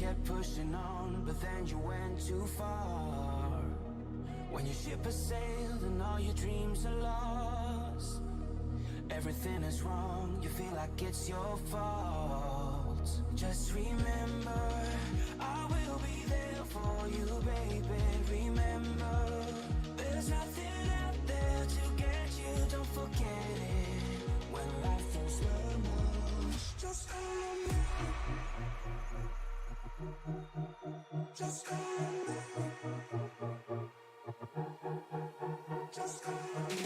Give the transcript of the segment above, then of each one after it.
kept pushing on, but then you went too far. When your ship has sailed and all your dreams are lost, everything is wrong, you feel like it's your fault. Just remember, I will be there for you, baby. Remember, there's nothing out there to get you, don't forget it. When life throws lemons, just call on me. Just call on me. Just call on me. Just call on me.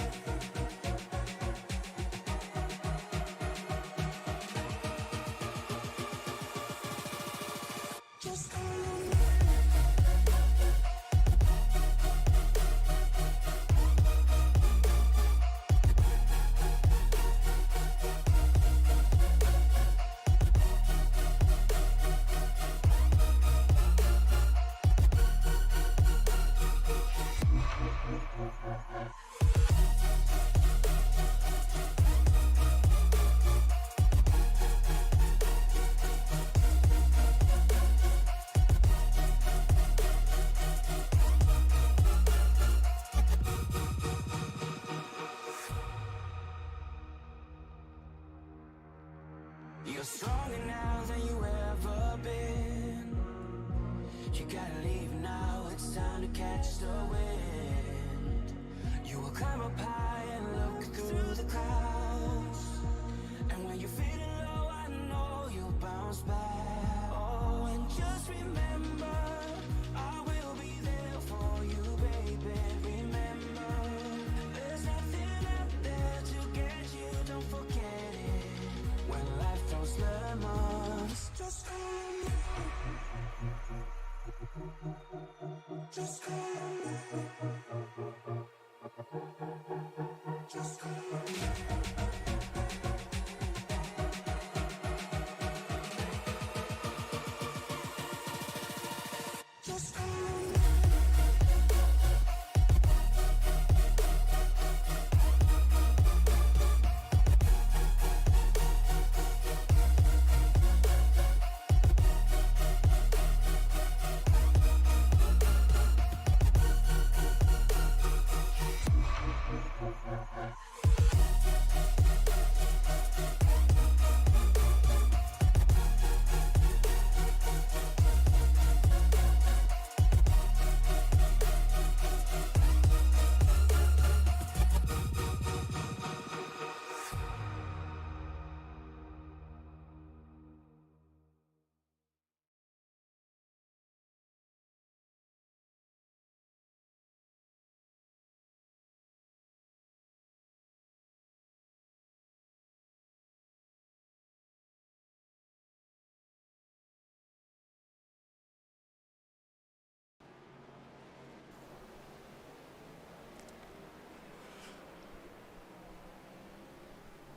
You're stronger now than you ever been. You gotta leave now, it's time to catch the wind. You will climb up high and look through the clouds, and when you're feeling low, I know you'll bounce back. Oh, and just remember, I will be there for you, baby. Remember, there's nothing out there to get you, don't forget it. When life throws lemons, just call on me. Just call on me. Just call on me. Just call on me.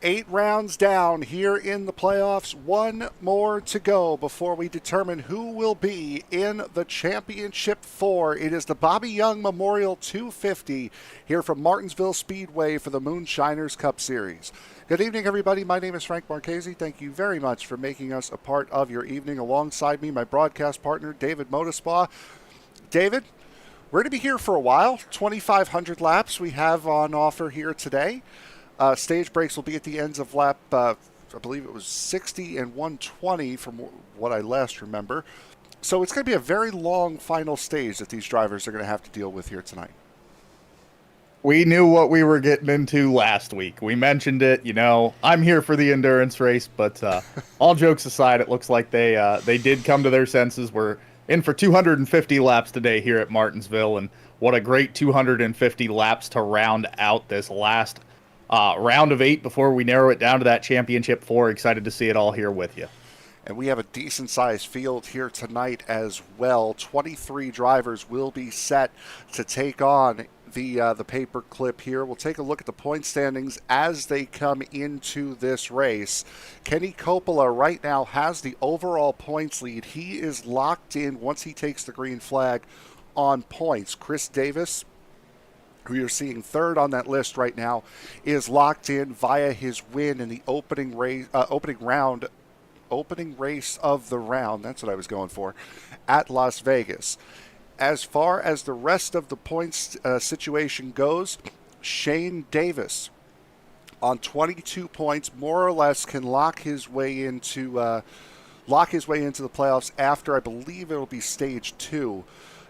Eight rounds down here in the playoffs. One more to go before we determine who will be in the championship four. It is the Bobby Young Memorial 250 here from Martinsville Speedway for the Moonshiners Cup Series. Good evening, everybody. My name is Frank Marchese. Thank you very much for making us a part of your evening. Alongside me, my broadcast partner, David Modespa. David, we're going to be here for a while. 2,500 laps we have on offer here today. Stage breaks will be at the ends of lap, I believe it was 60 and 120 from what I last remember. So it's going to be a very long final stage that these drivers are going to have to deal with here tonight. We knew what we were getting into last week. We mentioned it, I'm here for the endurance race, but all jokes aside, it looks like they did come to their senses. We're in for 250 laps today here at Martinsville, and what a great 250 laps to round out this last round of 8 before we narrow it down to that championship 4. Excited to see it all here with you. And we have a decent-sized field here tonight as well. 23 drivers will be set to take on the paper clip here. We'll take a look at the point standings as they come into this race. Kenny Coppola right now has the overall points lead. He is locked in once he takes the green flag on points. Chris Davis, who you're seeing third on that list right now, is locked in via his win in the opening round opening race of the round. That's what I was going for, at Las Vegas. As far as the rest of the points situation goes, Shane Davis on 22 points, more or less, can lock his way into the playoffs after, I believe it'll be stage 2.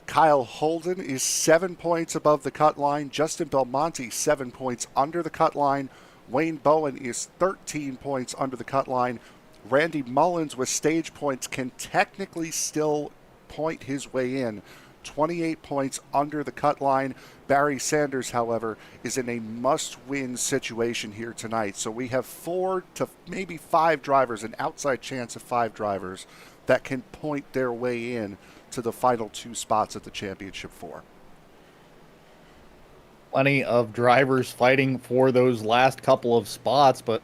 Kyle Holden is 7 points above the cut line. Justin Belmonte 7 points under the cut line. Wayne Bowen is 13 points under the cut line. Randy Mullins with stage points can technically still point his way in. 28 points under the cut line. Barry Sanders, however, is in a must-win situation here tonight. So we have 4 to maybe 5 drivers, an outside chance of 5 drivers, that can point their way in to the final 2 spots at the Championship 4. Plenty of drivers fighting for those last couple of spots, but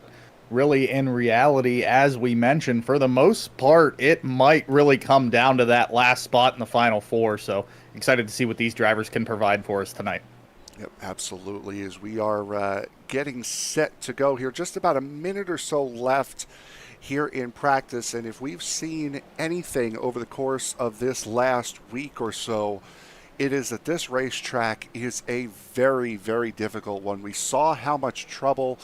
really in reality, as we mentioned, for the most part, it might really come down to that last spot in the final 4. So excited to see what these drivers can provide for us tonight. Yep, absolutely. As we are getting set to go here, just about a minute or so left here in practice. And if we've seen anything over the course of this last week or so, it is that this racetrack is a very, very difficult one. We saw how much trouble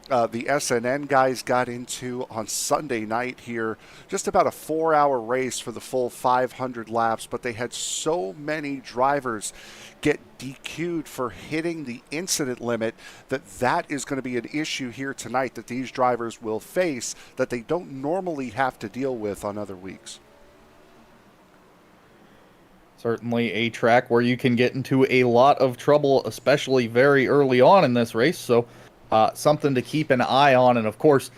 the SNN guys got into on Sunday night here. Just about a 4-hour race for the full 500 laps, but they had so many drivers get DQ'd for hitting the incident limit that is going to be an issue here tonight that these drivers will face that they don't normally have to deal with on other weeks. Certainly a track where you can get into a lot of trouble, especially very early on in this race. So something to keep an eye on, and of course,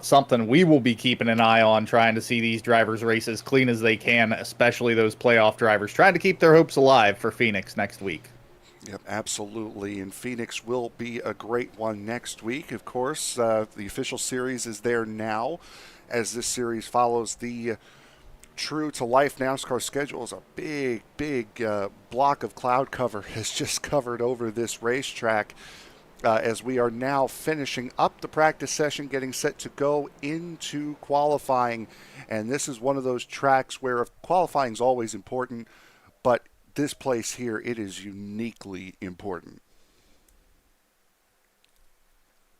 something we will be keeping an eye on, trying to see these drivers race as clean as they can, especially those playoff drivers, trying to keep their hopes alive for Phoenix next week. Yep, absolutely, and Phoenix will be a great one next week. Of course, the official series is there now, as this series follows the true-to-life NASCAR schedule. Is a big block of cloud cover has just covered over this racetrack. As we are now finishing up the practice session, getting set to go into qualifying. And this is one of those tracks where qualifying is always important, but this place here, it is uniquely important.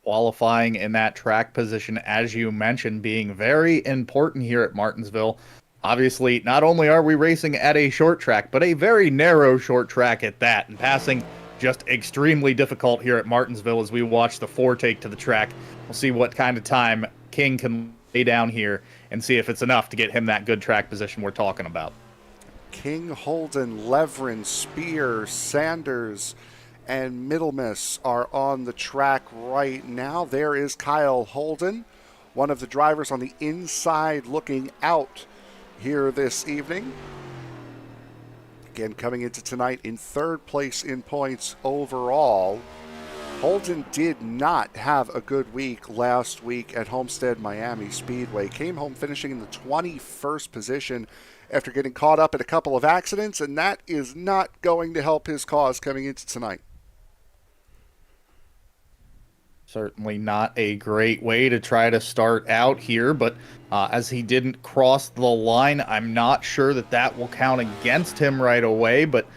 Qualifying in that track position, as you mentioned, being very important here at Martinsville. Obviously, not only are we racing at a short track, but a very narrow short track at that, and passing just extremely difficult here at Martinsville as we watch the 4 take to the track. We'll see what kind of time King can lay down here and see if it's enough to get him that good track position we're talking about. King, Holden, Levrin, Spear, Sanders, and Middlemiss are on the track right now. There is Kyle Holden, one of the drivers on the inside looking out here this evening. Again, coming into tonight in 3rd place in points overall. Holden did not have a good week last week at Homestead-Miami Speedway. Came home finishing in the 21st position after getting caught up in a couple of accidents, and that is not going to help his cause coming into tonight. Certainly not a great way to try to start out here, but as he didn't cross the line, I'm not sure that will count against him right away, but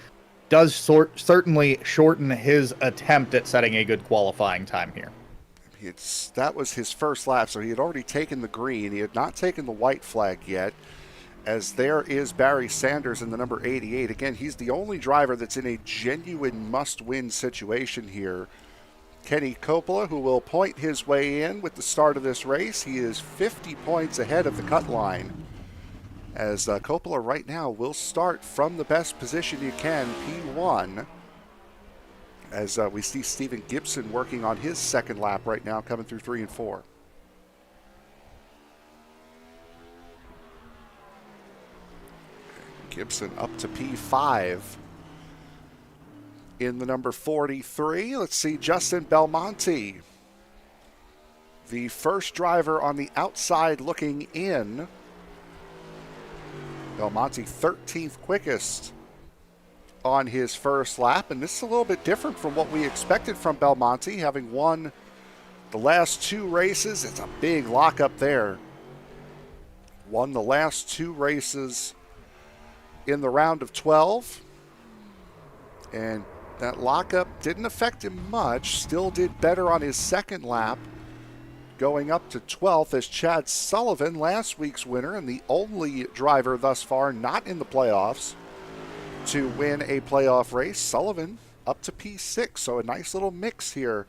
does certainly shorten his attempt at setting a good qualifying time here. That was his first lap, so he had already taken the green. He had not taken the white flag yet, as there is Barry Sanders in the number 88. Again, he's the only driver that's in a genuine must-win situation here. Kenny Coppola, who will point his way in with the start of this race. He is 50 points ahead of the cut line, as Coppola right now will start from the best position you can, P1, as we see Stephen Gibson working on his second lap right now, coming through 3 and 4. Gibson up to P5. In the number 43, let's see Justin Belmonte, the first driver on the outside looking in. Belmonte 13th quickest on his first lap, and this is a little bit different from what we expected from Belmonte, having won the last 2 races. It's a big lockup there. won the last 2 races in the round of 12. And that lockup didn't affect him much. Still did better on his second lap, going up to 12th as Chad Sullivan, last week's winner and the only driver thus far not in the playoffs to win a playoff race. Sullivan up to P6, so a nice little mix here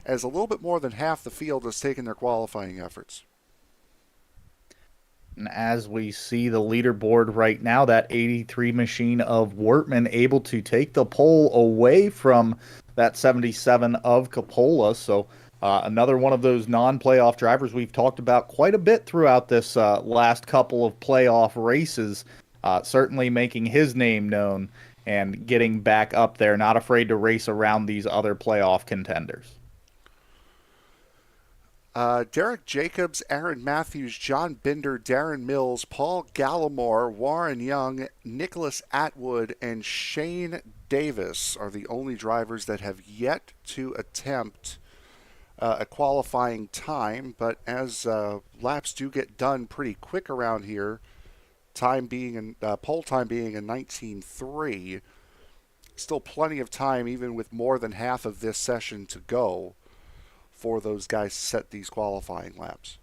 as a little bit more than half the field has taken their qualifying efforts. And as we see the leaderboard right now, that 83 machine of Wortman able to take the pole away from that 77 of Coppola. So another one of those non-playoff drivers we've talked about quite a bit throughout this last couple of playoff races. Certainly making his name known and getting back up there, not afraid to race around these other playoff contenders. Derek Jacobs, Aaron Matthews, John Binder, Darren Mills, Paul Gallimore, Warren Young, Nicholas Atwood, and Shane Davis are the only drivers that have yet to attempt a qualifying time. But as laps do get done pretty quick around here, pole time being in 19.3, still plenty of time, even with more than half of this session to go, for those guys to set these qualifying laps.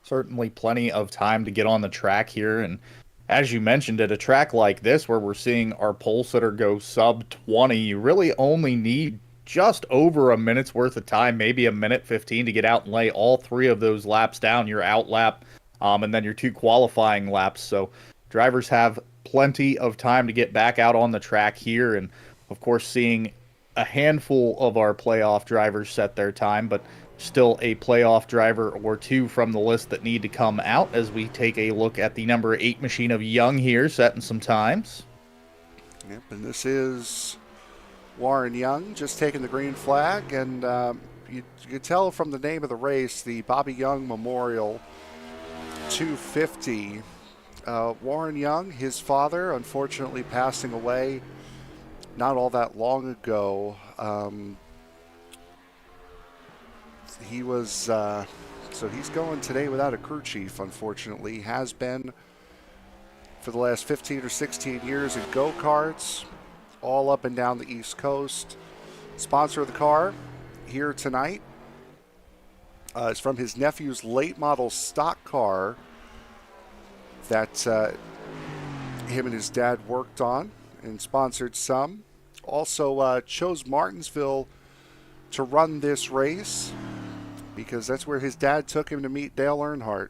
Certainly plenty of time to get on the track here. And as you mentioned, at a track like this where we're seeing our pole sitter go sub 20, you really only need just over a minute's worth of time, maybe a minute 15 to get out and lay all 3 of those laps down, your out lap, and then your 2 qualifying laps. So drivers have plenty of time to get back out on the track here. And of course, seeing a handful of our playoff drivers set their time, but still a playoff driver or 2 from the list that need to come out as we take a look at the number 8 machine of Young here, setting some times. Yep, and this is Warren Young just taking the green flag, and you could tell from the name of the race, the Bobby Young Memorial 250. Warren Young, his father, unfortunately passing away not all that long ago. He was so he's going today without a crew chief, unfortunately. Has been for the last 15 or 16 years in go-karts all up and down the East Coast. Sponsor of the car here tonight is from his nephew's late model stock car that him and his dad worked on and sponsored some. Also chose Martinsville to run this race because that's where his dad took him to meet Dale Earnhardt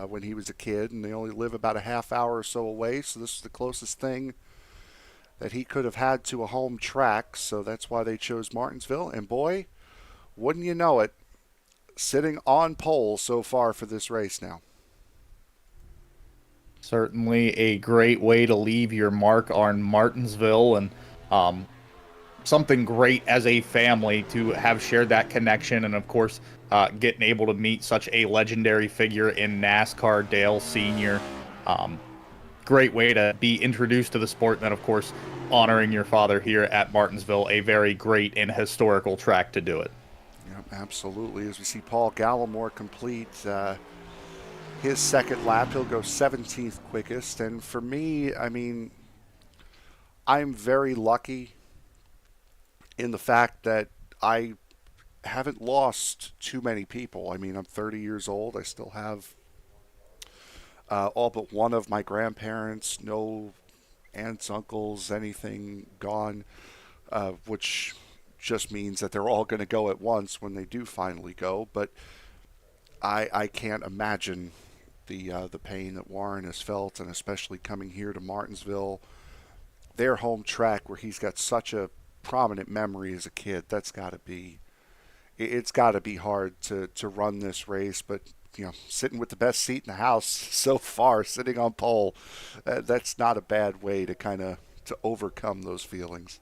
when he was a kid, and they only live about a half hour or so away, so this is the closest thing that he could have had to a home track, so that's why they chose Martinsville. And boy, wouldn't you know it, sitting on pole so far for this race now. Certainly a great way to leave your mark on Martinsville, and something great as a family to have shared that connection, and of course getting able to meet such a legendary figure in NASCAR, Dale Sr. Great way to be introduced to the sport, and then of course honoring your father here at Martinsville, a very great and historical track to do it. Yep, absolutely. As we see Paul Gallimore complete his second lap, he'll go 17th quickest. And for me, I mean, I'm very lucky in the fact that I haven't lost too many people. I mean, I'm 30 years old. I still have all but one of my grandparents, no aunts, uncles, anything gone, which just means that they're all going to go at once when they do finally go. But I can't imagine the pain that Warren has felt, and especially coming here to Martinsville, their home track where he's got such a prominent memory as a kid. That's got to be, it's got to be hard to run this race. But you know, sitting with the best seat in the house so far, sitting on pole, that's not a bad way to kind of to overcome those feelings.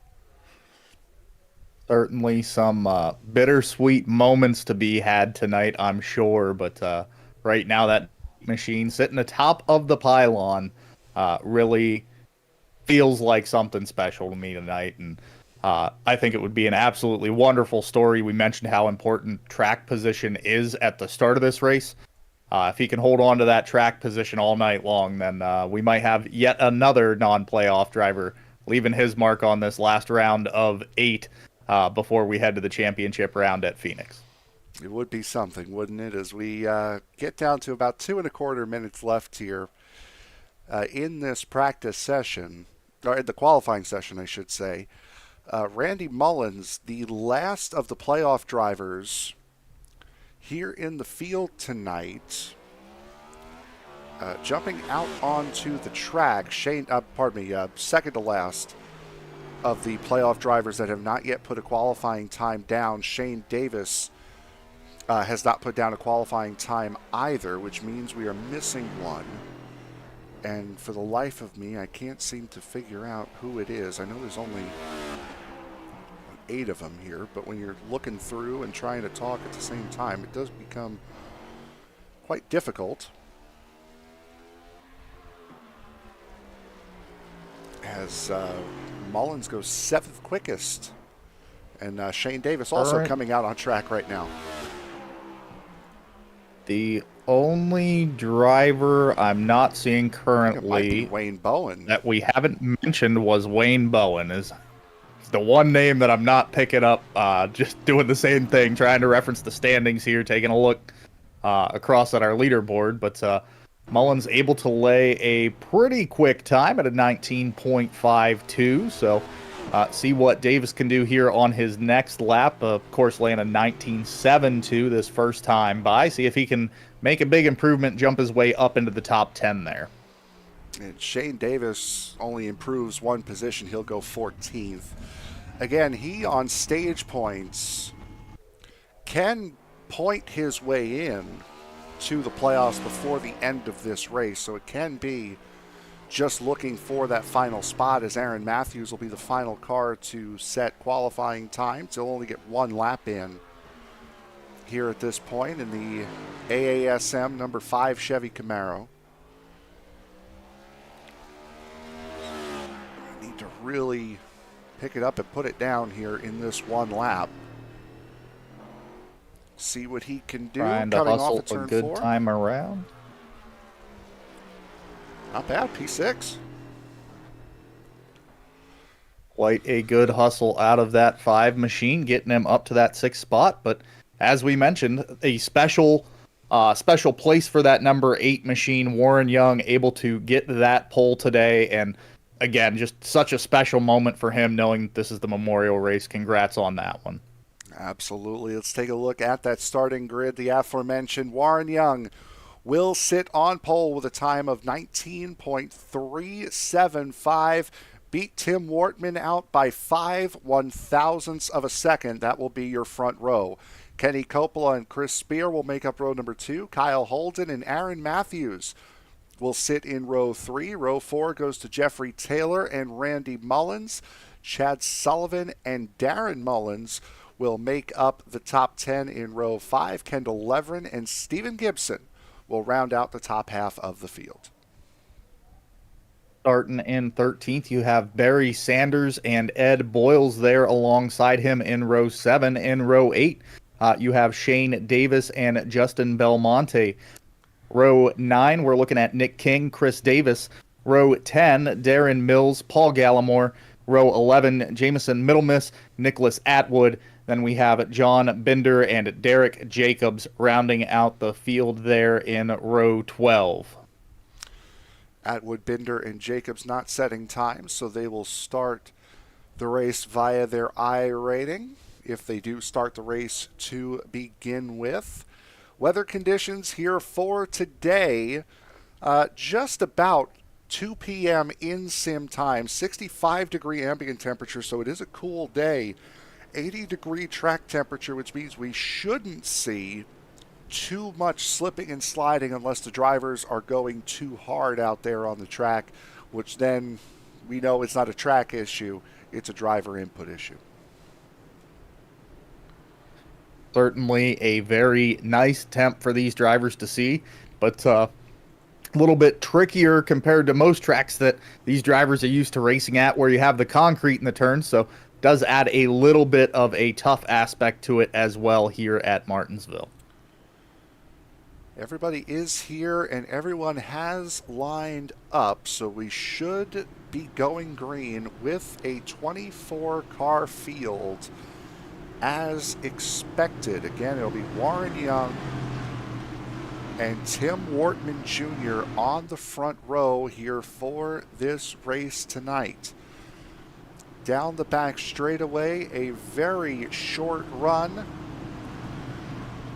Certainly some bittersweet moments to be had tonight, I'm sure. But right now, that machine sitting atop of the pylon really feels like something special to me tonight. And I think it would be an absolutely wonderful story. We mentioned how important track position is at the start of this race. If he can hold on to that track position all night long, then we might have yet another non-playoff driver leaving his mark on this last round of 8 before we head to the championship round at Phoenix. It would be something, wouldn't it, as we get down to about 2.25 minutes left here in this practice session, or in the qualifying session, I should say. Randy Mullins, the last of the playoff drivers here in the field tonight, jumping out onto the track. Second to last of the playoff drivers that have not yet put a qualifying time down. Shane Davis has not put down a qualifying time either, which means we are missing one. And for the life of me, I can't seem to figure out who it is. I know there's only 8 of them here, but when you're looking through and trying to talk at the same time, it does become quite difficult. As Mullins goes 7th quickest, and Shane Davis also coming out on track right now. The only driver I'm not seeing currently Wayne Bowen that we haven't mentioned was Wayne Bowen. Is the one name that I'm not picking up. Just doing the same thing, trying to reference the standings here, taking a look across at our leaderboard. But Mullins able to lay a pretty quick time at a 19.52. So see what Davis can do here on his next lap. Of course, laying a 19.72 this first time by. See if he can make a big improvement, jump his way up into the top 10 there. And Shane Davis only improves one position. He'll go 14th. Again, he on stage points can point his way in to the playoffs before the end of this race. So it can be just looking for that final spot, as Aaron Matthews will be the final car to set qualifying times. He'll only get one lap in here at this point in the AASM number 5 Chevy Camaro. I need to really pick it up and put it down here in this one lap. See what he can do. Trying to hustle a good time around. Not bad, P6. Quite a good hustle out of that 5 machine, getting him up to that 6th spot. But as we mentioned, a special place for that number 8 machine. Warren Young able to get that pole today. And again, just such a special moment for him, knowing this is the Memorial race. Congrats on that one. Absolutely. Let's take a look at that starting grid. The aforementioned Warren Young will sit on pole with a time of 19.375. Beat Tim Wortman out by 5/1000ths of a second. That will be your front row. Kenny Coppola and Chris Spear will make up row number 2. Kyle Holden and Aaron Matthews will sit in row 3. Row 4 goes to Jeffrey Taylor and Randy Mullins. Chad Sullivan and Darren Mullins will make up the top 10 in row 5. Kendall Leveren and Stephen Gibson will round out the top half of the field. Starting in 13th, you have Barry Sanders and Ed Boyles there alongside him in row 7. In row 8, you have Shane Davis and Justin Belmonte. Row 9, we're looking at Nick King, Chris Davis. Row 10, Darren Mills, Paul Gallimore. Row 11, Jamison Middlemiss, Nicholas Atwood. Then we have John Binder and Derek Jacobs rounding out the field there in row 12. Atwood, Binder, and Jacobs not setting times, so they will start the race via their iRating, if they do start the race to begin with. Weather conditions here for today, just about 2 p.m. in sim time, 65-degree ambient temperature, so it is a cool day. 80-degree track temperature, which means we shouldn't see too much slipping and sliding unless the drivers are going too hard out there on the track, which then we know it's not a track issue, it's a driver input issue. Certainly a very nice temp for these drivers to see, but a little bit trickier compared to most tracks that these drivers are used to racing at, where you have the concrete in the turns. So does add a little bit of a tough aspect to it as well here at Martinsville. Everybody is here and everyone has lined up, so we should be going green with a 24-car field as expected. Again, it'll be Warren Young and Tim Wortman Jr. on the front row here for this race tonight. Down the back straightaway, a very short run.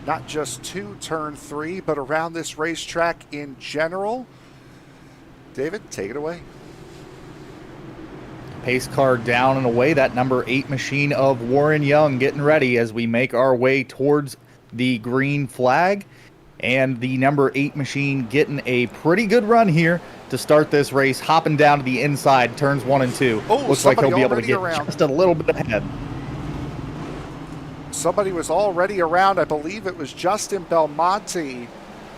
Not just to turn 3, but around this racetrack in general. David, take it away. Pace car down and away. That number 8 machine of Warren Young getting ready as we make our way towards the green flag. And the number 8 machine getting a pretty good run here to start this race, hopping down to the inside, turns 1 and 2. Oh, looks like he'll be able to get around. Just a little bit ahead. Somebody was already around. I believe it was Justin Belmonte.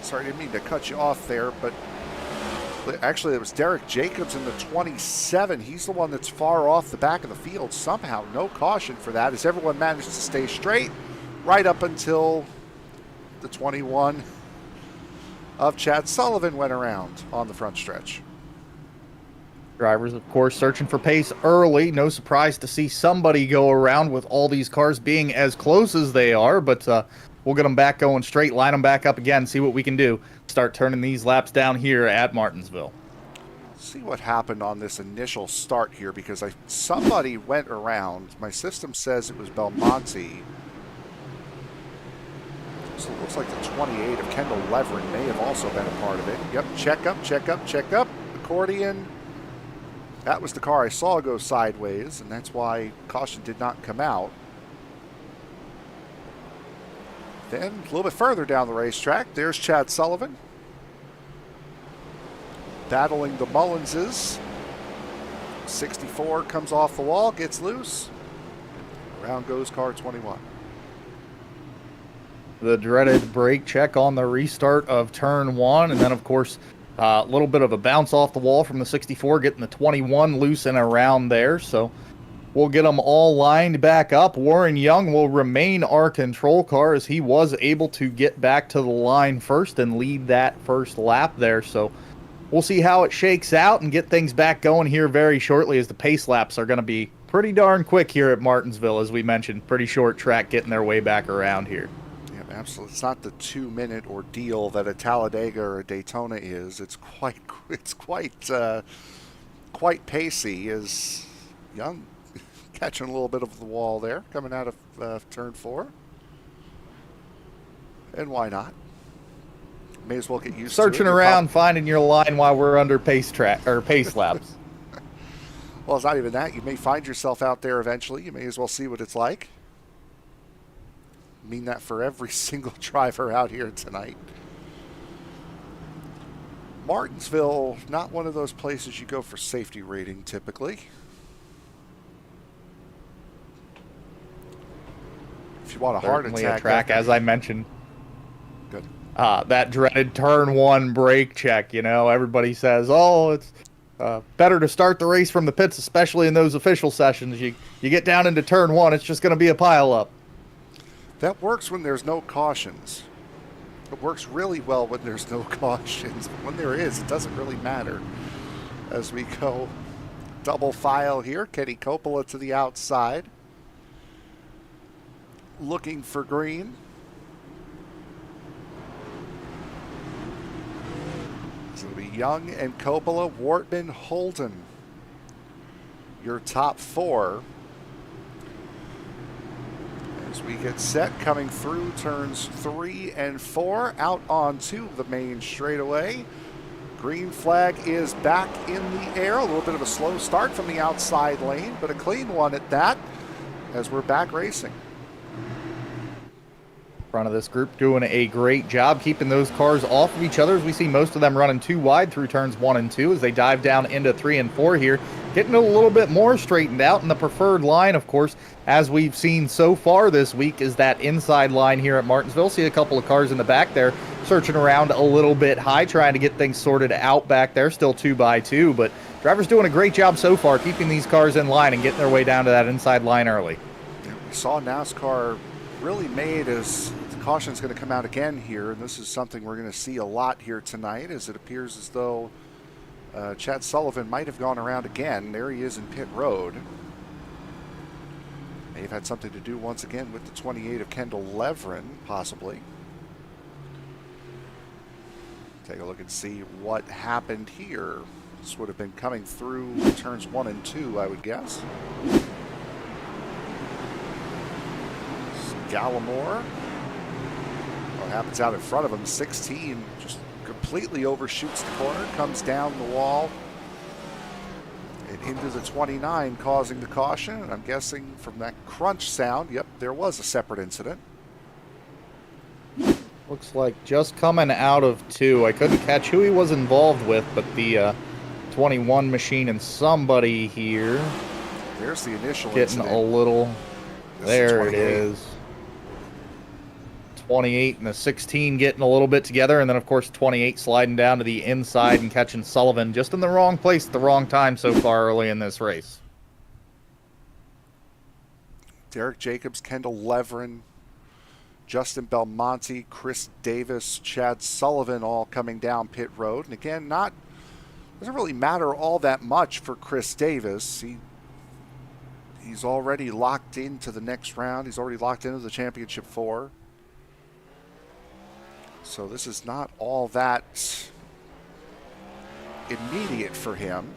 Sorry, I didn't mean to cut you off there, but actually it was Derek Jacobs in the 27. He's the one that's far off the back of the field. Somehow no caution for that as everyone managed to stay straight right up until the 21 of Chad Sullivan went around on the front stretch. Drivers, of course, searching for pace early. No surprise to see somebody go around with all these cars being as close as they are, but we'll get them back going straight, line them back up again, see what we can do. Start turning these laps down here at Martinsville. See what happened on this initial start here, because somebody went around. My system says it was Belmonte. So it looks like the 28 of Kendall Levering may have also been a part of it. Yep, check up, check up, check up. Accordion. That was the car I saw go sideways, and that's why caution did not come out. Then a little bit further down the racetrack, there's Chad Sullivan. Battling the Mullinses. 64 comes off the wall, gets loose. Around goes car 21. The dreaded brake check on the restart of turn 1, and then, of course, a little bit of a bounce off the wall from the 64, getting the 21 loose and around there. So we'll get them all lined back up. Warren Young will remain our control car as he was able to get back to the line first and lead that first lap there. So we'll see how it shakes out and get things back going here very shortly, as the pace laps are going to be pretty darn quick here at Martinsville, as we mentioned. Pretty short track getting their way back around here. Absolutely. It's not the 2-minute ordeal that a Talladega or a Daytona is. It's quite pacey. As Young catching a little bit of the wall there, coming out of turn 4. And why not? May as well get used to it. Searching around, finding your line while we're under pace laps. Well, it's not even that. You may find yourself out there eventually. You may as well see what it's like. Mean that for every single driver out here tonight. Martinsville, not one of those places you go for safety rating typically. If you want a heart attack, a track, as I mentioned. Good. That dreaded turn 1 brake check. You know, everybody says, "Oh, it's better to start the race from the pits," especially in those official sessions. You get down into turn 1, it's just going to be a pile up. That works when there's no cautions. It works really well when there's no cautions. But when there is, it doesn't really matter. As we go double file here, Kenny Coppola to the outside. Looking for green. So it'll be Young and Coppola, Wortman, Holden. Your top 4. As we get set, coming through turns 3 and 4, out onto the main straightaway. Green flag is back in the air. A little bit of a slow start from the outside lane, but a clean one at that, as we're back racing. Front of this group doing a great job keeping those cars off of each other, as we see most of them running too wide through turns 1 and 2 as they dive down into 3 and 4 here, getting a little bit more straightened out. And the preferred line, of course, as we've seen so far this week, is that inside line here at Martinsville. See a couple of cars in the back there searching around a little bit high, trying to get things sorted out back there. Still 2 by 2, but drivers doing a great job so far keeping these cars in line and getting their way down to that inside line early. We saw NASCAR really made as the caution's going to come out again here, and this is something we're going to see a lot here tonight, as it appears as though Chad Sullivan might have gone around again. There he is in pit road. May have had something to do once again with the 28 of Kendall Leveren, possibly. Take a look and see what happened here. This would have been coming through turns 1 and 2, I would guess. Gallimore. What happens out in front of him? 16 just completely overshoots the corner, comes down the wall, and into the 29, causing the caution. And I'm guessing from that crunch sound, yep, there was a separate incident. Looks like just coming out of 2. I couldn't catch who he was involved with, but the 21 machine and somebody here. There's the initial getting incident. a little. There it 28. is. 28 and the 16 getting a little bit together, and then of course 28 sliding down to the inside and catching Sullivan just in the wrong place at the wrong time so far early in this race. Derek Jacobs, Kendall Leveren, Justin Belmonte, Chris Davis, Chad Sullivan all coming down pit road. And again, doesn't really matter all that much for Chris Davis. He's already locked into the next round. He's already locked into the championship 4. So this is not all that immediate for him.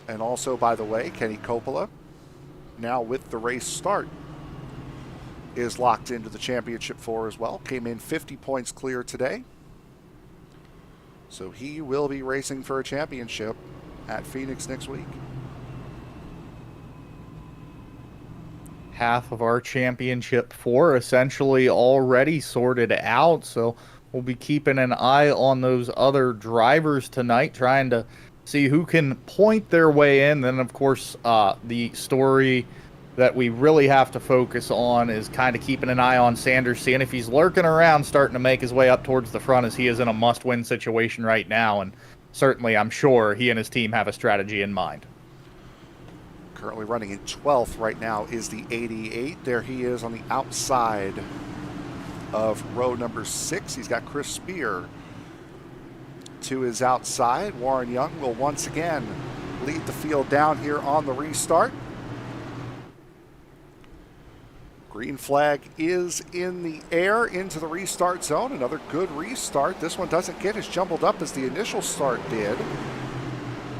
And also, by the way, Kenny Coppola, now with the race start, is locked into the championship 4 as well. Came in 50 points clear today. So he will be racing for a championship at Phoenix next week. Half of our championship 4 essentially already sorted out, so we'll be keeping an eye on those other drivers tonight, trying to see who can point their way in. Then, of course, the story that we really have to focus on is kind of keeping an eye on Sanders, seeing if he's lurking around, starting to make his way up towards the front, as he is in a must-win situation right now. And certainly, I'm sure he and his team have a strategy in mind. Currently running in 12th right now is the 88. There he is on the outside of row number 6. He's got Chris Spear to his outside. Warren Young will once again lead the field down here on the restart. Green flag is in the air into the restart zone. Another good restart. This one doesn't get as jumbled up as the initial start did.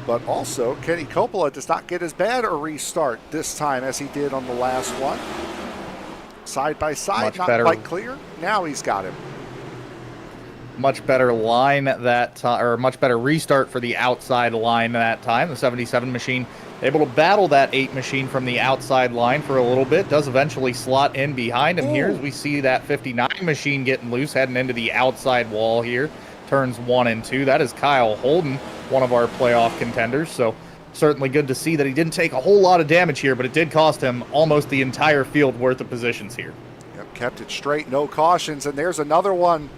But also, Kenny Coppola does not get as bad a restart this time as he did on the last one. Side by side, not quite clear. Now he's got him. Much better line that time, or much better restart for the outside line that time. The 77 machine able to battle that 8 machine from the outside line for a little bit. Does eventually slot in behind him here as we see that 59 machine getting loose, heading into the outside wall here. Turns 1 and 2. That is Kyle Holden, one of our playoff contenders. So certainly good to see that he didn't take a whole lot of damage here, but it did cost him almost the entire field worth of positions here. Yep, kept it straight, no cautions. And there's another one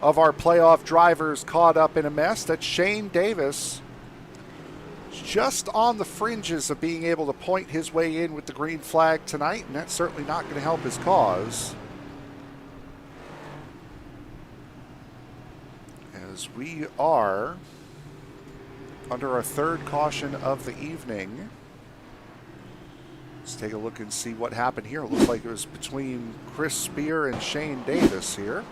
of our playoff drivers caught up in a mess. That's Shane Davis, just on the fringes of being able to point his way in with the green flag tonight, and that's certainly not going to help his cause. As we are under our 3rd caution of the evening. Let's take a look and see what happened here. It looks like it was between Chris Spear and Shane Davis here.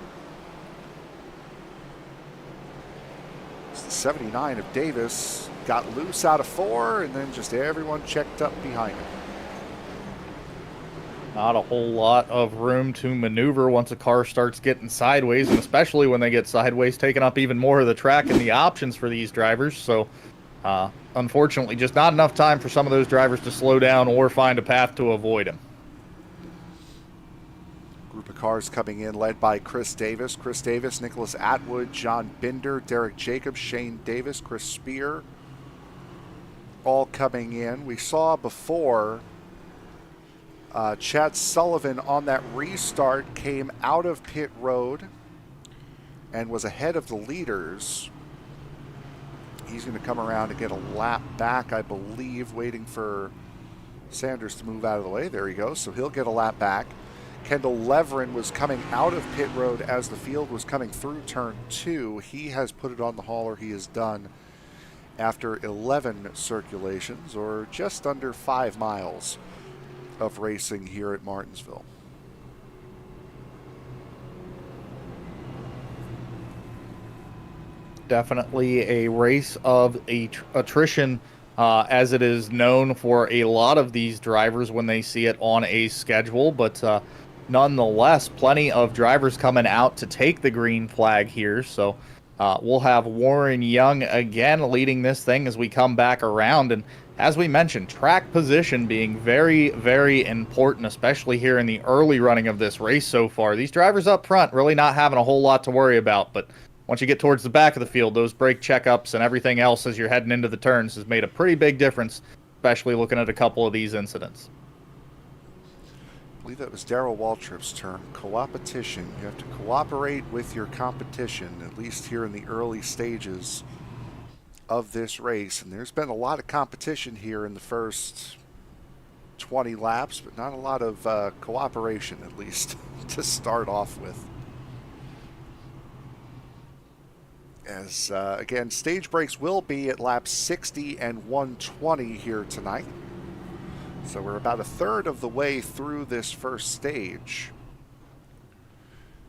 It's the 79 of Davis got loose out of 4, and then just everyone checked up behind him. Not a whole lot of room to maneuver once a car starts getting sideways, and especially when they get sideways, taking up even more of the track and the options for these drivers. So, unfortunately, just not enough time for some of those drivers to slow down or find a path to avoid him. Group of cars coming in led by Chris Davis, Nicholas Atwood, John Binder, Derek Jacobs, Shane Davis, Chris Spear, all coming in. We saw before Chad Sullivan on that restart came out of pit road and was ahead of the leaders. He's going to come around and get a lap back, I believe, waiting for Sanders to move out of the way. There he goes. So he'll get a lap back. Kendall Leverin was coming out of pit road as the field was coming through turn 2. He has put it on the hauler. He is done after 11 circulations, or just under 5 miles of racing here at Martinsville. Definitely a race of attrition, as it is known for a lot of these drivers when they see it on a schedule. But nonetheless, plenty of drivers coming out to take the green flag here. So we'll have Warren Young again leading this thing as we come back around. And as we mentioned, track position being very, very important, especially here in the early running of this race so far. These drivers up front really not having a whole lot to worry about, but once you get towards the back of the field, those brake checkups and everything else as you're heading into the turns has made a pretty big difference, especially looking at a couple of these incidents. I believe that was Darrell Waltrip's term, coopetition. You have to cooperate with your competition, at least here in the early stages of this race. And there's been a lot of competition here in the first 20 laps, but not a lot of cooperation, at least, to start off with. As, again, stage breaks will be at laps 60 and 120 here tonight. So we're about a third of the way through this first stage.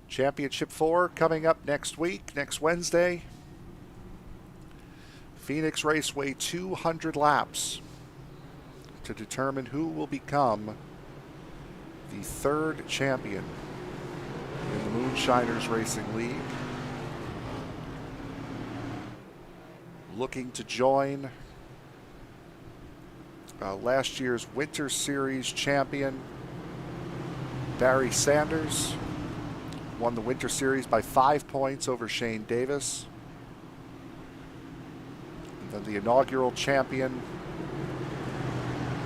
Championship 4 coming up next week, next Wednesday. Phoenix Raceway, 200 laps to determine who will become the third champion in the Moonshiners Racing League. Looking to join last year's Winter Series champion Barry Sanders. Won the Winter Series by 5 points over Shane Davis. And then the inaugural champion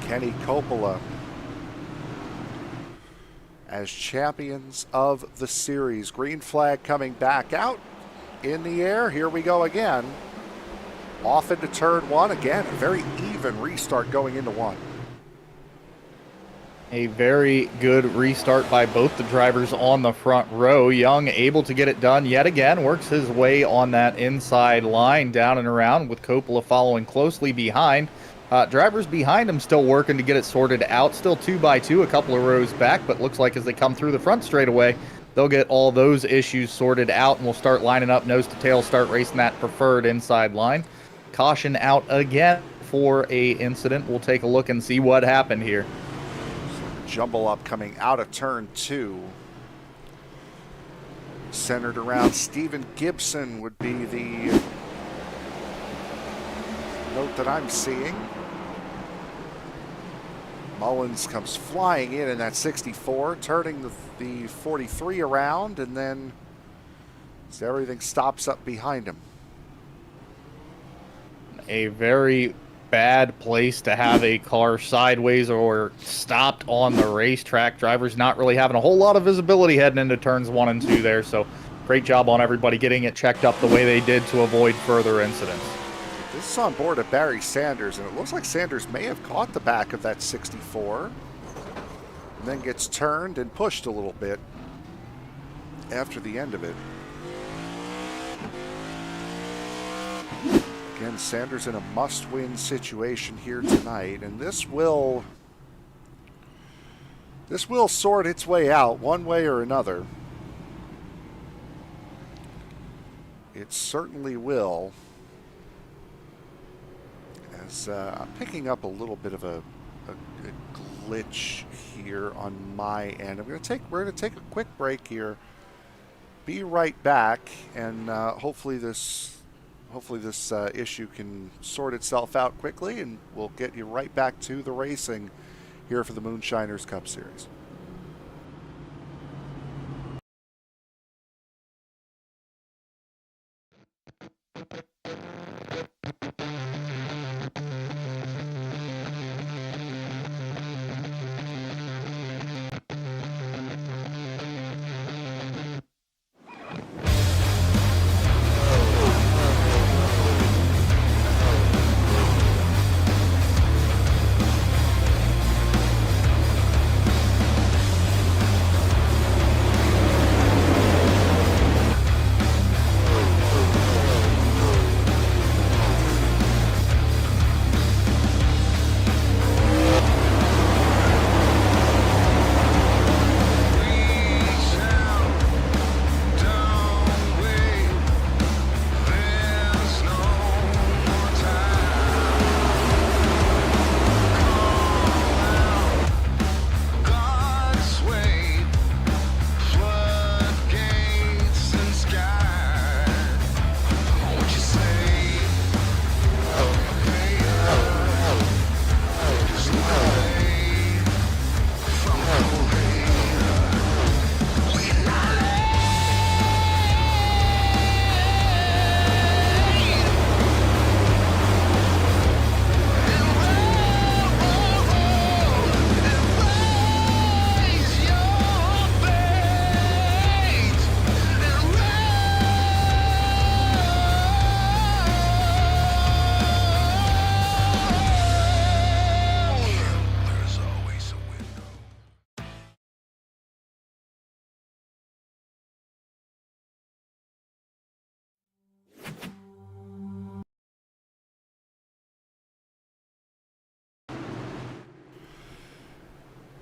Kenny Coppola as champions of the series. Green flag coming back out in the air. Here we go again. Off into turn 1. Again, a very even restart going into 1. A very good restart by both the drivers on the front row. Young able to get it done yet again. Works his way on that inside line down and around with Coppola following closely behind. Drivers behind him still working to get it sorted out. Still 2 by 2, a couple of rows back, but looks like as they come through the front straightaway, they'll get all those issues sorted out, and we'll start lining up nose to tail, start racing that preferred inside line. Caution out again for a incident. We'll take a look and see what happened here. Jumble up coming out of turn 2. Centered around Stephen Gibson would be the note that I'm seeing. Mullins comes flying in that 64, turning the 43 around, and then everything stops up behind him. A very bad place to have a car sideways or stopped on the racetrack. Drivers not really having a whole lot of visibility heading into turns 1 and 2 there, so great job on everybody getting it checked up the way they did to avoid further incidents. This is on board of Barry Sanders, and it looks like Sanders may have caught the back of that 64 and then gets turned and pushed a little bit after the end of it. Again, Sanders in a must-win situation here tonight, and this will sort its way out one way or another. It certainly will. As I'm picking up a little bit of a glitch here on my end. We're gonna take a quick break here. Be right back, and hopefully this issue can sort itself out quickly, and we'll get you right back to the racing here for the Moonshiners Cup Series.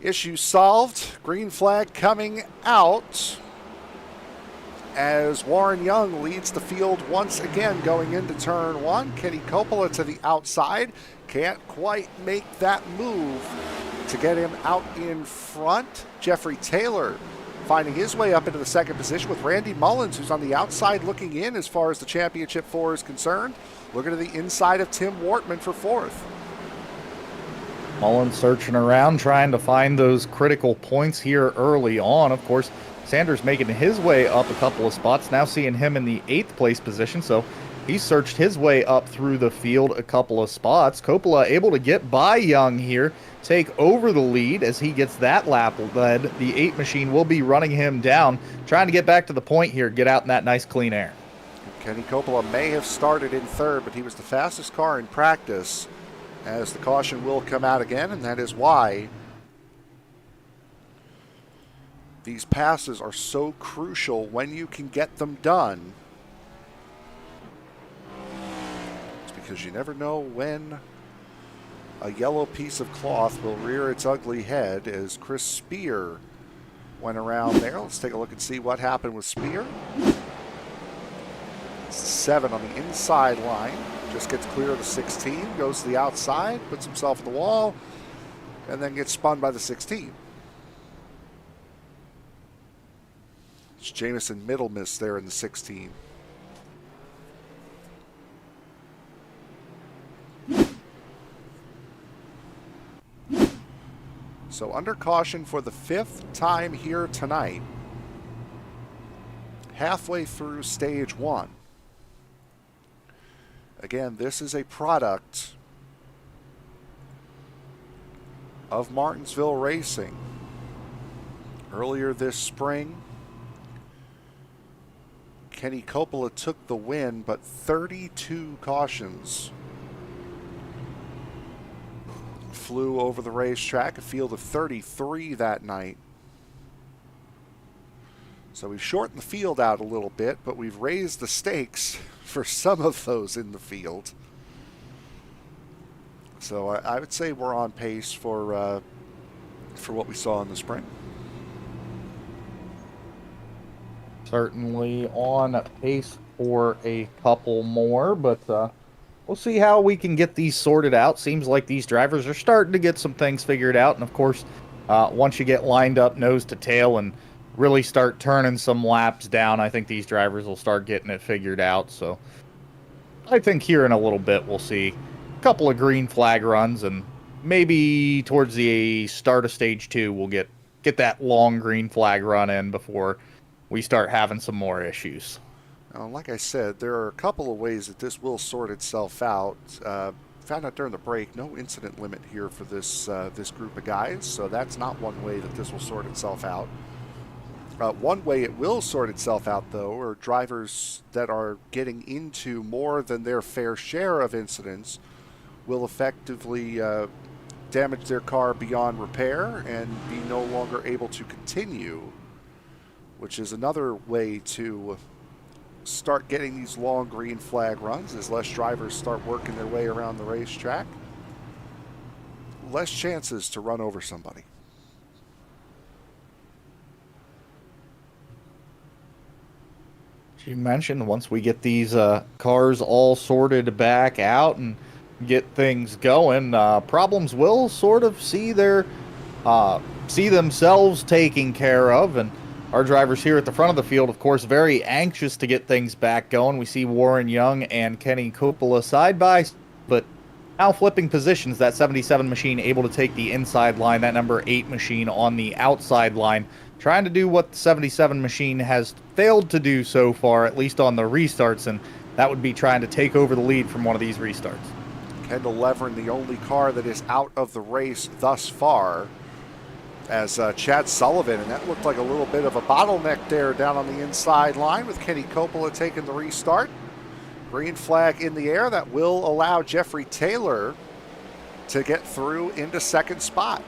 Issue solved. Green flag coming out as Warren Young leads the field once again going into turn one. Kenny Coppola to the outside. Can't quite make that move to get him out in front. Jeffrey Taylor finding his way up into the second position with Randy Mullins, who's on the outside looking in as far as the Championship 4 is concerned. Looking to the inside of Tim Wortman for fourth. Mullins searching around, trying to find those critical points here early on. Of course, Sanders making his way up a couple of spots, now seeing him in the 8th place position, so he searched his way up through the field a couple of spots. Coppola able to get by Young here, take over the lead as he gets that lap led. The 8 machine will be running him down, trying to get back to the point here, get out in that nice clean air. Kenny Coppola may have started in third, but he was the fastest car in practice, as the caution will come out again, and that is why these passes are so crucial when you can get them done. It's because you never know when a yellow piece of cloth will rear its ugly head, as Chris Spear went around there. Let's take a look and see what happened with Spear. 7 on the inside line. Just gets clear of the 16, goes to the outside, puts himself at the wall, and then gets spun by the 16. It's Jamison Middlemiss there in the 16. So under caution for the 5th time here tonight, halfway through stage 1. Again, this is a product of Martinsville Racing. Earlier this spring, Kenny Coppola took the win, but 32 cautions flew over the racetrack, a field of 33 that night. So we've shortened the field out a little bit, but we've raised the stakes for some of those in the field. So I would say we're on pace for what we saw in the spring. Certainly on pace for a couple more, but we'll see how we can get these sorted out. Seems like these drivers are starting to get some things figured out, and of course, once you get lined up nose to tail and really start turning some laps down, I think these drivers will start getting it figured out. So I think here in a little bit we'll see a couple of green flag runs, and maybe towards the start of stage 2 we'll get that long green flag run in before we start having some more issues. Like I said, there are a couple of ways that this will sort itself out. Found out during the break, no incident limit here for this group of guys, so that's not one way that this will sort itself out. One way it will sort itself out, though, are drivers that are getting into more than their fair share of incidents will effectively damage their car beyond repair and be no longer able to continue, which is another way to start getting these long green flag runs. As less drivers start working their way around the racetrack, less chances to run over somebody. You mentioned once we get these cars all sorted back out and get things going, problems will sort of see themselves taken care of, and our drivers here at the front of the field, of course, very anxious to get things back going. We see Warren Young and Kenny Coppola side by side, but now flipping positions. That 77 machine able to take the inside line, that number 8 machine on the outside line, trying to do what the 77 machine has failed to do so far, at least on the restarts, and that would be trying to take over the lead from one of these restarts. Kendall Levering, the only car that is out of the race thus far, as Chad Sullivan, and that looked like a little bit of a bottleneck there down on the inside line with Kenny Coppola taking the restart. Green flag in the air that will allow Jeffrey Taylor to get through into second spot.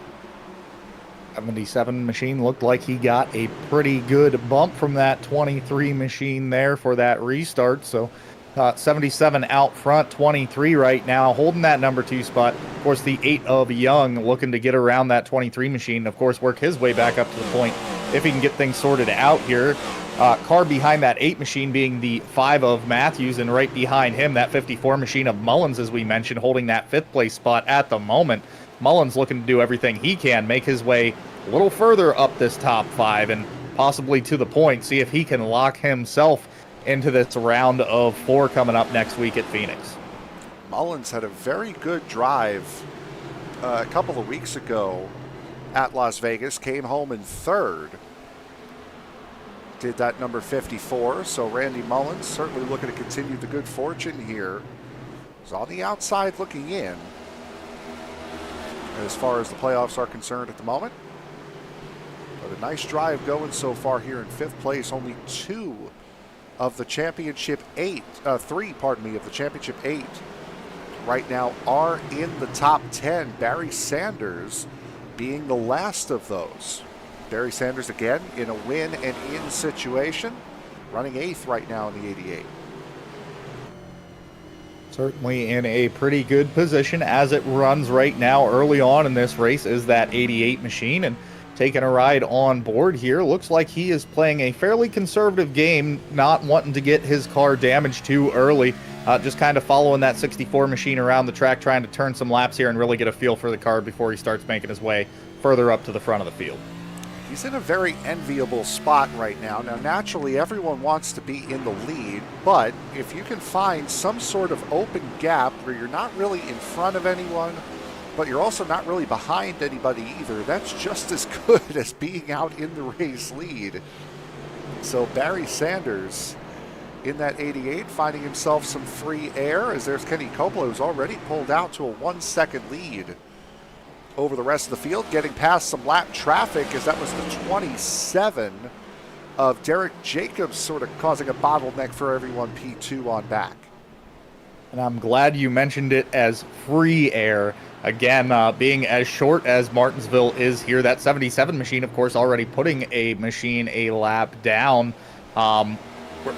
77 machine looked like he got a pretty good bump from that 23 machine there for that restart, so 77 out front, 23 right now, holding that number 2 spot. Of course, the 8 of Young looking to get around that 23 machine. Of course, work his way back up to the point if he can get things sorted out here. Car behind that 8 machine being the 5 of Matthews, and right behind him, that 54 machine of Mullins, as we mentioned, holding that 5th place spot at the moment. Mullins looking to do everything he can, make his way a little further up this top 5 and possibly to the point, see if he can lock himself into this round of 4 coming up next week at Phoenix. Mullins had a very good drive a couple of weeks ago at Las Vegas, came home in 3rd. Did that number 54, so Randy Mullins certainly looking to continue the good fortune here. He's on the outside looking in as far as the playoffs are concerned at the moment. But a nice drive going so far here in 5th place. Only 2 of the championship 8, 3, pardon me, of the championship 8 right now are in the top 10. Barry Sanders being the last of those. Barry Sanders again in a win and in situation, running 8th right now in the 88. Certainly in a pretty good position as it runs right now early on in this race is that 88 machine, and taking a ride on board here. Looks like he is playing a fairly conservative game, not wanting to get his car damaged too early. Just kind of following that 64 machine around the track, trying to turn some laps here and really get a feel for the car before he starts making his way further up to the front of the field. He's in a very enviable spot right now. Now, naturally, everyone wants to be in the lead, but if you can find some sort of open gap where you're not really in front of anyone, but you're also not really behind anybody either, that's just as good as being out in the race lead. So Barry Sanders in that 88 finding himself some free air, as there's Kenny Coppola, who's already pulled out to a 1-second lead over the rest of the field, getting past some lap traffic, as that was the 27 of Derek Jacobs sort of causing a bottleneck for everyone P2 on back. And I'm glad you mentioned it as free air. Again, being as short as Martinsville is here, that 77 machine, of course, already putting a machine a lap down. We're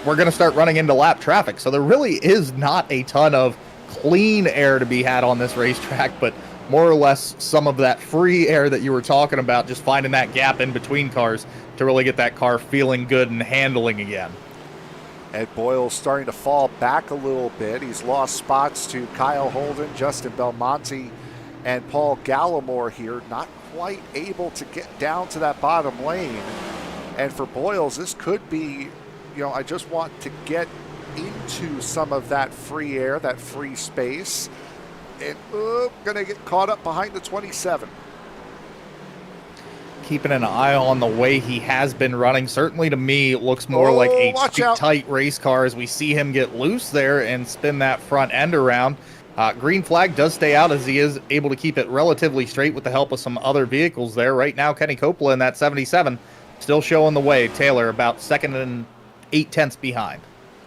going to start running into lap traffic, so there really is not a ton of clean air to be had on this racetrack, but more or less some of that free air that you were talking about, just finding that gap in between cars to really get that car feeling good and handling again. Ed Boyle's starting to fall back a little bit. He's lost spots to Kyle Holden, Justin Belmonte, and Paul Gallimore here, not quite able to get down to that bottom lane. And for Boyles, this could be, I just want to get into some of that free air, that free space, and going to get caught up behind the 27. Keeping an eye on the way he has been running. Certainly to me, it looks more like a tight race car as we see him get loose there and spin that front end around. Green flag does stay out as he is able to keep it relatively straight with the help of some other vehicles there. Right now, Kenny Coppola in that 77 still showing the way. Taylor about 2nd and 8/10 behind.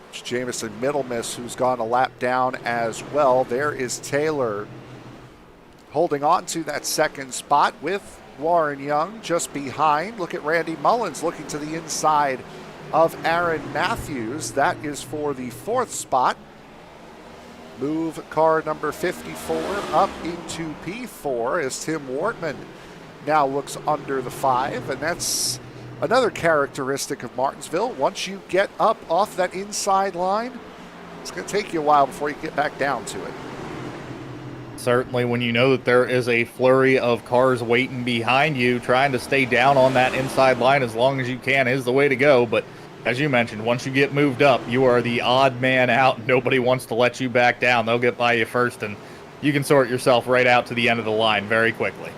It's Jamison Middlemiss who's gone a lap down as well. There is Taylor holding on to that 2nd spot with Warren Young just behind. Look at Randy Mullins looking to the inside of Aaron Matthews. That is for the 4th spot. Move car number 54 up into P4 as Tim Wortman now looks under the 5, and that's another characteristic of Martinsville. Once you get up off that inside line, it's going to take you a while before you get back down to it. Certainly when you know that there is a flurry of cars waiting behind you, trying to stay down on that inside line as long as you can is the way to go. But as you mentioned, once you get moved up, you are the odd man out. Nobody wants to let you back down. They'll get by you first, and you can sort yourself right out to the end of the line very quickly.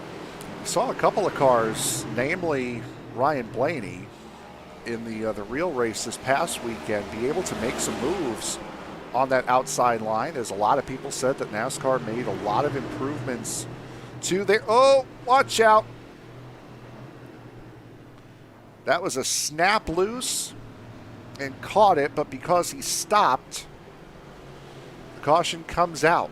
We saw a couple of cars, namely Ryan Blaney, in the real race this past weekend, be able to make some moves on that outside line, as a lot of people said that NASCAR made a lot of improvements to their... Oh, watch out. That was a snap loose and caught it, but because he stopped, the caution comes out.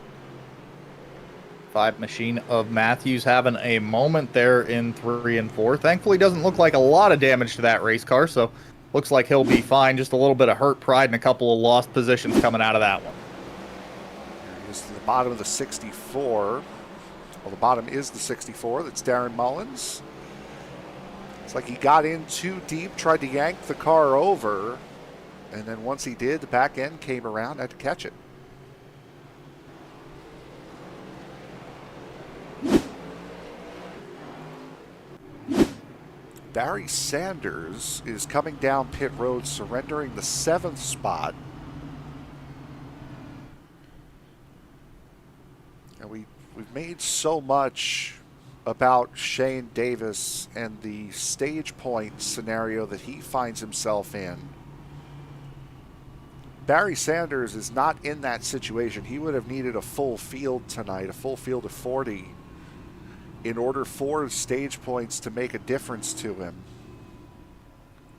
5 machine of Matthews having a moment there in 3 and 4. Thankfully, doesn't look like a lot of damage to that race car, so looks like he'll be fine. Just a little bit of hurt pride and a couple of lost positions coming out of that one. Here's to the bottom of the 64. Well, the bottom is the 64. That's Darren Mullins. It's like he got in too deep, tried to yank the car over, and then once he did, the back end came around, had to catch it. Barry Sanders is coming down pit road, surrendering the 7th spot. And we've made so much about Shane Davis and the stage point scenario that he finds himself in. Barry Sanders is not in that situation. He would have needed a full field tonight, a full field of 40, in order for stage points to make a difference to him.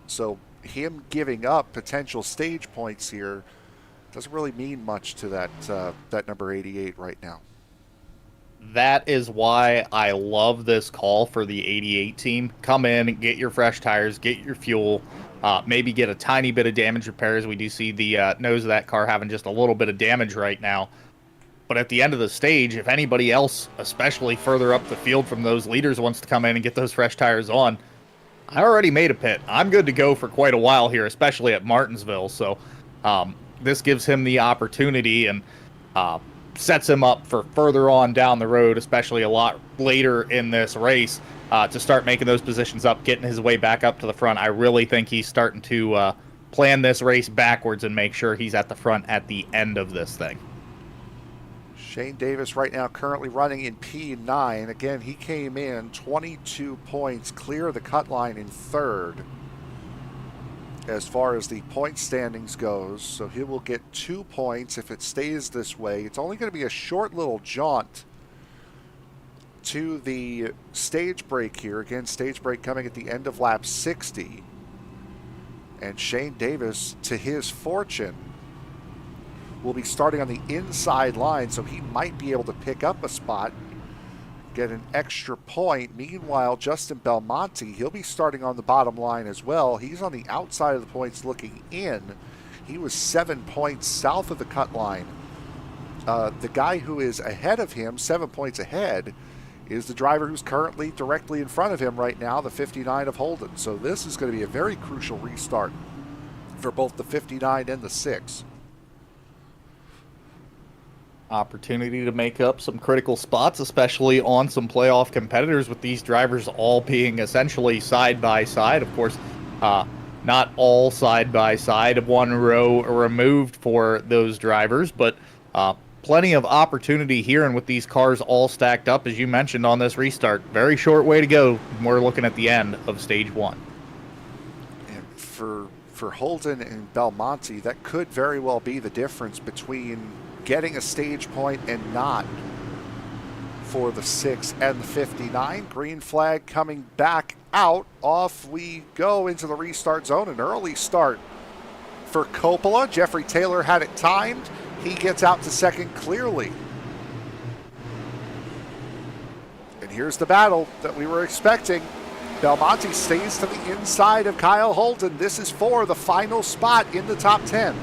So him giving up potential stage points here doesn't really mean much to that number 88 right now. That is why I love this call for the 88 team. Come in, get your fresh tires, get your fuel, maybe get a tiny bit of damage repairs. We do see the nose of that car having just a little bit of damage right now. But at the end of the stage, if anybody else, especially further up the field from those leaders, wants to come in and get those fresh tires on, I already made a pit. I'm good to go for quite a while here, especially at Martinsville. So this gives him the opportunity and sets him up for further on down the road, especially a lot later in this race, to start making those positions up, getting his way back up to the front. I really think he's starting to plan this race backwards and make sure he's at the front at the end of this thing. Shane Davis right now currently running in P9. Again, he came in 22 points, clear of the cut line in 3rd as far as the point standings goes. So he will get 2 points if it stays this way. It's only going to be a short little jaunt to the stage break here. Again, stage break coming at the end of lap 60. And Shane Davis, to his fortune, will be starting on the inside line, so he might be able to pick up a spot, get an extra point. Meanwhile, Justin Belmonte, he'll be starting on the bottom line as well. He's on the outside of the points looking in. He was 7 points south of the cut line. The guy who is ahead of him, 7 points ahead, is the driver who's currently directly in front of him right now, the 59 of Holden. So this is going to be a very crucial restart for both the 59 and the 6. Opportunity to make up some critical spots, especially on some playoff competitors, with these drivers all being essentially side by side. Of course, not all side by side, one row removed for those drivers, but plenty of opportunity here. And with these cars all stacked up, as you mentioned on this restart, very short way to go. We're looking at the end of stage 1. And for Holden and Belmonte, that could very well be the difference between getting a stage point and not for the 6 and the 59. Green flag coming back out. Off we go into the restart zone. An early start for Coppola. Jeffrey Taylor had it timed. He gets out to second clearly. And here's the battle that we were expecting. Belmonte stays to the inside of Kyle Holden. This is for the final spot in the top 10.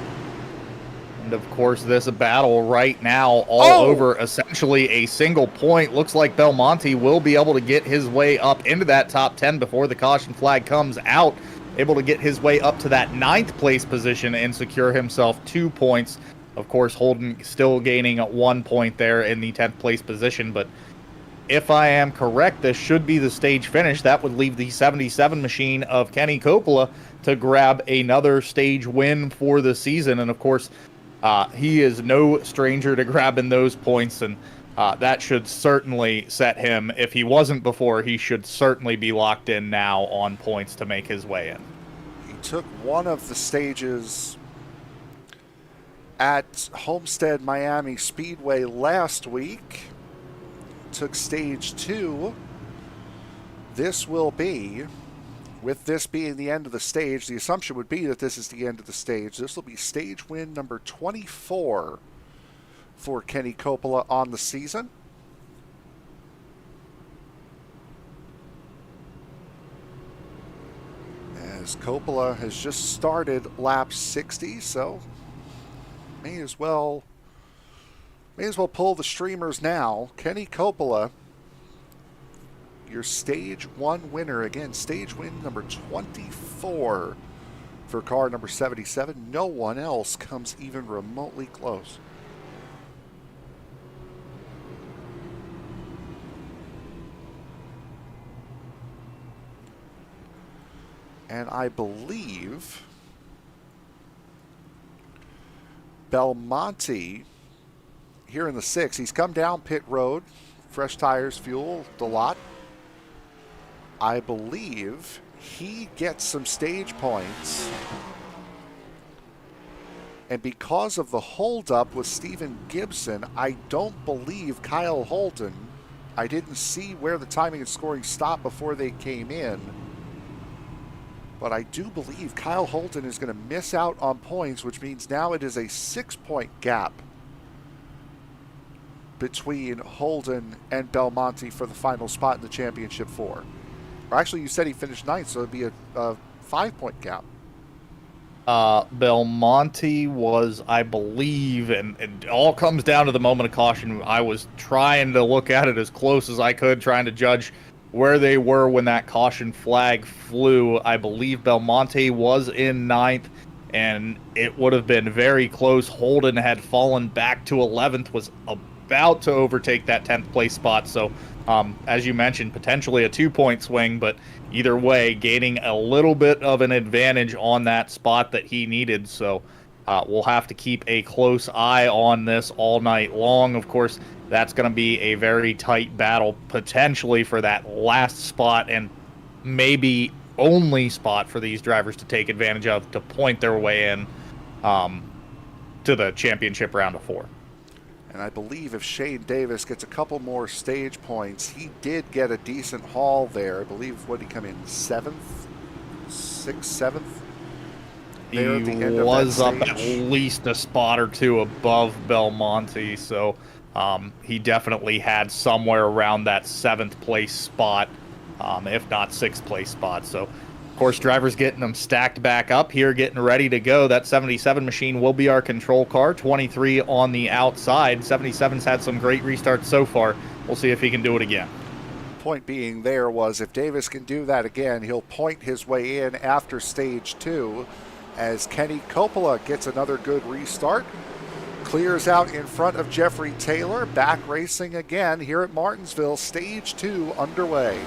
And of course, this battle right now all over essentially a single point. Looks like Belmonte will be able to get his way up into that top 10 before the caution flag comes out. Able to get his way up to that 9th place position and secure himself 2 points. Of course, Holden still gaining 1 point there in the 10th place position. But if I am correct, this should be the stage finish. That would leave the 77 machine of Kenny Coppola to grab another stage win for the season. And of course, he is no stranger to grabbing those points, and that should certainly set him. If he wasn't before, he should certainly be locked in now on points to make his way in. He took one of the stages at Homestead-Miami Speedway last week. Took stage 2. This will be, with this being the end of the stage, the assumption would be that this is the end of the stage. This will be stage win number 24 for Kenny Coppola on the season. as Coppola has just started lap 60, so may as well pull the streamers now. Kenny Coppola, your stage 1 winner. Again, stage win number 24 for car number 77. No one else comes even remotely close. And I believe Belmonte here in the 6. He's come down pit road, fresh tires, fuel, the lot. I believe he gets some stage points. And because of the holdup with Steven Gibson, I don't believe Kyle Holden. I didn't see where the timing and scoring stopped before they came in. But I do believe Kyle Holden is going to miss out on points, which means now it is a 6-point gap between Holden and Belmonte for the final spot in the Championship 4. Or actually, you said he finished 9th, so it would be a 5-point gap. Belmonte was, I believe, and it all comes down to the moment of caution. I was trying to look at it as close as I could, trying to judge where they were when that caution flag flew. I believe Belmonte was in 9th, and it would have been very close. Holden had fallen back to 11th, was about to overtake that 10th place spot. So, as you mentioned, potentially a 2-point swing, but either way, gaining a little bit of an advantage on that spot that he needed. So, we'll have to keep a close eye on this all night long. Of course, that's going to be a very tight battle potentially for that last spot and maybe only spot for these drivers to take advantage of to point their way in to the championship round of 4. And I believe if Shane Davis gets a couple more stage points, he did get a decent haul there. I believe, what did he come in, 7th? 6th, 7th? He was up at least a spot or two above Belmonte, so he definitely had somewhere around that 7th place spot, if not 6th place spot. So, of course, drivers getting them stacked back up here, getting ready to go. That 77 machine will be our control car, 23 on the outside. 77's had some great restarts so far. We'll see if he can do it again. Point being there was if Davis can do that again, he'll point his way in after stage 2 as Kenny Coppola gets another good restart. Clears out in front of Jeffrey Taylor. Back racing again here at Martinsville. Stage 2 underway.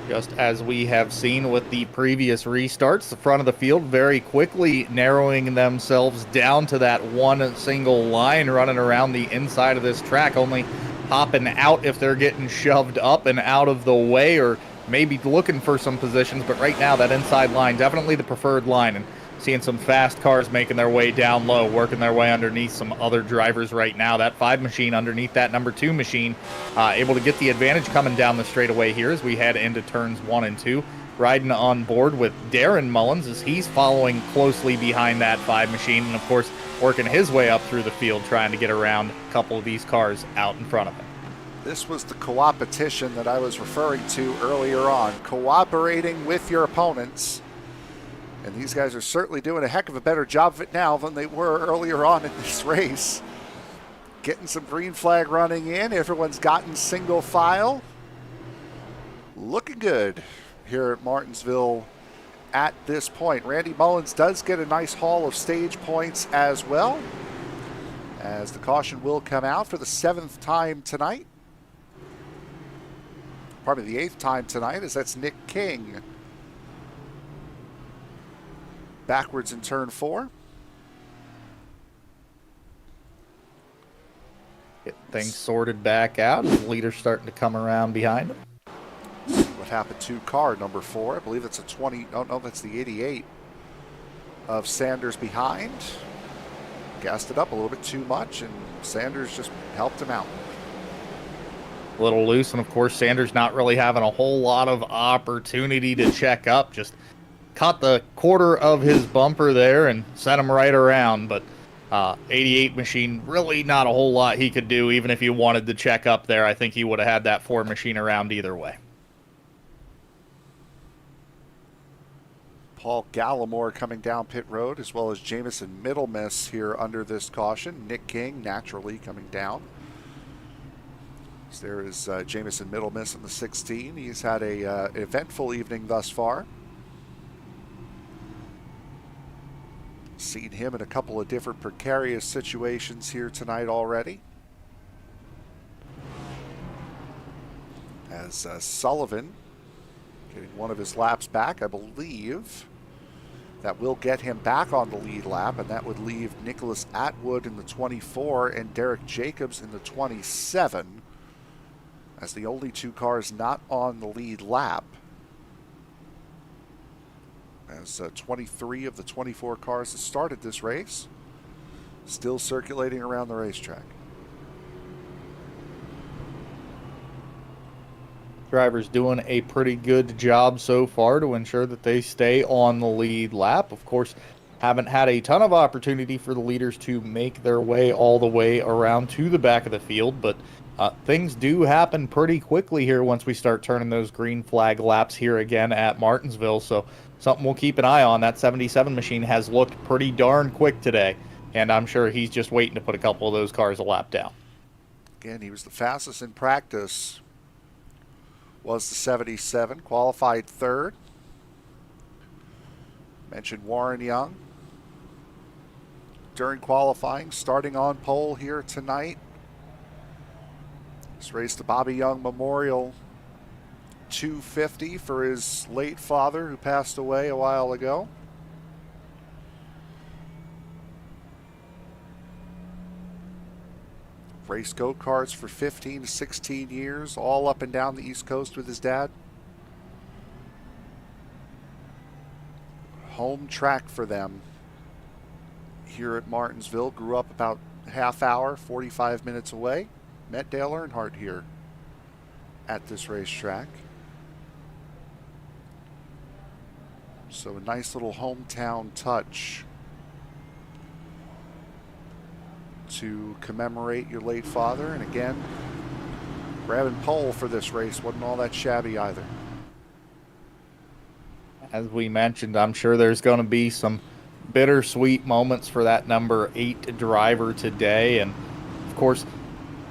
Just as we have seen with the previous restarts, the front of the field very quickly narrowing themselves down to that one single line running around the inside of this track, only hopping out if they're getting shoved up and out of the way or maybe looking for some positions. But right now, that inside line, definitely the preferred line, and seeing some fast cars making their way down low, working their way underneath some other drivers right now. That 5 machine underneath that number 2 machine, able to get the advantage coming down the straightaway here as we head into turns 1 and 2. Riding on board with Darren Mullins as he's following closely behind that 5 machine, and of course working his way up through the field trying to get around a couple of these cars out in front of him. This was the coopetition that I was referring to earlier on. Cooperating with your opponents. And these guys are certainly doing a heck of a better job of it now than they were earlier on in this race. Getting some green flag running in. Everyone's gotten single file. Looking good here at Martinsville at this point. Randy Mullins does get a nice haul of stage points as well, as the caution will come out for the 7th time tonight. Probably the 8th time tonight, as that's Nick King. Backwards in turn 4. Get things sorted back out. The leader's starting to come around behind him. See what happened to car number 4. I believe it's a 20. Oh, no, that's the 88 of Sanders behind. Gassed it up a little bit too much, and Sanders just helped him out. A little loose, and of course, Sanders not really having a whole lot of opportunity to check up. Just caught the quarter of his bumper there and sent him right around, but 88 machine, really not a whole lot he could do, even if he wanted to check up there. I think he would have had that 4 machine around either way. Paul Gallimore coming down pit road, as well as Jamison Middlemiss here under this caution. Nick King naturally coming down. So there is Jamison Middlemiss in the 16. He's had a eventful evening thus far. Seen him in a couple of different precarious situations here tonight already. As Sullivan getting one of his laps back, I believe. That will get him back on the lead lap, and that would leave Nicholas Atwood in the 24 and Derek Jacobs in the 27 as the only 2 cars not on the lead lap. As 23 of the 24 cars that started this race still circulating around the racetrack. Drivers doing a pretty good job so far to ensure that they stay on the lead lap. Of course, haven't had a ton of opportunity for the leaders to make their way all the way around to the back of the field, but things do happen pretty quickly here once we start turning those green flag laps here again at Martinsville. So something we'll keep an eye on. That 77 machine has looked pretty darn quick today, and I'm sure he's just waiting to put a couple of those cars a lap down. Again, he was the fastest in practice. Was the 77, qualified 3rd. Mentioned Warren Young during qualifying, starting on pole here tonight. This race, the Bobby Young Memorial 250 for his late father who passed away a while ago. Race go-karts for 15 to 16 years, all up and down the East Coast with his dad. Home track for them here at Martinsville. Grew up about a half hour, 45 minutes away. Met Dale Earnhardt here at this racetrack. So a nice little hometown touch to commemorate your late father. And again, grabbing pole for this race wasn't all that shabby either. As we mentioned, I'm sure there's going to be some bittersweet moments for that number 8 driver today. And of course,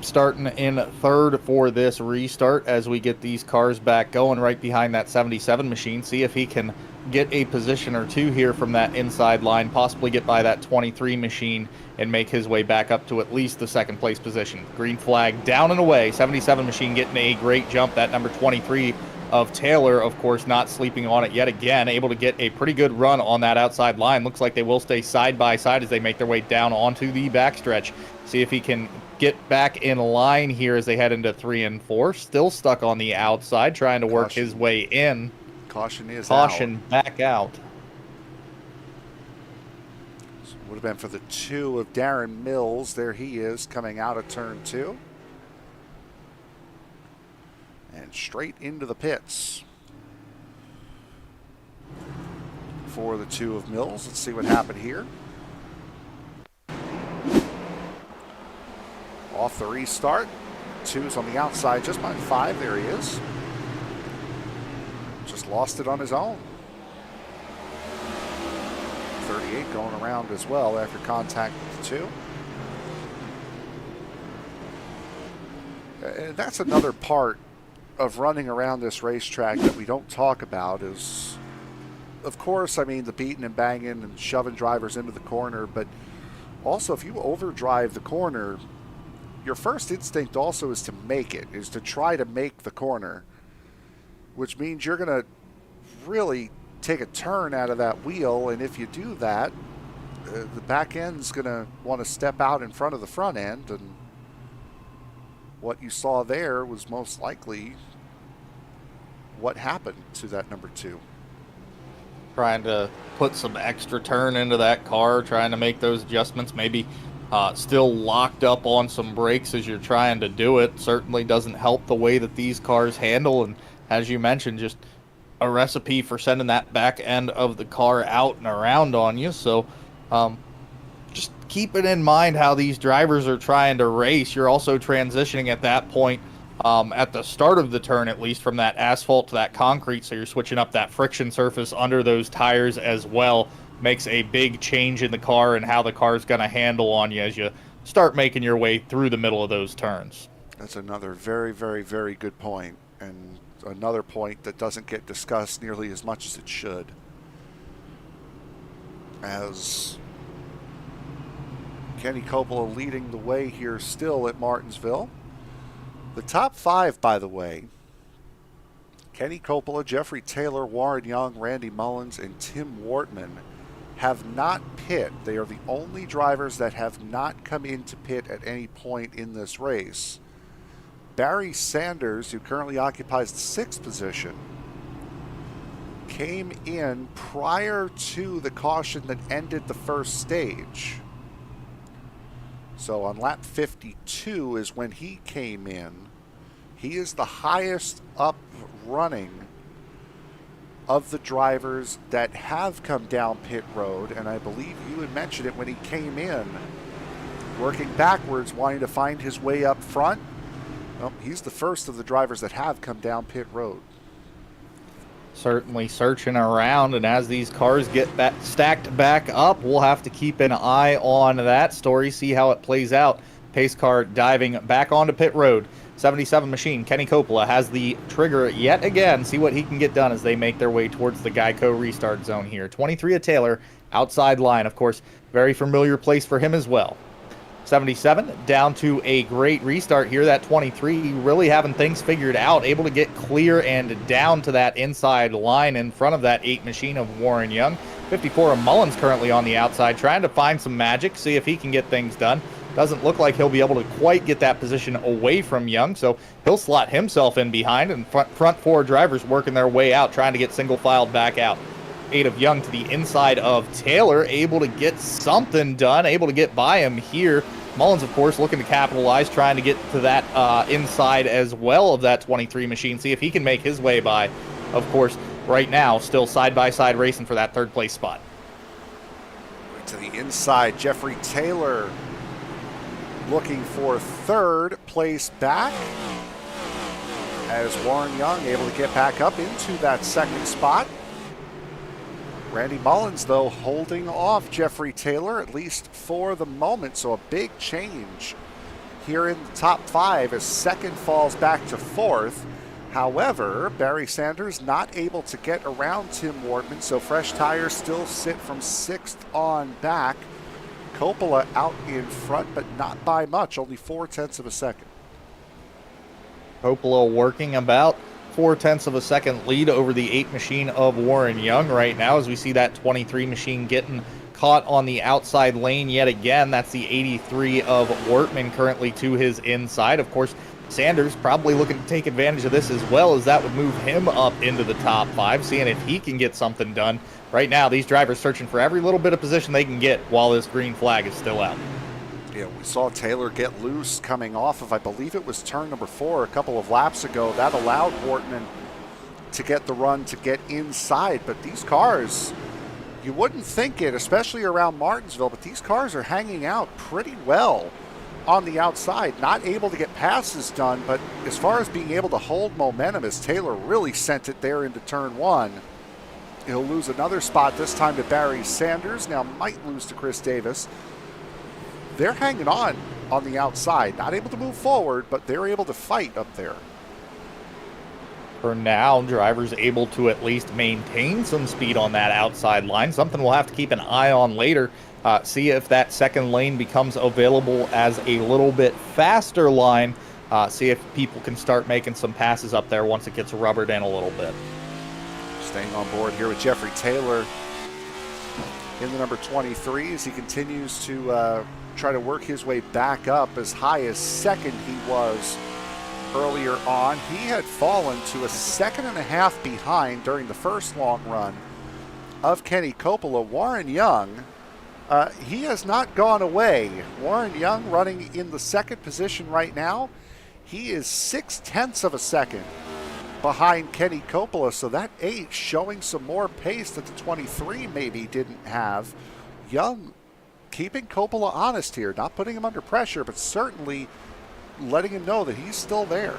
starting in 3rd for this restart as we get these cars back going right behind that 77 machine. See if he can get a position or 2 here from that inside line, possibly get by that 23 machine and make his way back up to at least the 2nd place position. Green flag down and away. 77 machine getting a great jump. That number 23 of Taylor, of course, not sleeping on it yet again, able to get a pretty good run on that outside line. Looks like they will stay side by side as they make their way down onto the backstretch. See if he can get back in line here as they head into 3 and 4. Still stuck on the outside, trying to work his way in. Caution back out. So would have been for the 2 of Darren Mills. There he is coming out of turn 2. And straight into the pits for the 2 of Mills. Let's see what happened here. Off the restart. 2's on the outside just by 5. There he is. Just lost it on his own. 38 going around as well after contact with the 2. And that's another part of running around this racetrack that we don't talk about is, of course, I mean, the beating and banging and shoving drivers into the corner, but also if you overdrive the corner, your first instinct also is to make it, is to try to make the corner, which means you're going to really take a turn out of that wheel, and if you do that, the back end's going to want to step out in front of the front end, and what you saw there was most likely what happened to that number 2. Trying to put some extra turn into that car, trying to make those adjustments, maybe still locked up on some brakes as you're trying to do it. Certainly doesn't help the way that these cars handle, and as you mentioned, just a recipe for sending that back end of the car out and around on you. So just keeping in mind how these drivers are trying to race, you're also transitioning at that point, at the start of the turn at least, from that asphalt to that concrete, so you're switching up that friction surface under those tires as well. Makes a big change in the car and how the car's going to handle on you as you start making your way through the middle of those turns. That's another very, very, very good point, and another point that doesn't get discussed nearly as much as it should. As Kenny Coppola leading the way here still at Martinsville. The top 5, by the way, Kenny Coppola, Jeffrey Taylor, Warren Young, Randy Mullins, and Tim Wortman have not pit. They are the only drivers that have not come into pit at any point in this race. Barry Sanders, who currently occupies the 6th position, came in prior to the caution that ended the first stage. So on lap 52 is when he came in. He is the highest up running of the drivers that have come down pit road, and I believe you had mentioned it when he came in, working backwards, wanting to find his way up front. Well, he's the first of the drivers that have come down pit road. Certainly searching around, and as these cars get stacked back up, we'll have to keep an eye on that story, see how it plays out. Pace car diving back onto pit road. 77 machine, Kenny Coppola has the trigger yet again. See what he can get done as they make their way towards the Geico restart zone here. 23 of Taylor, outside line, of course, very familiar place for him as well. 77 down to a great restart here. That 23 really having things figured out, able to get clear and down to that inside line in front of that 8 machine of Warren Young. 54 of Mullins currently on the outside, trying to find some magic, see if he can get things done. Doesn't look like he'll be able to quite get that position away from Young, so he'll slot himself in behind, and front 4 drivers working their way out, trying to get single filed back out. 8 of Young to the inside of Taylor, able to get something done, able to get by him here. Mullins, of course, looking to capitalize, trying to get to that inside as well of that 23 machine, see if he can make his way by. Of course, right now, still side-by-side racing for that 3rd place spot. Right to the inside, Jeffrey Taylor looking for 3rd place back, as Warren Young able to get back up into that 2nd spot. Randy Mullins, though, holding off Jeffrey Taylor, at least for the moment. So a big change here in the top 5 as 2nd falls back to 4th. However, Barry Sanders not able to get around Tim Wortman, so fresh tires still sit from 6th on back. Coppola out in front, but not by much, only 0.4 of a second. Coppola working about 0.4 of a second lead over the 8 machine of Warren Young right now, as we see that 23 machine getting caught on the outside lane yet again. That's the 83 of Wortman currently to his inside. Of course, Sanders probably looking to take advantage of this as well, as that would move him up into the top 5, seeing if he can get something done. Right now, these drivers searching for every little bit of position they can get while this green flag is still out. Yeah, we saw Taylor get loose coming off of, I believe it was turn number 4 a couple of laps ago. That allowed Wortman to get the run to get inside. But these cars, you wouldn't think it, especially around Martinsville, but these cars are hanging out pretty well on the outside. Not able to get passes done, but as far as being able to hold momentum, as Taylor really sent it there into turn 1. He'll lose another spot, this time to Barry Sanders. Now might lose to Chris Davis. They're hanging on the outside. Not able to move forward, but they're able to fight up there. For now, drivers able to at least maintain some speed on that outside line. Something we'll have to keep an eye on later. See if that 2nd lane becomes available as a little bit faster line. See if people can start making some passes up there once it gets rubbered in a little bit. Staying on board here with Jeffrey Taylor in the number 23 as he continues to try to work his way back up. As high as 2nd he was earlier on. He had fallen to a 1.5 seconds behind during the first long run of Kenny Coppola. Warren Young, he has not gone away. Warren Young running in the 2nd position right now. He is 0.6 of a second behind Kenny Coppola, so that 8 showing some more pace that the 23 maybe didn't have. Young keeping Coppola honest here, not putting him under pressure, but certainly letting him know that he's still there.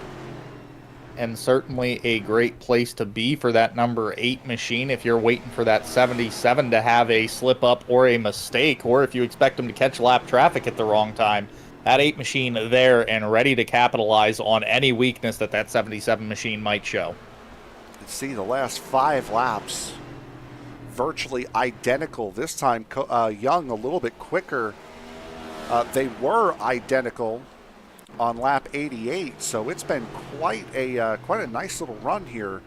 And certainly a great place to be for that number 8 machine if you're waiting for that 77 to have a slip up or a mistake, or if you expect them to catch lap traffic at the wrong time. That 8 machine there and ready to capitalize on any weakness that that 77 machine might show. You see the last 5 laps virtually identical. This time Young a little bit quicker. They were identical on lap 88, so it's been quite a nice little run here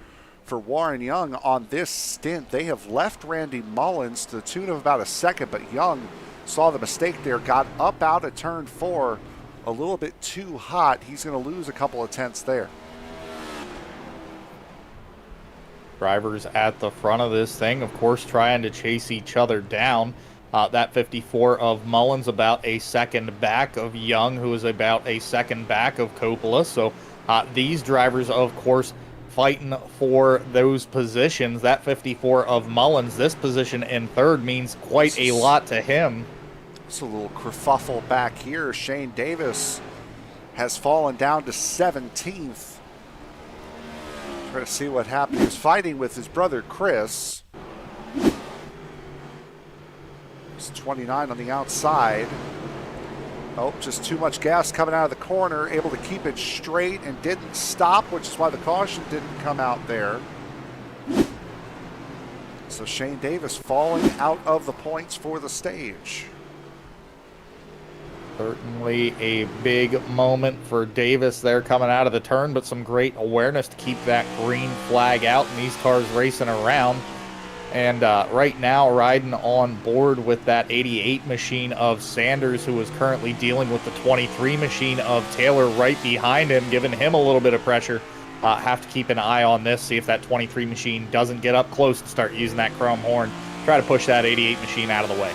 for Warren Young on this stint. They have left Randy Mullins to the tune of about a second, but Young saw the mistake there, got up out of turn 4 a little bit too hot. He's going to lose a couple of tenths there. Drivers at the front of this thing, of course, trying to chase each other down. That 54 of Mullins about a second back of Young, who is about a second back of Coppola. So these drivers, of course, fighting for those positions. That 54 of Mullins, this position in third means quite a lot to him. It's a little kerfuffle back here. Shane Davis has fallen down to 17th. Try to see what happened. He was fighting with his brother Chris. 29 on the outside. Oh, just too much gas coming out of the corner. Able to keep it straight and didn't stop, which is why the caution didn't come out there. So Shane Davis falling out of the points for the stage. Certainly a big moment for Davis there coming out of the turn, but some great awareness to keep that green flag out and these cars racing around. And right now riding on board with that 88 machine of Sanders, who is currently dealing with the 23 machine of Taylor right behind him, giving him a little bit of pressure. Have to keep an eye on this, see if that 23 machine doesn't get up close and start using that chrome horn. Try to push that 88 machine out of the way.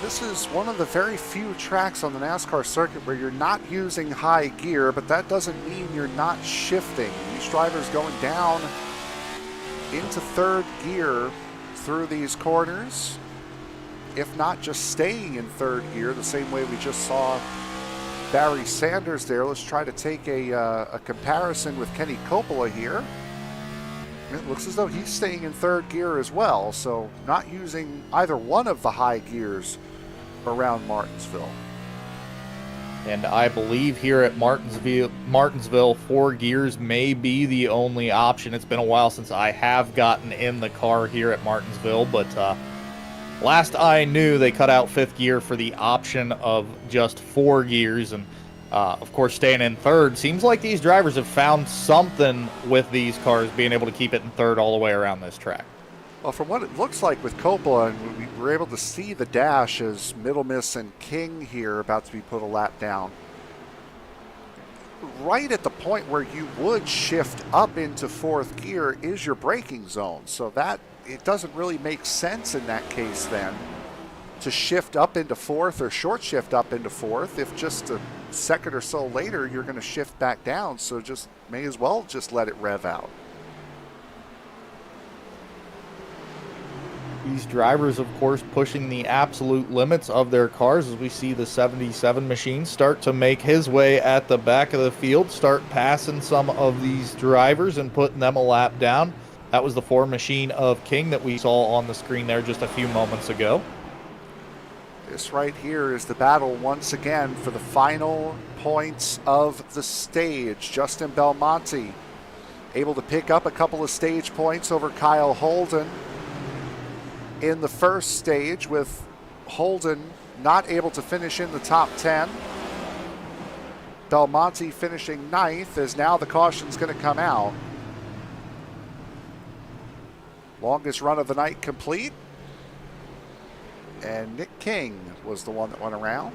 This is one of the very few tracks on the NASCAR circuit where you're not using high gear, but that doesn't mean you're not shifting. These drivers going down into third gear through these corners, if not just staying in third gear the same way we just saw Barry Sanders there. Let's try to take a comparison with Kenny Coppola here. It looks as though he's staying in third gear as well, so not using either one of the high gears around Martinsville. And I believe here at Martinsville, 4 gears may be the only option. It's been a while since I have gotten in the car here at Martinsville, but last I knew they cut out 5th gear for the option of just 4 gears. And of course, staying in third, seems like these drivers have found something with these cars being able to keep it in third all the way around this track. Well, from what it looks like with Coppola, and we were able to see the dash as Middle Miss and King here about to be put a lap down. Right at the point where you would shift up into 4th gear is your braking zone. So that it doesn't really make sense in that case then to shift up into 4th or short shift up into 4th if just a second or so later you're going to shift back down. So just may as well just let it rev out. These drivers, of course, pushing the absolute limits of their cars as we see the 77 machine start to make his way at the back of the field, start passing some of these drivers and putting them a lap down. That was the 4 machine of King that we saw on the screen there just a few moments ago. This right here is the battle once again for the final points of the stage. Justin Belmonte able to pick up a couple of stage points over Kyle Holden in the first stage, with Holden not able to finish in the top 10. Belmonte finishing 9th as now the caution's going to come out. Longest run of the night complete. And Nick King was the one that went around.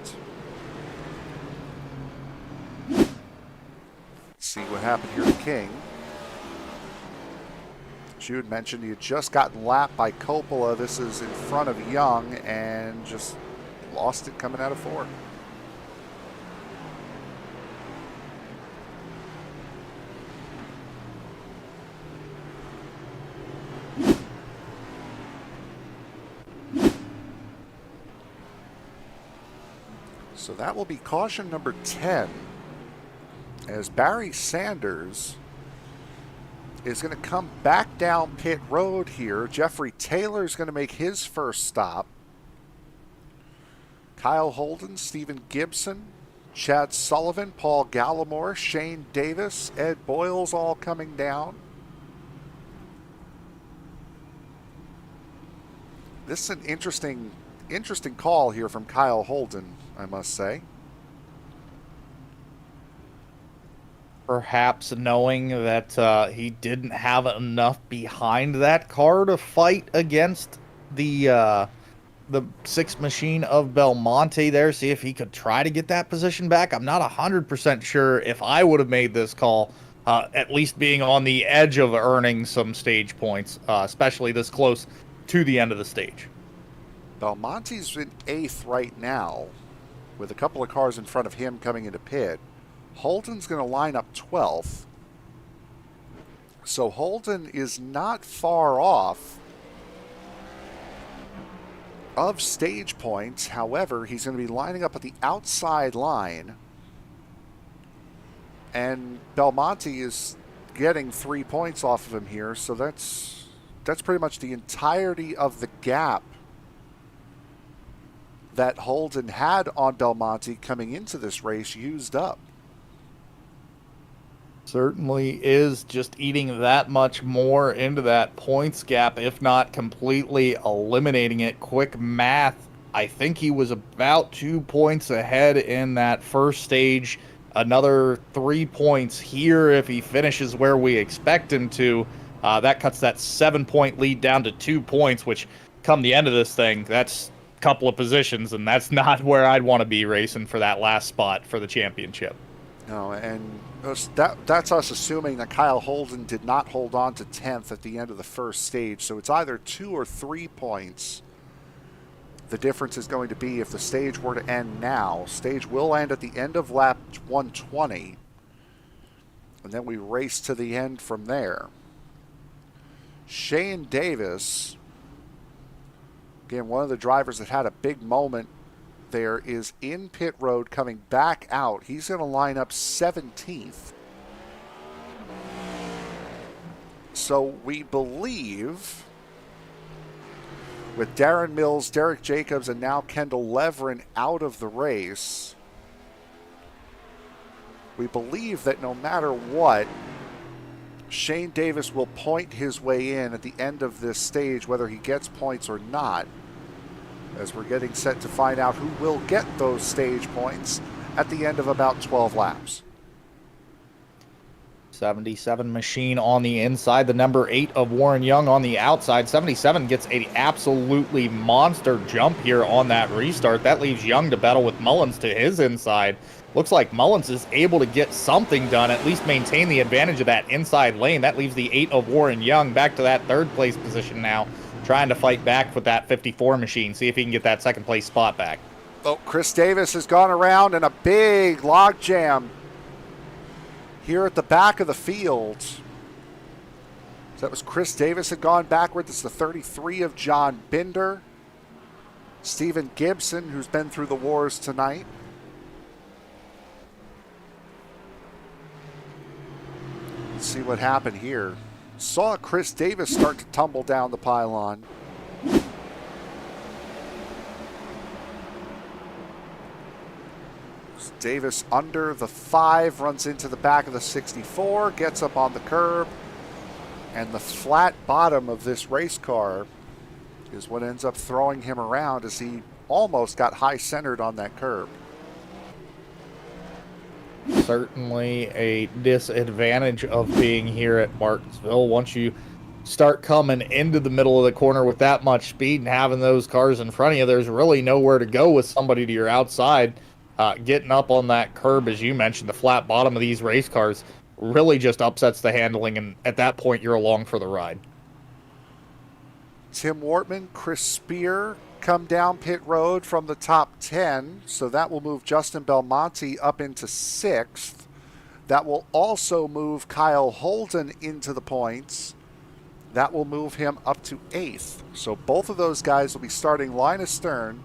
Let's see what happened here to King. As you had mentioned, he had just gotten lapped by Coppola. This is in front of Young and just lost it coming out of 4. So that will be caution number 10, as Barry Sanders is going to come back down pit road here. Jeffrey Taylor is going to make his first stop. Kyle Holden, Stephen Gibson, Chad Sullivan, Paul Gallimore, Shane Davis, Ed Boyles all coming down. This is an interesting call here from Kyle Holden, I must say. Perhaps knowing that he didn't have enough behind that car to fight against the sixth machine of Belmonte there, see if he could try to get that position back. I'm not 100% sure if I would have made this call, at least being on the edge of earning some stage points, especially this close to the end of the stage. Belmonte's in 8th right now, with a couple of cars in front of him coming into pit. Holden's going to line up 12th. So Holden is not far off of stage points. However, he's going to be lining up at the outside line. And Belmonte is getting 3 points off of him here. So that's pretty much the entirety of the gap that Holden had on Belmonte coming into this race used up. Certainly is just eating that much more into that points gap, if not completely eliminating it. Quick math, I think he was about 2 points ahead in that first stage. Another 3 points here if he finishes where we expect him to. That cuts that 7-point lead down to 2 points, which come the end of this thing, that's a couple of positions, and that's not where I'd want to be racing for that last spot for the championship. No, and that's us assuming that Kyle Holden did not hold on to 10th at the end of the first stage. So it's either 2 or 3 points. The difference is going to be if the stage were to end now. Stage will end at the end of lap 120. And then we race to the end from there. Shane Davis, again, one of the drivers that had a big moment there, is in pit road coming back out. He's going to line up 17th. So we believe with Darren Mills, Derek Jacobs, and now Kendall Leveren out of the race, we believe that no matter what, Shane Davis will point his way in at the end of this stage, whether he gets points or not, as we're getting set to find out who will get those stage points at the end of about 12 laps. 77 machine on the inside, the number 8 of Warren Young on the outside. 77 gets an absolutely monster jump here on that restart. That leaves Young to battle with Mullins to his inside. Looks like Mullins is able to get something done, at least maintain the advantage of that inside lane. That leaves the 8 of Warren Young back to that third place position now, trying to fight back with that 54 machine, see if he can get that second place spot back. Oh, Chris Davis has gone around in a big log jam here at the back of the field. So that was Chris Davis had gone backwards. It's the 33 of John Binder. Stephen Gibson, who's been through the wars tonight. Let's see what happened here. Saw Chris Davis start to tumble down the pylon. Davis under the 5, runs into the back of the 64, gets up on the curb, and the flat bottom of this race car is what ends up throwing him around as he almost got high centered on that curb. Certainly a disadvantage of being here at Martinsville. Once you start coming into the middle of the corner with that much speed and having those cars in front of you, there's really nowhere to go with somebody to your outside. Getting up on that curb, as you mentioned, the flat bottom of these race cars really just upsets the handling, and at that point you're along for the ride. Tim Wortman, Chris Spear come down pit road from the top 10, so that will move Justin Belmonte up into 6th. That will also move Kyle Holden into the points. That will move him up to 8th. So both of those guys will be starting line astern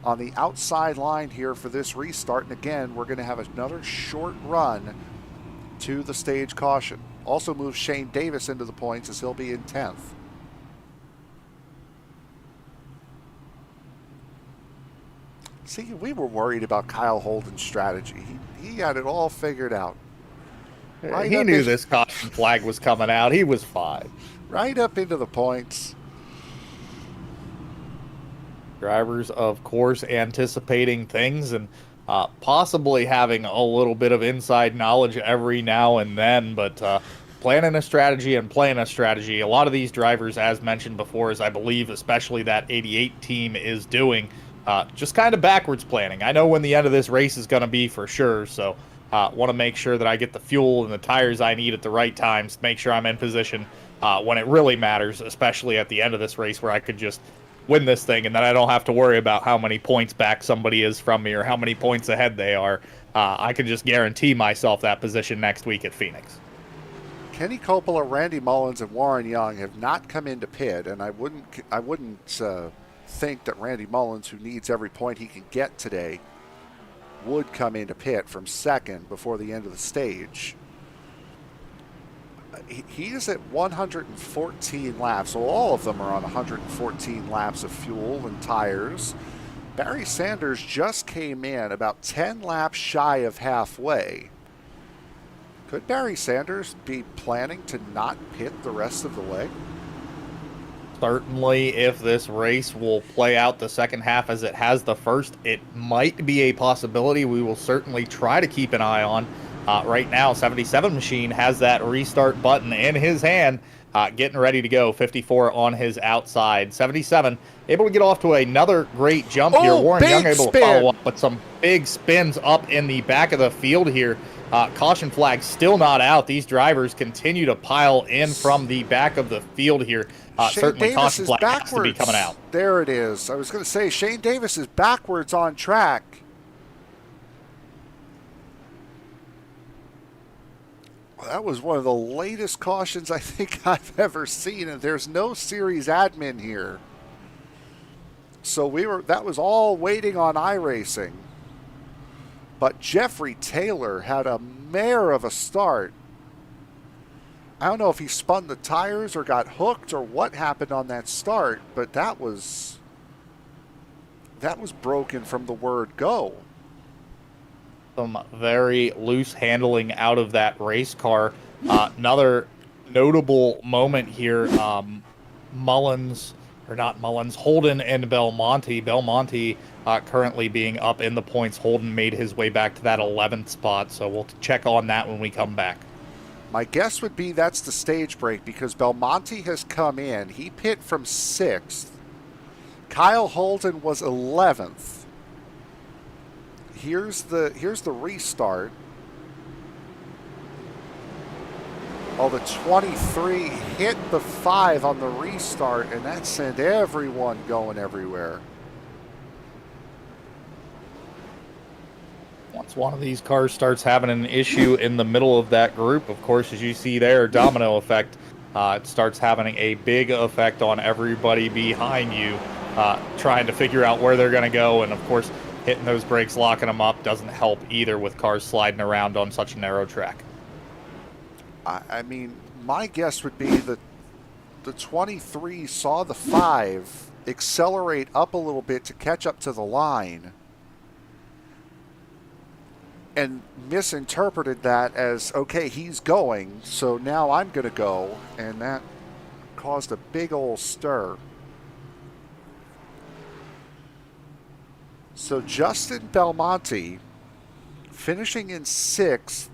on the outside line here for this restart. And again, we're going to have another short run to the stage caution. Also moves Shane Davis into the points as he'll be in 10th. See, we were worried about Kyle Holden's strategy. He had it all figured out. Right, he knew this caution flag was coming out. He was fine. Right up into the points. Drivers, of course, anticipating things and possibly having a little bit of inside knowledge every now and then, but planning a strategy and playing a strategy. A lot of these drivers, as mentioned before, as I believe especially that 88 team is doing, just kind of backwards planning. I know when the end of this race is going to be for sure, so want to make sure that I get the fuel and the tires I need at the right times, make sure I'm in position when it really matters, especially at the end of this race where I could just win this thing and then I don't have to worry about how many points back somebody is from me or how many points ahead they are. I can just guarantee myself that position next week at Phoenix. Kenny Coppola, Randy Mullins, and Warren Young have not come into pit, and I wouldn't think that Randy Mullins, who needs every point he can get today, would come into pit from second before the end of the stage. He is at 114 laps, so all of them are on 114 laps of fuel and tires. Barry Sanders just came in about 10 laps shy of halfway. Could Barry Sanders be planning to not pit the rest of the leg? Certainly, if this race will play out the second half as it has the first, it might be a possibility we will certainly try to keep an eye on. Right now, 77 Machine has that restart button in his hand, getting ready to go. 54 on his outside. 77 able to get off to another great jump here. Warren Young able to follow up with some big spins up in the back of the field here. Caution flag still not out. These drivers continue to pile in from the back of the field here. Certainly Davis caution flag backwards. has to be coming out. There it is. I was going to say Shane Davis is backwards on track. Well, that was one of the latest cautions I think I've ever seen, and there's no series admin here. So that was all waiting on iRacing. But Jeffrey Taylor had a mare of a start. I don't know if he spun the tires or got hooked or what happened on that start, but that was broken from the word go. Some very loose handling out of that race car. Another notable moment here, Holden and Belmonte. Belmonte currently being up in the points. Holden made his way back to that 11th spot, so we'll check on that when we come back. My guess would be that's the stage break because Belmonte has come in. He pit from 6th. Kyle Holden was 11th. Here's the restart. Oh, the 23 hit the 5 on the restart, and that sent everyone going everywhere. Once one of these cars starts having an issue in the middle of that group, of course, as you see there, domino effect, it starts having a big effect on everybody behind you, trying to figure out where they're going to go. And, of course, hitting those brakes, locking them up doesn't help either with cars sliding around on such a narrow track. I mean, my guess would be that the 23 saw the 5 accelerate up a little bit to catch up to the line and misinterpreted that as, okay, he's going, so now I'm going to go, and that caused a big old stir. So Justin Belmonte finishing in 6th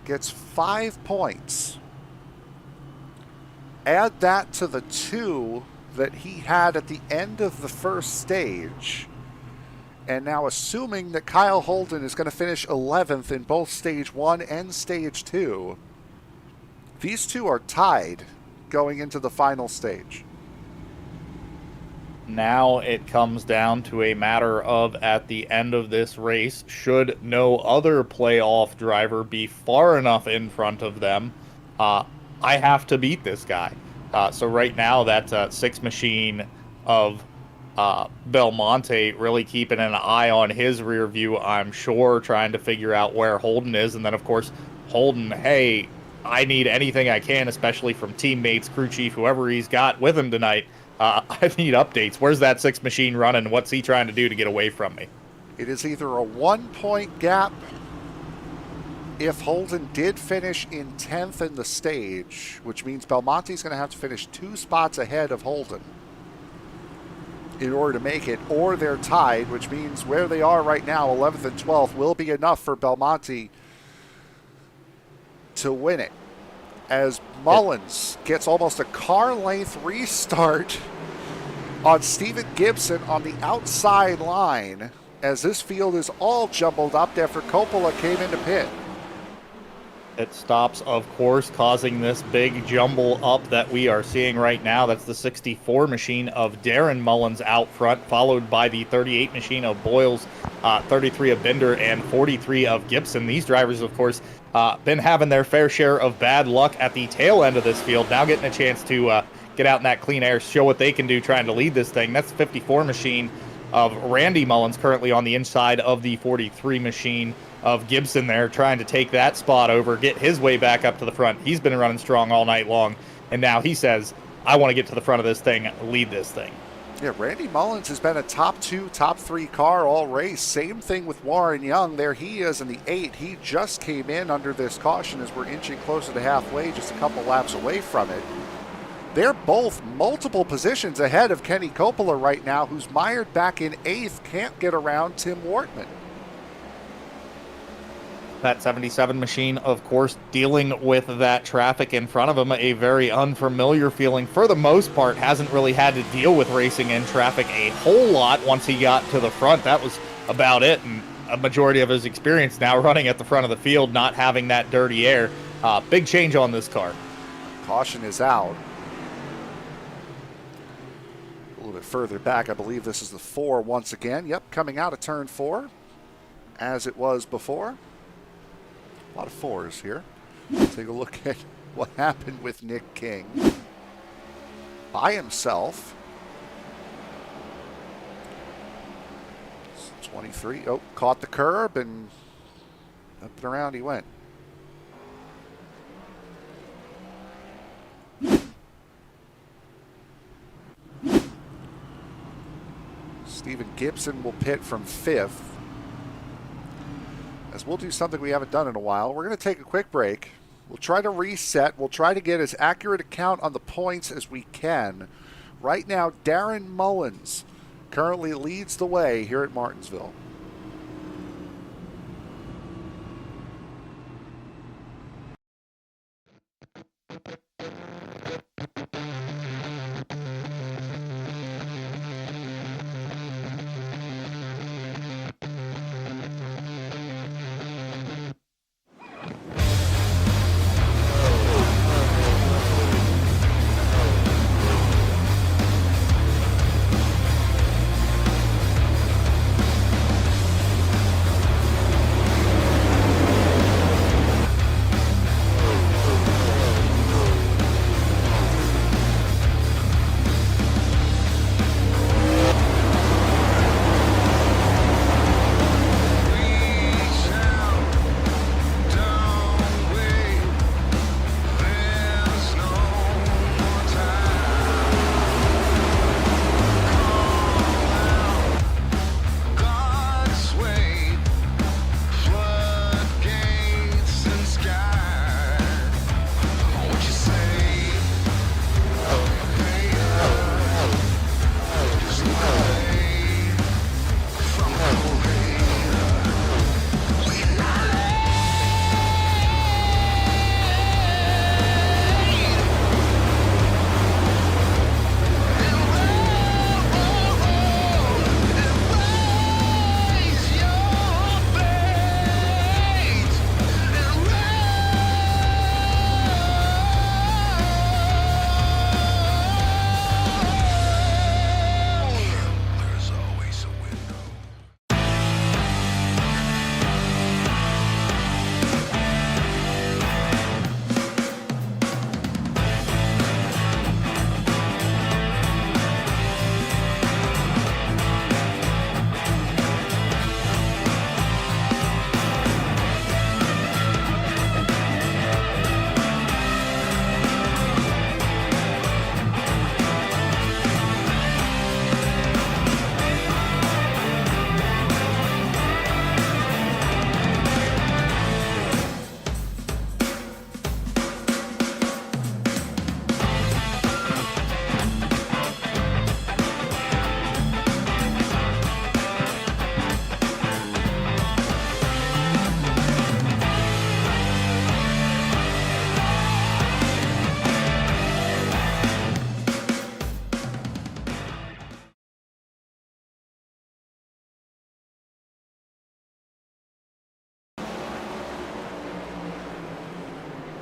gets 5 points. Add that to the 2 that he had at the end of the first stage. And now assuming that Kyle Holden is going to finish 11th in both Stage 1 and Stage 2, these two are tied going into the final stage. Now it comes down to a matter of, at the end of this race, should no other playoff driver be far enough in front of them, I have to beat this guy. So right now, that's 6 machine of Belmonte really keeping an eye on his rear view, I'm sure, trying to figure out where Holden is. And then, of course, Holden, hey, I need anything I can, especially from teammates, crew chief, whoever he's got with him tonight. I need updates. Where's that 6 machine running? What's he trying to do to get away from me? It is either a 1-point gap if Holden did finish in 10th in the stage, which means Belmonte's going to have to finish 2 spots ahead of Holden in order to make it, or they're tied, which means where they are right now, 11th and 12th, will be enough for Belmonte to win it. As Mullins gets almost a car length restart on Steven Gibson on the outside line, as this field is all jumbled up after Coppola came into pit. It stops, of course, causing this big jumble up that we are seeing right now. That's the 64 machine of Darren Mullins out front, followed by the 38 machine of Boyles, 33 of Bender, and 43 of Gibson. These drivers, of course, been having their fair share of bad luck at the tail end of this field, now getting a chance to get out in that clean air, show what they can do trying to lead this thing. That's the 54 machine of Randy Mullins currently on the inside of the 43 machine of Gibson there, trying to take that spot over, get his way back up to the front. He's been running strong all night long, and now he says, I want to get to the front of this thing, lead this thing. Yeah, Randy Mullins has been a top 2, top 3 car all race. Same thing with Warren Young. There he is in the 8. He just came in under this caution as we're inching closer to halfway, just a couple laps away from it. They're both multiple positions ahead of Kenny Coppola right now, who's mired back in 8th, can't get around Tim Wortman. That 77 machine, of course, dealing with that traffic in front of him, a very unfamiliar feeling. For the most part, hasn't really had to deal with racing in traffic a whole lot once he got to the front. That was about it, and a majority of his experience now running at the front of the field, not having that dirty air. Big change on this car. Caution is out. A little bit further back, I believe this is the 4 once again. Yep, coming out of turn 4, as it was before. A lot of 4s here. Take a look at what happened with Nick King. By himself. 23. Oh, caught the curb and up and around he went. Steven Gibson will pit from 5th. As we'll do something we haven't done in a while. We're going to take a quick break. We'll try to reset. We'll try to get as accurate a count on the points as we can. Right now, Darren Mullins currently leads the way here at Martinsville.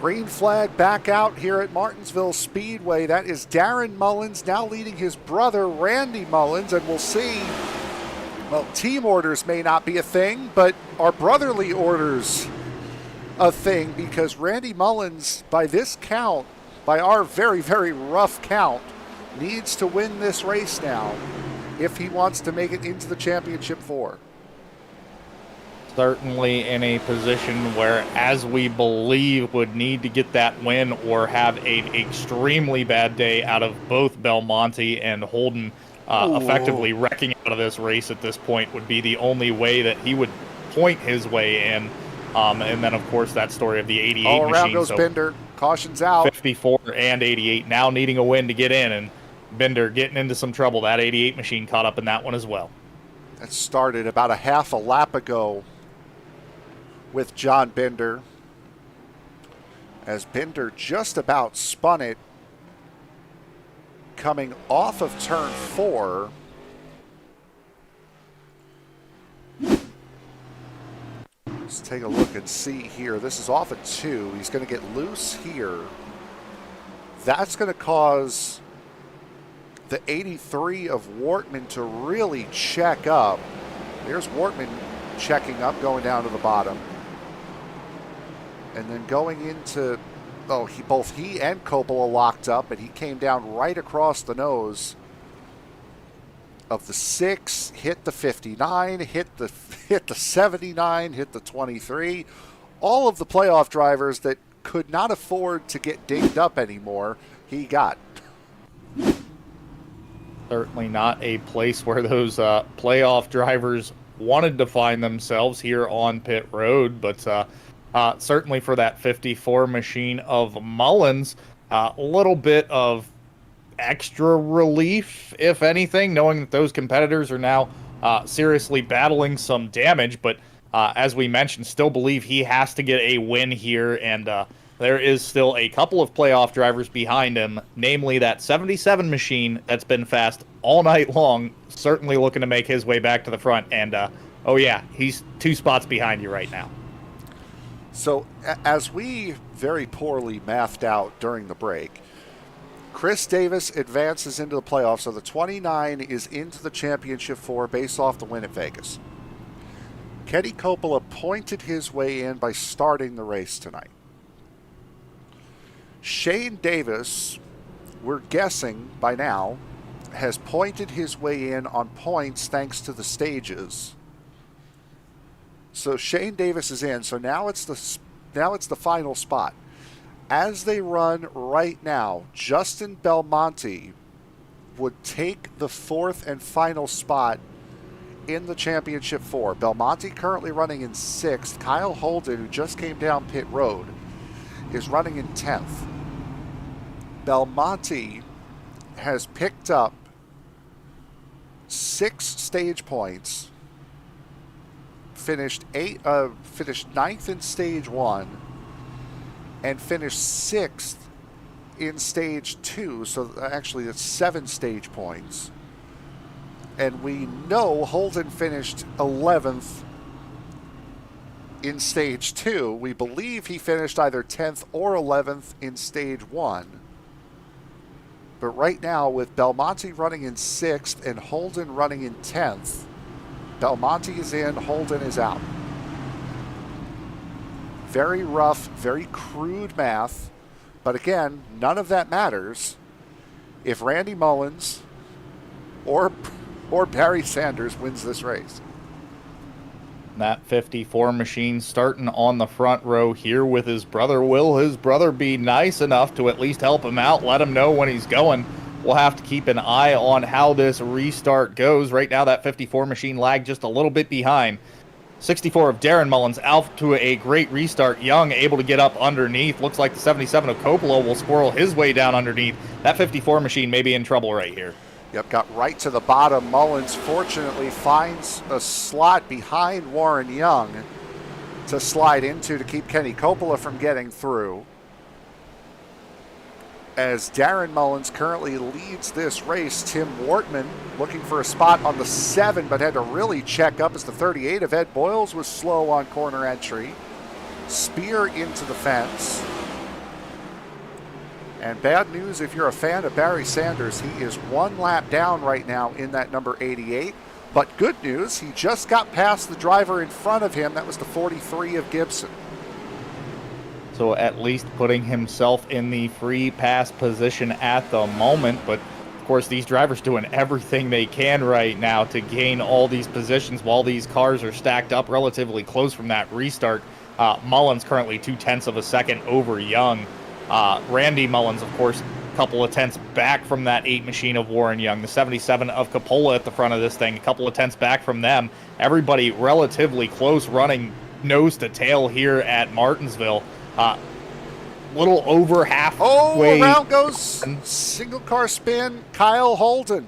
Green flag back out here at Martinsville Speedway. That is Darren Mullins now leading his brother Randy Mullins, and we'll see. Well, team orders may not be a thing, but are brotherly orders a thing? Because Randy Mullins, by this count, by our very, very rough count, needs to win this race now if he wants to make it into the championship 4. Certainly in a position where, as we believe, would need to get that win or have an extremely bad day out of both Belmonte and Holden. Effectively wrecking out of this race at this point would be the only way that he would point his way in. And then, of course, that story of the 88 all machine. around goes so Bender. Caution's out. 54 and 88 now needing a win to get in, and Bender getting into some trouble. That 88 machine caught up in that one as well. That started about a half a lap ago with John Bender, as Bender just about spun it coming off of turn 4. Let's take a look and see here. This is off at 2. He's going to get loose here. That's going to cause the 83 of Wortman to really check up. There's Wortman checking up, going down to the bottom. And then going into, both he and Coppola locked up, and he came down right across the nose of the 6, hit the 59, hit the 79, hit the 23. All of the playoff drivers that could not afford to get dinged up anymore, he got. Certainly not a place where those playoff drivers wanted to find themselves here on pit road, but certainly for that 54 machine of Mullins, a little bit of extra relief, if anything, knowing that those competitors are now seriously battling some damage. But as we mentioned, still believe he has to get a win here, and there is still a couple of playoff drivers behind him, namely that 77 machine that's been fast all night long, certainly looking to make his way back to the front. And, oh yeah, he's 2 spots behind you right now. So as we very poorly mathed out during the break, Chris Davis advances into the playoffs, so the 29 is into the championship 4 based off the win at Vegas. Kenny Coppola pointed his way in by starting the race tonight. Shane Davis, we're guessing by now, has pointed his way in on points thanks to the stages. So Shane Davis is in. So now it's the final spot. As they run right now, Justin Belmonte would take the 4th and final spot in the championship 4. Belmonte currently running in 6th. Kyle Holden, who just came down pit road, is running in 10th. Belmonte has picked up 6 stage points, finished 9th in stage 1, and finished 6th in stage 2. So actually it's 7 stage points. And we know Holden finished 11th in stage 2. We believe he finished either 10th or 11th in stage 1. But right now, with Belmonte running in 6th and Holden running in 10th, Belmonte is in, Holden is out. Very rough, very crude math. But again, none of that matters if Randy Mullins or Barry Sanders wins this race. That 54 machine starting on the front row here with his brother. Will his brother be nice enough to at least help him out, let him know when he's going? We'll have to keep an eye on how this restart goes. Right now, that 54 machine lagged just a little bit behind. 64 of Darren Mullins out to a great restart. Young able to get up underneath. Looks like the 77 of Coppola will squirrel his way down underneath. That 54 machine may be in trouble right here. Yep, got right to the bottom. Mullins fortunately finds a slot behind Warren Young to slide into to keep Kenny Coppola from getting through. As Darren Mullins currently leads this race, Tim Wortman looking for a spot on the 7, but had to really check up as the 38 of Ed Boyles was slow on corner entry. Spear into the fence. And bad news if you're a fan of Barry Sanders. He is 1 lap down right now in that number 88. But good news, he just got past the driver in front of him. That was the 43 of Gibson. So at least putting himself in the free pass position at the moment. But of course, these drivers doing everything they can right now to gain all these positions while these cars are stacked up relatively close from that restart. Mullins currently 0.2 of a second over Young. Randy Mullins, of course, a couple of tenths back from that 8 machine of Warren Young. The 77 of Coppola at the front of this thing, a couple of tenths back from them. Everybody relatively close, running nose to tail here at Martinsville. Little over halfway. Oh, around goes single car spin, Kyle Holden.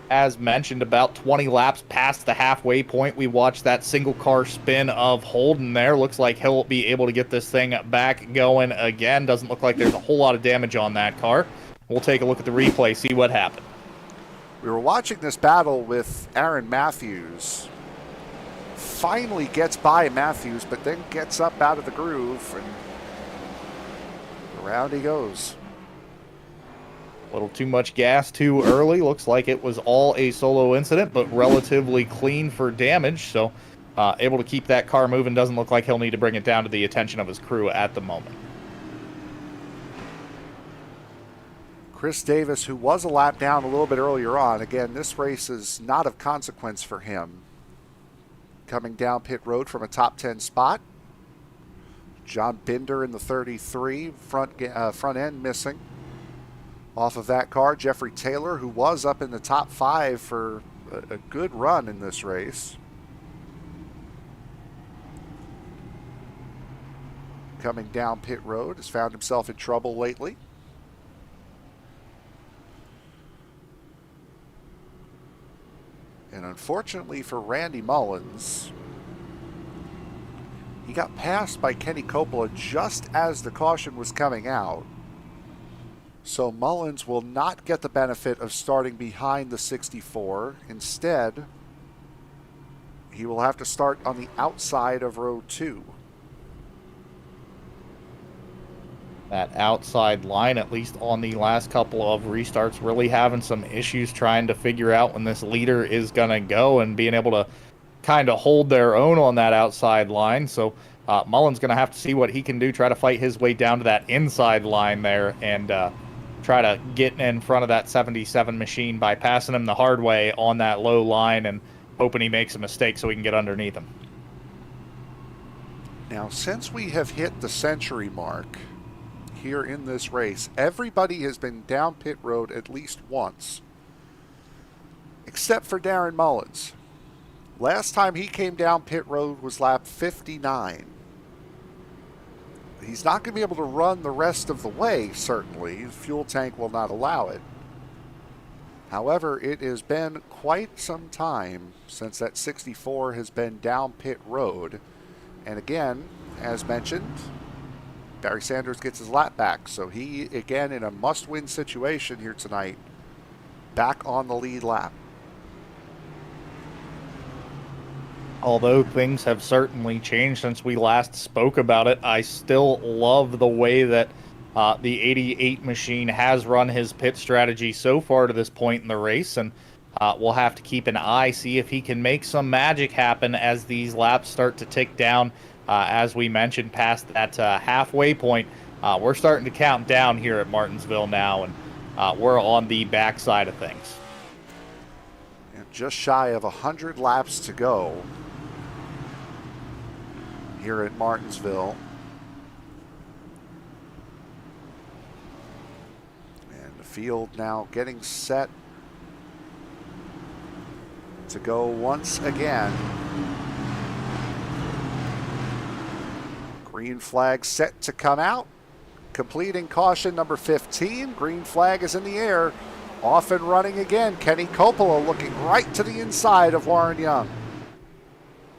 As mentioned, about 20 laps past the halfway point, we watched that single car spin of Holden there. Looks like he'll be able to get this thing back going again. Doesn't look like there's a whole lot of damage on that car. We'll take a look at the replay, see what happened. We were watching this battle with Aaron Matthews. Finally gets by Matthews, but then gets up out of the groove, and around he goes. A little too much gas too early. Looks like it was all a solo incident, but relatively clean for damage. So able to keep that car moving. Doesn't look like he'll need to bring it down to the attention of his crew at the moment. Chris Davis, who was a lap down a little bit earlier on. Again, this race is not of consequence for him. Coming down pit road from a top 10 spot. John Binder in the 33, front end missing. Off of that car, Jeffrey Taylor, who was up in the top 5 for a good run in this race. Coming down pit road, has found himself in trouble lately. And unfortunately for Randy Mullins, he got passed by Kenny Coppola just as the caution was coming out. So Mullins will not get the benefit of starting behind the 64. Instead, he will have to start on the outside of row 2. That outside line, at least on the last couple of restarts, really having some issues trying to figure out when this leader is going to go and being able to kind of hold their own on that outside line. So Mullins going to have to see what he can do, try to fight his way down to that inside line there and try to get in front of that 77 machine by passing him the hard way on that low line and hoping he makes a mistake so we can get underneath him. Now, since we have hit the century mark here in this race, everybody has been down pit road at least once, except for Darren Mullins. Last time he came down pit road was lap 59. He's not going to be able to run the rest of the way, certainly. The fuel tank will not allow it. However, it has been quite some time since that 64 has been down pit road. And again, as mentioned, Barry Sanders gets his lap back. So he, again, in a must-win situation here tonight, back on the lead lap. Although things have certainly changed since we last spoke about it, I still love the way that the 88 machine has run his pit strategy so far to this point in the race, and we'll have to keep an eye, see if he can make some magic happen as these laps start to tick down. As we mentioned, past that halfway point, we're starting to count down here at Martinsville now, and we're on the backside of things. And just shy of 100 laps to go here at Martinsville. And the field now getting set to go once again. Green flag set to come out. Completing caution number 15. Green flag is in the air. Off and running again. Kenny Coppola looking right to the inside of Warren Young.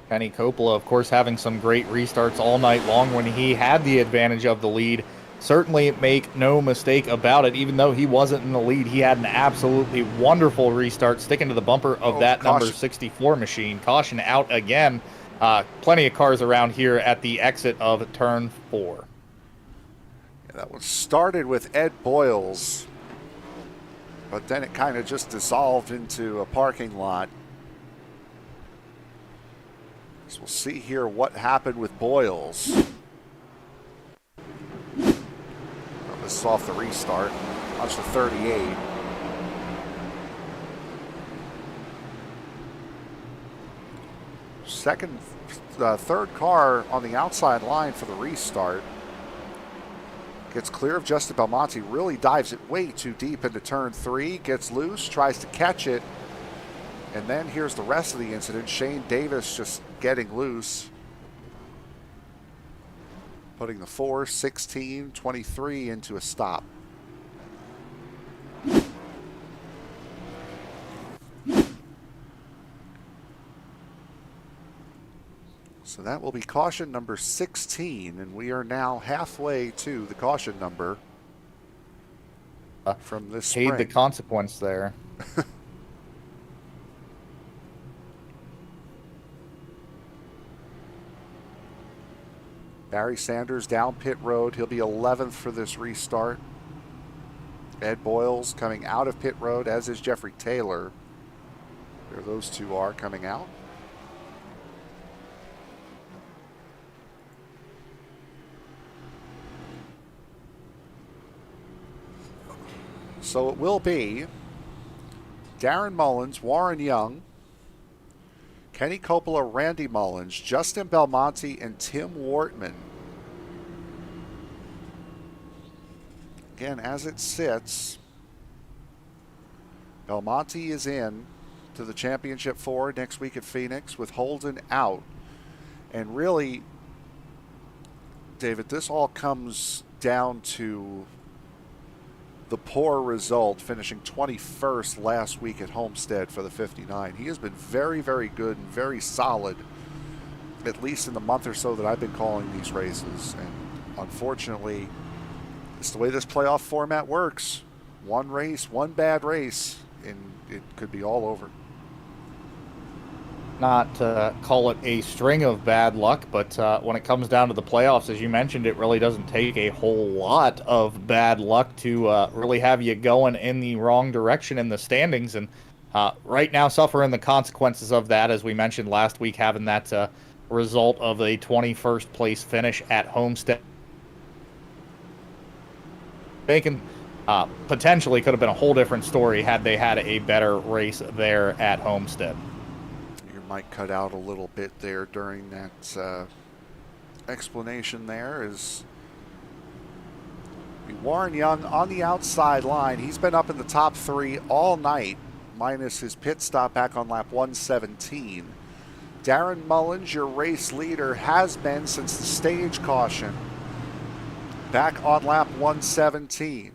Kenny Coppola, of course, having some great restarts all night long when he had the advantage of the lead. Certainly make no mistake about it. Even though he wasn't in the lead, he had an absolutely wonderful restart, sticking to the bumper of that caution. number 64 machine. Caution out again. plenty of cars around here at the exit of turn 4. Yeah, that one started with Ed Boyles, but then it kind of just dissolved into a parking lot. So we'll see here what happened with Boyles. Well, this is off the restart. Watch the 38. Third car on the outside line for the restart. Gets clear of Justin Belmonte, really dives it way too deep into turn 3, gets loose, tries to catch it, and then here's the rest of the incident. Shane Davis just getting loose, putting the 4, 16, 23 into a stop. So that will be caution number 16, and we are now halfway to the caution number from this Paid spring. the consequence there. Barry Sanders down pit road. He'll be 11th for this restart. Ed Boyles coming out of pit road, as is Jeffrey Taylor. There those two are coming out. So it will be Darren Mullins, Warren Young, Kenny Coppola, Randy Mullins, Justin Belmonte, and Tim Wortman. Again, as it sits, Belmonte is in to the Championship 4 next week at Phoenix with Holden out. And really, David, this all comes down to the poor result, finishing 21st last week at Homestead for the 59. He has been very, very good and very solid, at least in the month or so that I've been calling these races. And unfortunately, it's the way this playoff format works. One race, one bad race, and it could be all over. Not to call it a string of bad luck, but when it comes down to the playoffs, as you mentioned, it really doesn't take a whole lot of bad luck to really have you going in the wrong direction in the standings. And right now, suffering the consequences of that, as we mentioned last week, having that result of a 21st place finish at Homestead. Thinking potentially could have been a whole different story had they had a better race there at Homestead. Might cut out a little bit there during that explanation there. Is Warren Young on the outside line. He's been up in the top 3 all night, minus his pit stop back on lap 117. Darren Mullins, your race leader, has been since the stage caution, back on lap 117.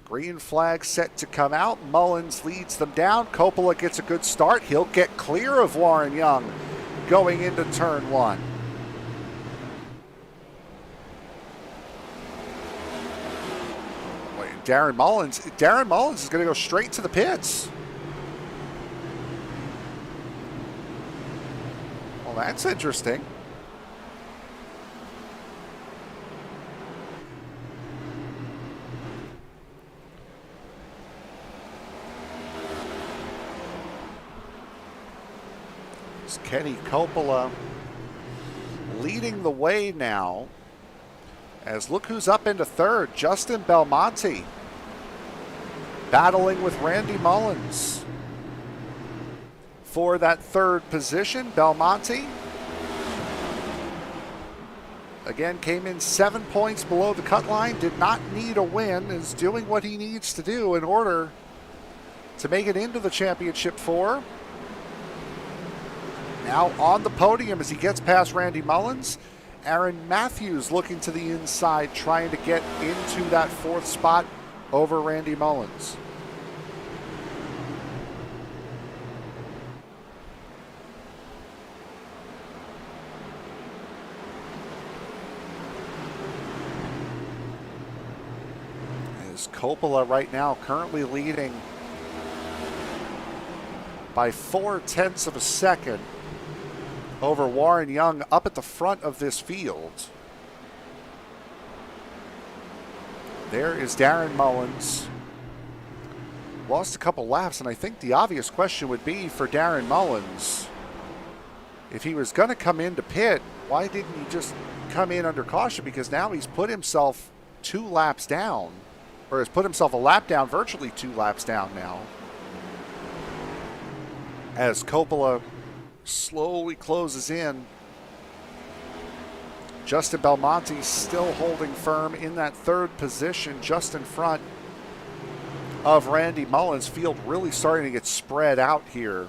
Green flag set to come out. Mullins leads them down. Coppola gets a good start. He'll get clear of Warren Young going into turn 1. Wait, Darren Mullins is going to go straight to the pits. Well, that's interesting. Kenny Coppola leading the way now, as look who's up into third. Justin Belmonte battling with Randy Mullins for that third position. Belmonte again came in 7 points below the cut line, did not need a win, is doing what he needs to do in order to make it into the Championship 4. Now on the podium as he gets past Randy Mullins. Aaron Matthews looking to the inside, trying to get into that 4th spot over Randy Mullins. As Coppola right now currently leading by 0.4 of a second. over Warren Young up at the front of this field. There is Darren Mullins. Lost a couple laps, and I think the obvious question would be for Darren Mullins, if he was going to come into pit, why didn't he just come in under caution? Because now he's put himself 2 laps down, or has put himself a lap down, virtually 2 laps down now. As Coppola slowly closes in, Justin Belmonte still holding firm in that 3rd position, just in front of Randy Mullins. Field really starting to get spread out here.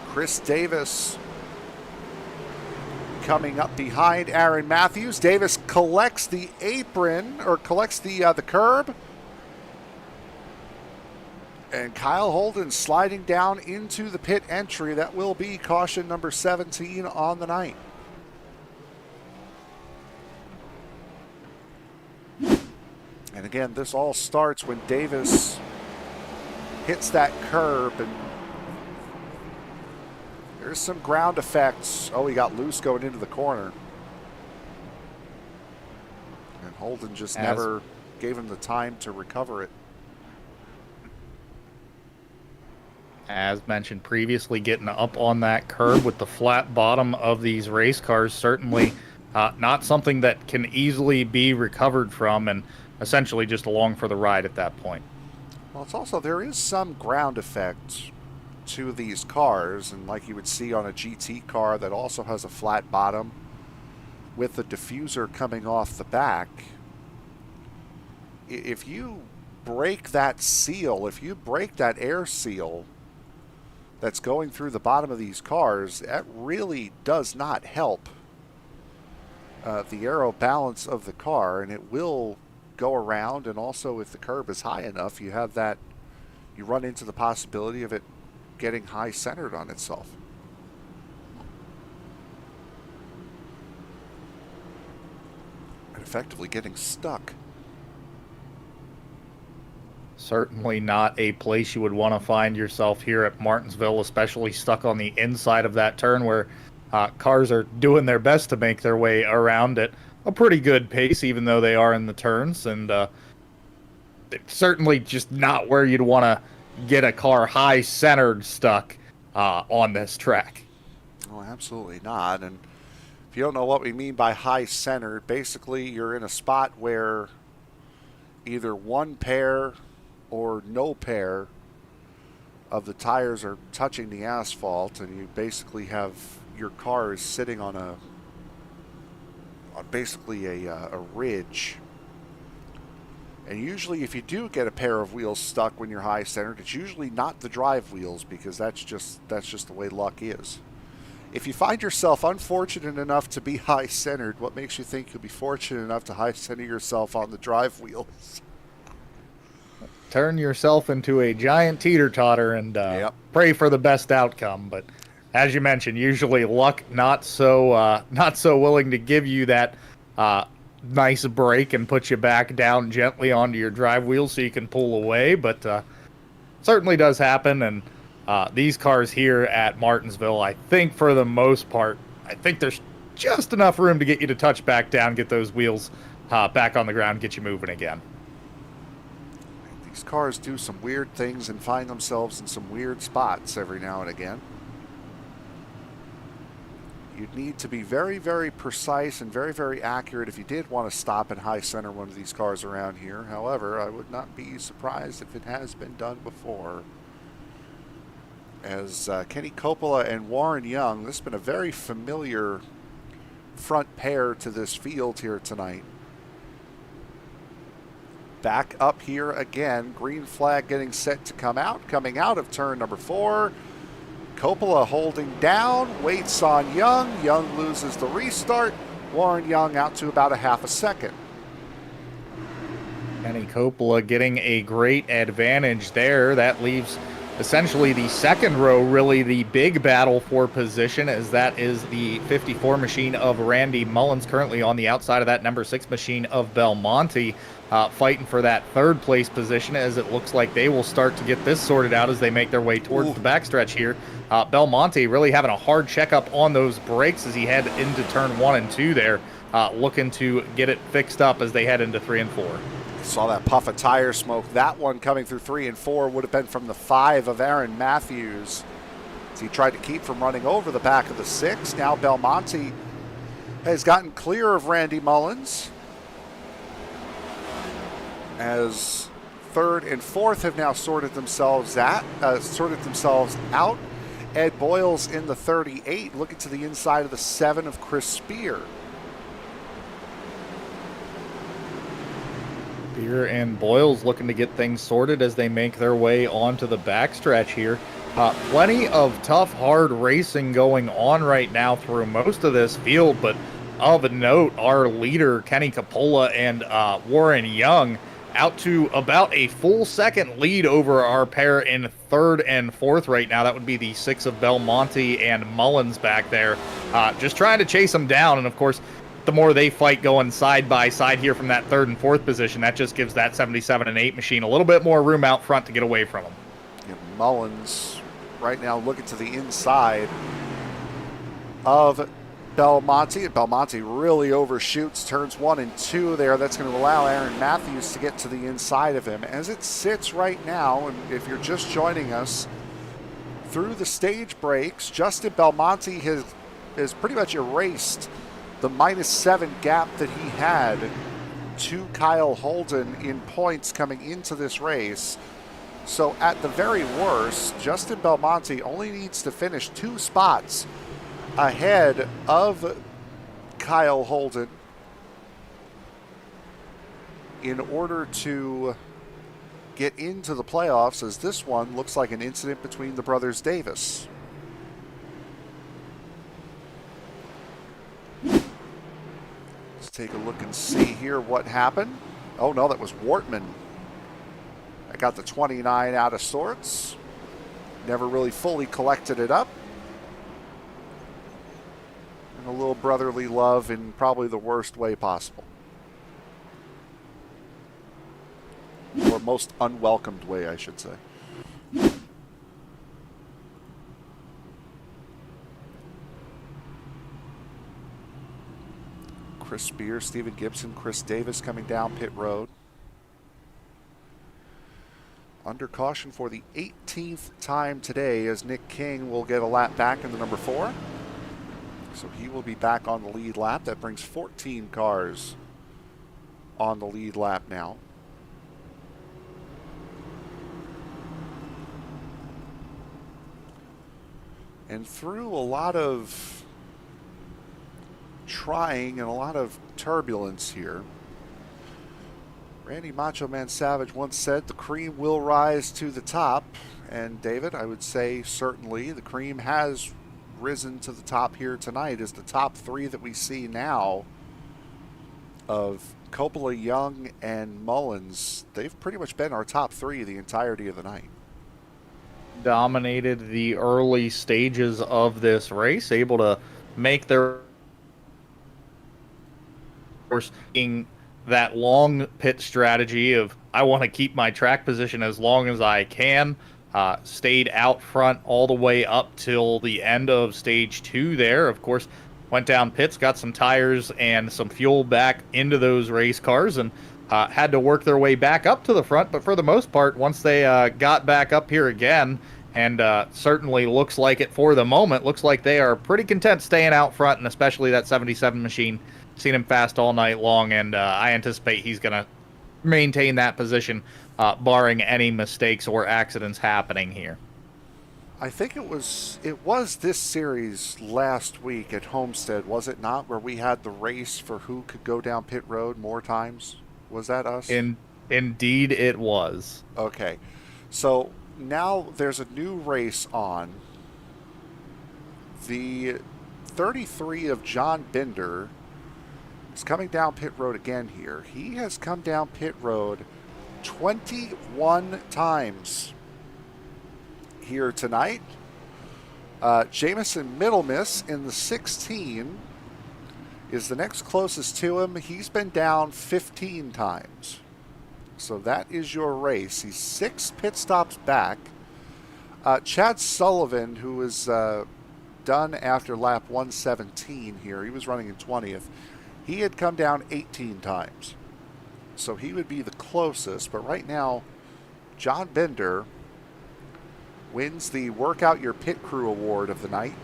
Chris Davis coming up behind Aaron Matthews. Davis collects the apron, or collects the curb. And Kyle Holden sliding down into the pit entry. That will be caution number 17 on the night. And again, this all starts when Davis hits that curb, and there's some ground effects. Oh, he got loose going into the corner. And Holden just never gave him the time to recover it. As mentioned previously, getting up on that curb with the flat bottom of these race cars, certainly not something that can easily be recovered from, and essentially just along for the ride at that point. Well, it's also, there is some ground effect to these cars, and like you would see on a GT car that also has a flat bottom with the diffuser coming off the back. If you break that seal, if you break that air seal that's going through the bottom of these cars, that really does not help the aero balance of the car, and it will go around. And also, if the curb is high enough, you have that, you run into the possibility of it getting high centered on itself. And effectively getting stuck. Certainly not a place you would want to find yourself here at Martinsville, especially stuck on the inside of that turn where cars are doing their best to make their way around at a pretty good pace, even though they are in the turns. And it's certainly just not where you'd want to get a car high-centered stuck on this track. Oh, absolutely not. And if you don't know what we mean by high-centered, basically you're in a spot where either one pair or no pair of the tires are touching the asphalt, and you basically have your car is sitting on basically a ridge. And usually if you do get a pair of wheels stuck when you're high centered, it's usually not the drive wheels, because that's just the way luck is. If you find yourself unfortunate enough to be high centered, what makes you think you'll be fortunate enough to high center yourself on the drive wheels? Turn yourself into a giant teeter-totter and pray for the best outcome. But as you mentioned, usually luck not so willing to give you that nice break and put you back down gently onto your drive wheel so you can pull away. But certainly does happen. And these cars here at Martinsville, I think for the most part, I think there's just enough room to get you to touch back down, get those wheels back on the ground, get you moving again. These cars do some weird things and find themselves in some weird spots every now and again. You'd need to be very, very precise and very, very accurate if you did want to stop and high center one of these cars around here. However, I would not be surprised if it has been done before. As Kenny Coppola and Warren Young, this has been a very familiar front pair to this field here tonight. Back up here again. Green flag getting set to come out. Coming out of turn number 4. Coppola holding down. Waits on Young. Young loses the restart. Warren Young out to about a half a second. Kenny Coppola getting a great advantage there. That leaves essentially the second row, really the big battle for position, as that is the 54 machine of Randy Mullins, currently on the outside of that number 6 machine of Belmonte, fighting for that third place position, as it looks like they will start to get this sorted out as they make their way towards the backstretch here. Belmonte really having a hard checkup on those brakes as he head into turn 1 and 2 there, looking to get it fixed up as they head into 3 and 4. Saw that puff of tire smoke. That one coming through 3 and 4 would have been from the 5 of Aaron Matthews, as he tried to keep from running over the back of the 6. Now Belmonte has gotten clear of Randy Mullins, as 3rd and 4th have now sorted themselves out. Ed Boyles in the 38, looking to the inside of the 7 of Chris Spear. Spear and Boyles looking to get things sorted as they make their way onto the backstretch here. Plenty of tough, hard racing going on right now through most of this field, but of note, our leader, Kenny Coppola and Warren Young, out to about a full second lead over our pair in 3rd and 4th right now. That would be the 6 of Belmonte and Mullins back there, just trying to chase them down. And of course, the more they fight going side by side here from that 3rd and 4th position, that just gives that 77 and 8 machine a little bit more room out front to get away from them. Yeah, Mullins right now looking to the inside of Belmonte. Belmonte really overshoots turns 1 and 2 there. That's going to allow Aaron Matthews to get to the inside of him. As it sits right now, and if you're just joining us, through the stage breaks, Justin Belmonte has pretty much erased the -7 gap that he had to Kyle Holden in points coming into this race. So at the very worst, Justin Belmonte only needs to finish 2 spots ahead of Kyle Holden in order to get into the playoffs, as this one looks like an incident between the brothers Davis. Let's take a look and see here what happened. Oh no, that was Wortman. I got the 29 out of sorts. Never really fully collected it up. And a little brotherly love in probably the worst way possible. Or most unwelcomed way, I should say. Chris Spear, Steven Gibson, Chris Davis coming down pit road. Under caution for the 18th time today, as Nick King will get a lap back in the number 4. So he will be back on the lead lap. That brings 14 cars on the lead lap now. And through a lot of trying and a lot of turbulence here, Randy Macho Man Savage once said the cream will rise to the top. And David, I would say certainly the cream has risen to the top here tonight, as the top 3 that we see now of Coppola, Young, and Mullins, they've pretty much been our top 3 the entirety of the night. Dominated the early stages of this race, able to make their in that long pit strategy of I want to keep my track position as long as I can. Stayed out front all the way up till the end of stage 2 there. Of course, went down pits, got some tires and some fuel back into those race cars, and had to work their way back up to the front. But for the most part, once they got back up here again, and certainly looks like it for the moment, looks like they are pretty content staying out front, and especially that 77 machine. Seen him fast all night long, and I anticipate he's going to maintain that position, barring any mistakes or accidents happening here. I think it was this series last week at Homestead, was it not, where we had the race for who could go down pit road more times? Was that us? Indeed it was. Okay. So now there's a new race on. The 33 of John Binder is coming down pit road again here. He has come down pit road 21 times here tonight. Jamison Middlemiss in the 16 is the next closest to him. He's been down 15 times. So that is your race. He's 6 pit stops back. Chad Sullivan, who was done after lap 117 here, he was running in 20th. He had come down 18 times. So he would be the closest. But right now, John Bender wins the Workout Your Pit Crew Award of the night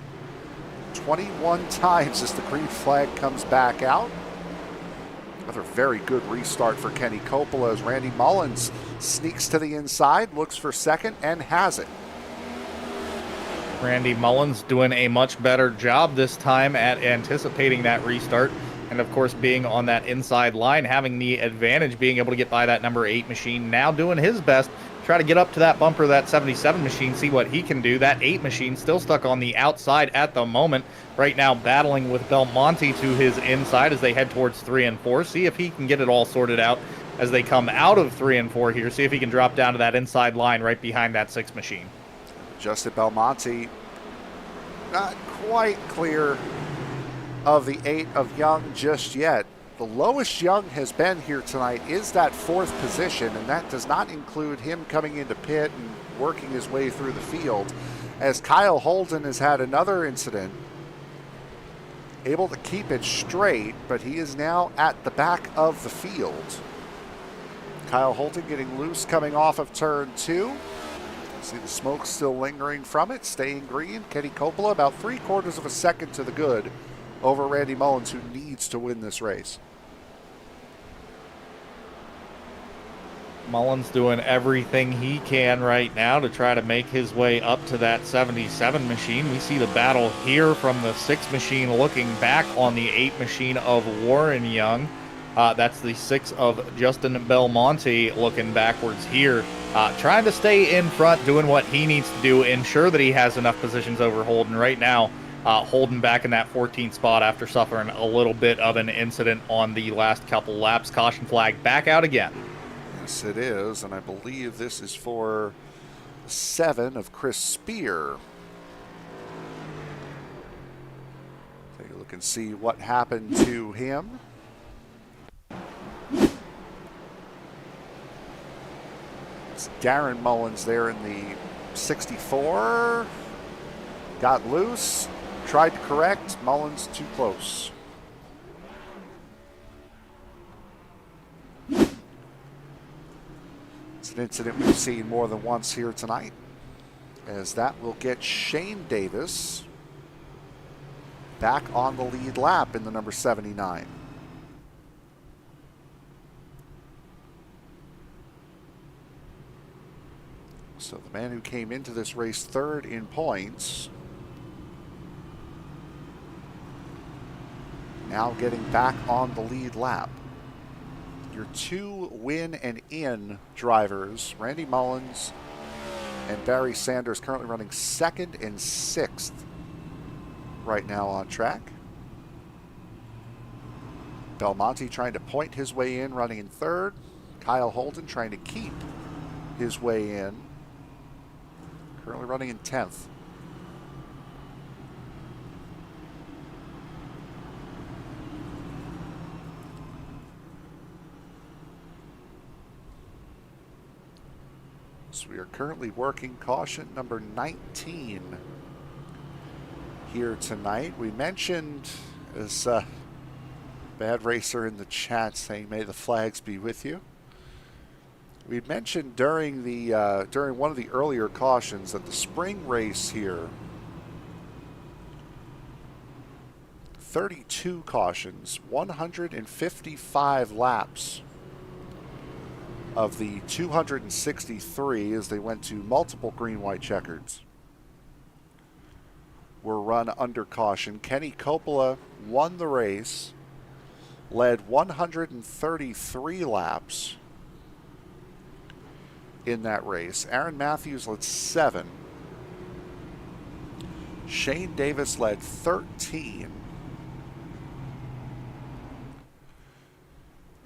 21 times as the green flag comes back out. Another very good restart for Kenny Coppola as Randy Mullins sneaks to the inside, looks for second, and has it. Randy Mullins doing a much better job this time at anticipating that restart. And of course, being on that inside line, having the advantage, being able to get by that number 8 machine, now doing his best, try to get up to that bumper, that 77 machine, see what he can do. That 8 machine still stuck on the outside at the moment. Right now battling with Belmonte to his inside as they head towards 3 and 4. See if he can get it all sorted out as they come out of 3 and 4 here. See if he can drop down to that inside line right behind that 6 machine. Justin Belmonte not quite clear of the 8 of Young just yet. The lowest Young has been here tonight is that 4th position, and that does not include him coming into pit and working his way through the field, as Kyle Holden has had another incident, able to keep it straight, but he is now at the back of the field. Kyle Holden getting loose coming off of turn 2. See the smoke still lingering from it, staying green. Kenny Coppola about 3/4 of a second to the good over Randy Mullins, who needs to win this race. Mullins doing everything he can right now to try to make his way up to that 77 machine. We see the battle here from the 6 machine looking back on the 8 machine of Warren Young. That's the 6 of Justin Belmonte looking backwards here. Trying to stay in front, doing what he needs to do, ensure that he has enough positions over Holden. Right now, Holden back in that 14th spot after suffering a little bit of an incident on the last couple laps. Caution flag back out again. Yes, it is, and I believe this is for 7 of Chris Spear. Take a look and see what happened to him. It's Darren Mullins there in the 64. Got loose, tried to correct. Mullins too close. It's an incident we've seen more than once here tonight, as that will get Shane Davis back on the lead lap in the number 79. So the man who came into this race 3rd in points now getting back on the lead lap. Your 2 win and in drivers, Randy Mullins and Barry Sanders, currently running 2nd and 6th right now on track. Belmonte trying to point his way in, running in 3rd. Kyle Holden trying to keep his way in, currently running in 10th. So we are currently working caution number 19 here tonight. We mentioned, as Bad Racer in the chat saying, "May the flags be with you." We mentioned during the during one of the earlier cautions that the spring race here, 32 cautions, 155 laps of the 263 as they went to multiple green-white checkers were run under caution. Kenny Coppola won the race, led 133 laps in that race. Aaron Matthews led 7. Shane Davis led 13.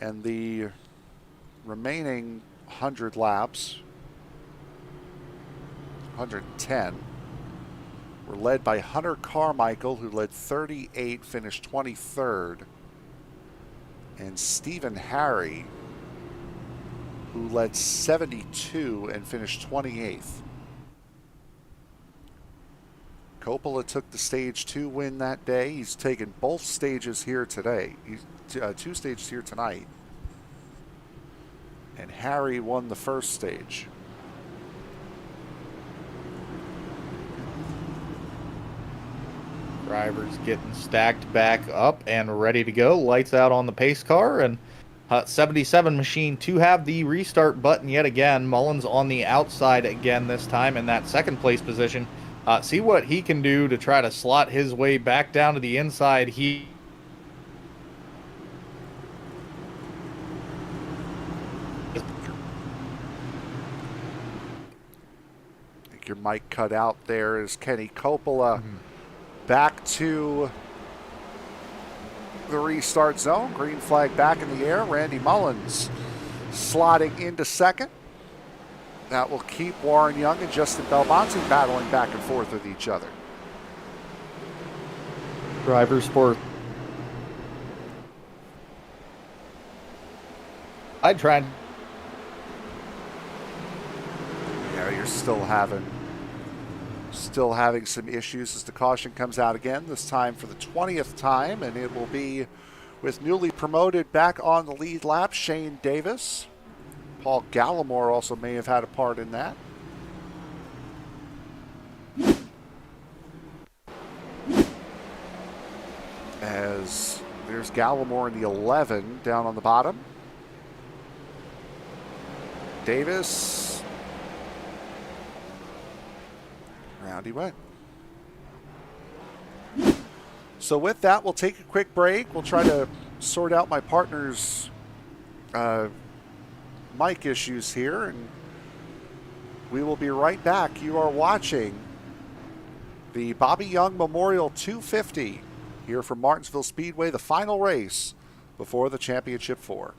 And the remaining 100 laps 110. We're led by Hunter Carmichael, who led 38, finished 23rd. And Stephen Harry, who led 72 and finished 28th. Coppola took the Stage 2 win that day. He's taken both stages here today. He's 2 stages here tonight. And Harry won the first stage. Drivers getting stacked back up and ready to go. Lights out on the pace car, and 77 machine to have the restart button yet again. Mullins on the outside again this time in that second place position. See what he can do to try to slot his way back down to the inside. I think your mic cut out there is Kenny Coppola. Back to the restart zone. Green flag back in the air. Randy Mullins slotting into second. That will keep Warren Young and Justin Belmonte battling back and forth with each other. Drivers for I tried. Yeah, you're still having some issues as the caution comes out again, this time for the 20th time, and it will be with newly promoted back on the lead lap, Shane Davis. Paul Gallimore also may have had a part in that. As there's Gallimore in the 11 down on the bottom. Davis. Round he went. So with that, we'll take a quick break. We'll try to sort out my partner's mic issues here, and we will be right back. You are watching the Bobby Young Memorial 250 here from Martinsville Speedway, the final race before the Championship 4.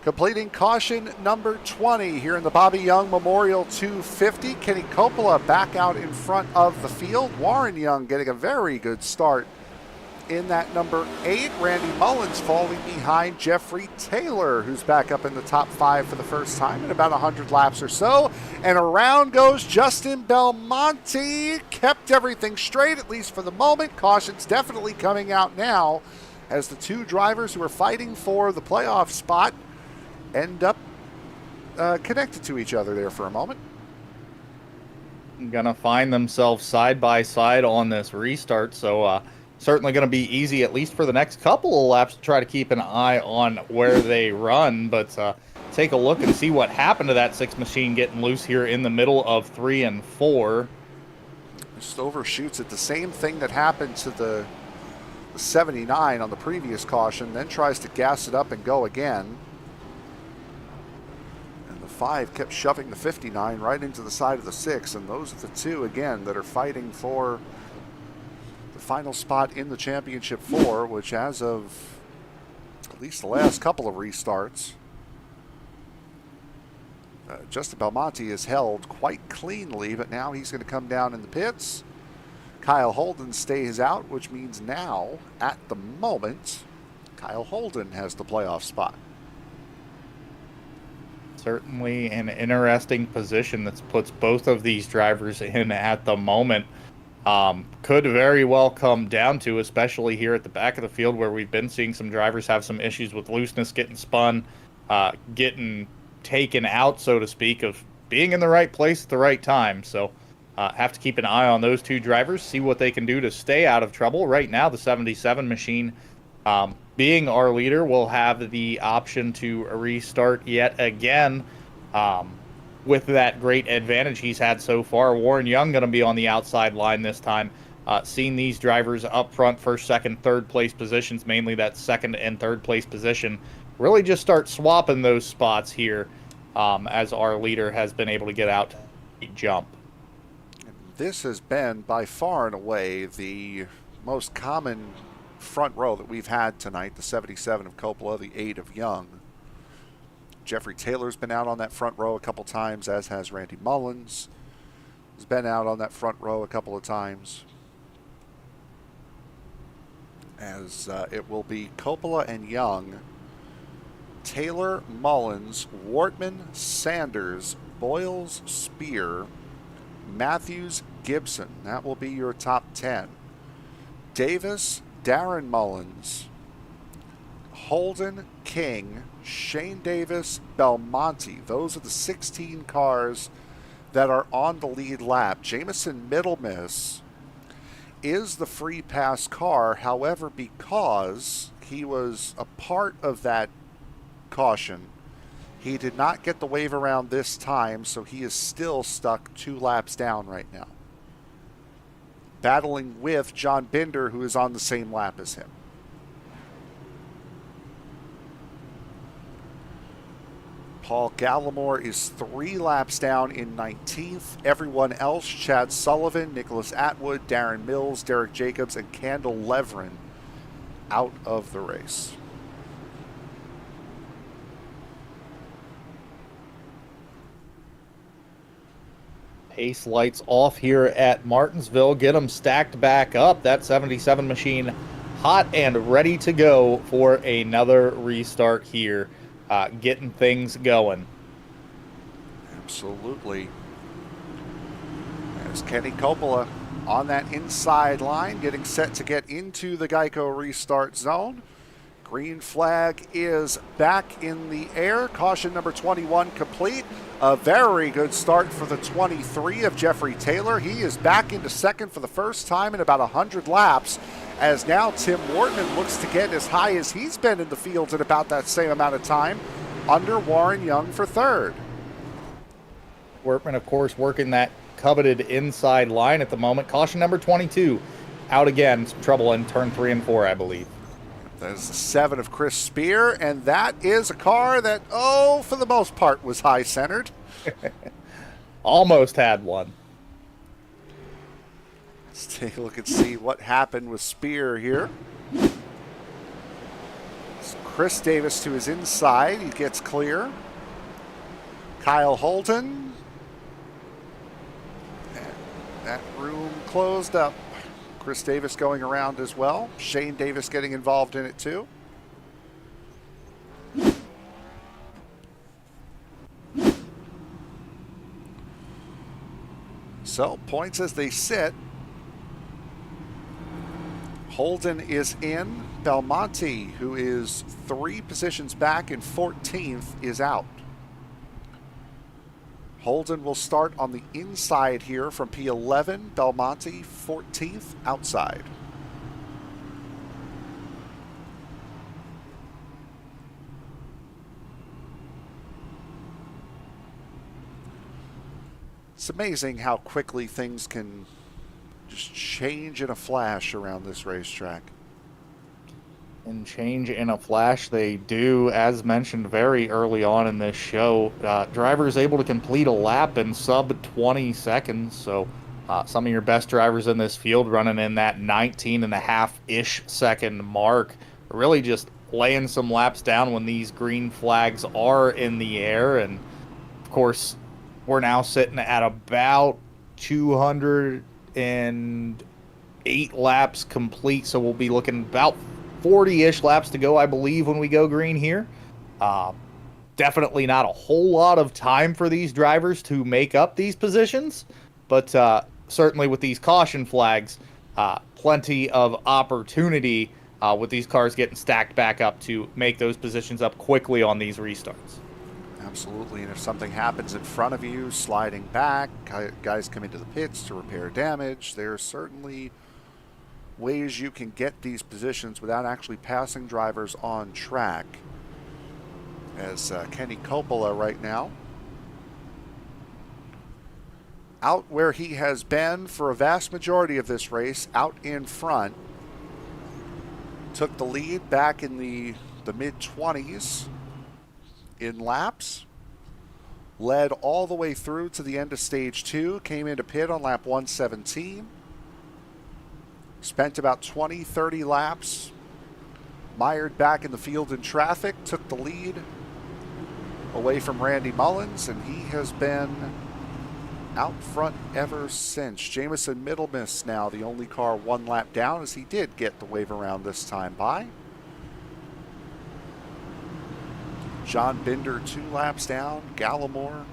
Completing caution number 20 here in the Bobby Young Memorial 250. Kenny Coppola back out in front of the field. Warren Young getting a very good start in that number 8. Randy Mullins falling behind Jeffrey Taylor, who's back up in the top 5 for the first time in about 100 laps or so. And around goes Justin Belmonte. Kept everything straight, at least for the moment. Caution's definitely coming out now as the two drivers who are fighting for the playoff spot end up connected to each other there for a moment. Gonna find themselves side by side on this restart, so certainly going to be easy, at least for the next couple of laps, to try to keep an eye on where they run. But take a look and see what happened to that 6 machine getting loose here in the middle of 3 and 4. Just overshoots it. The same thing that happened to the 79 on the previous caution, then tries to gas it up and go again. And the 5 kept shoving the 59 right into the side of the 6, and those are the two, again, that are fighting for the final spot in the Championship 4, which as of at least the last couple of restarts, Justin Belmonte is held quite cleanly, but now he's going to come down in the pits. Kyle Holden stays out, which means now, at the moment, Kyle Holden has the playoff spot. Certainly an interesting position that puts both of these drivers in at the moment. Could very well come down to, especially here at the back of the field, where we've been seeing some drivers have some issues with looseness, getting spun, getting taken out, so to speak, of being in the right place at the right time. So have to keep an eye on those two drivers, see what they can do to stay out of trouble. Right now, the 77 machine, being our leader, will have the option to restart yet again. With that great advantage he's had so far. Warren Young going to be on the outside line this time. Seeing these drivers up front, first, second, third place positions, mainly that second and third place position, really just start swapping those spots here as our leader has been able to get out to jump. This has been by far and away the most common front row that we've had tonight, the 77 of Coppola, the 8 of Young. Jeffrey Taylor's been out on that front row a couple times, as has Randy Mullins. Has been out on that front row a couple of times. As it will be Coppola and Young, Taylor, Mullins, Wortman, Sanders, Boyles, Spear, Matthews, Gibson. That will be your top 10. Davis, Darren Mullins, Holden, King, Shane Davis, Belmonte. Those are the 16 cars that are on the lead lap. Jamison Middlemiss is the free pass car. However, because he was a part of that caution, he did not get the wave around this time, so he is still stuck 2 laps down right now, battling with John Binder, who is on the same lap as him. Paul Gallimore is 3 laps down in 19th. Everyone else, Chad Sullivan, Nicholas Atwood, Darren Mills, Derek Jacobs, and Candle Leveren, out of the race. Pace lights off here at Martinsville. Get them stacked back up. That 77 machine hot and ready to go for another restart here. Getting things going. Absolutely. There's Kenny Coppola on that inside line, getting set to get into the Geico restart zone. Green flag is back in the air. Caution number 21 complete. A very good start for the 23 of Jeffrey Taylor. He is back into second for the first time in about 100 laps, as now Tim Wortman looks to get as high as he's been in the field at about that same amount of time, under Warren Young for third. Wortman, of course, working that coveted inside line at the moment. Caution number 22 out again. Some trouble in turn 3 and 4, I believe. That is the 7 of Chris Spear, and that is a car that, for the most part, was high-centered. Almost had one. Let's take a look and see what happened with Spear here. Chris Davis to his inside. He gets clear. Kyle Holden. And that room closed up. Chris Davis going around as well. Shane Davis getting involved in it too. So points as they sit. Holden is in. Belmonte, who is 3 positions back in 14th, is out. Holden will start on the inside here from P11. Belmonte, 14th, outside. It's amazing how quickly things can just change in a flash around this racetrack. And change in a flash they do, as mentioned very early on in this show. Drivers able to complete a lap in sub 20 seconds. So some of your best drivers in this field running in that 19.5-ish second mark. Really just laying some laps down when these green flags are in the air. And of course, we're now sitting at about 208 laps complete. So we'll be looking about 40-ish laps to go, I believe, when we go green here. Definitely not a whole lot of time for these drivers to make up these positions, but certainly with these caution flags, plenty of opportunity with these cars getting stacked back up to make those positions up quickly on these restarts. Absolutely, and if something happens in front of you, sliding back, guys come into the pits to repair damage, there's certainly ways you can get these positions without actually passing drivers on track. As Kenny Coppola right now, out where he has been for a vast majority of this race, out in front, took the lead back in the mid-20s in laps, led all the way through to the end of stage 2, came into pit on lap 117, spent about 20-30 laps, mired back in the field in traffic, took the lead away from Randy Mullins, and he has been out front ever since. Jamison Middlemiss now the only car 1 lap down, as he did get the wave around this time by. John Binder 2 laps down, Gallimore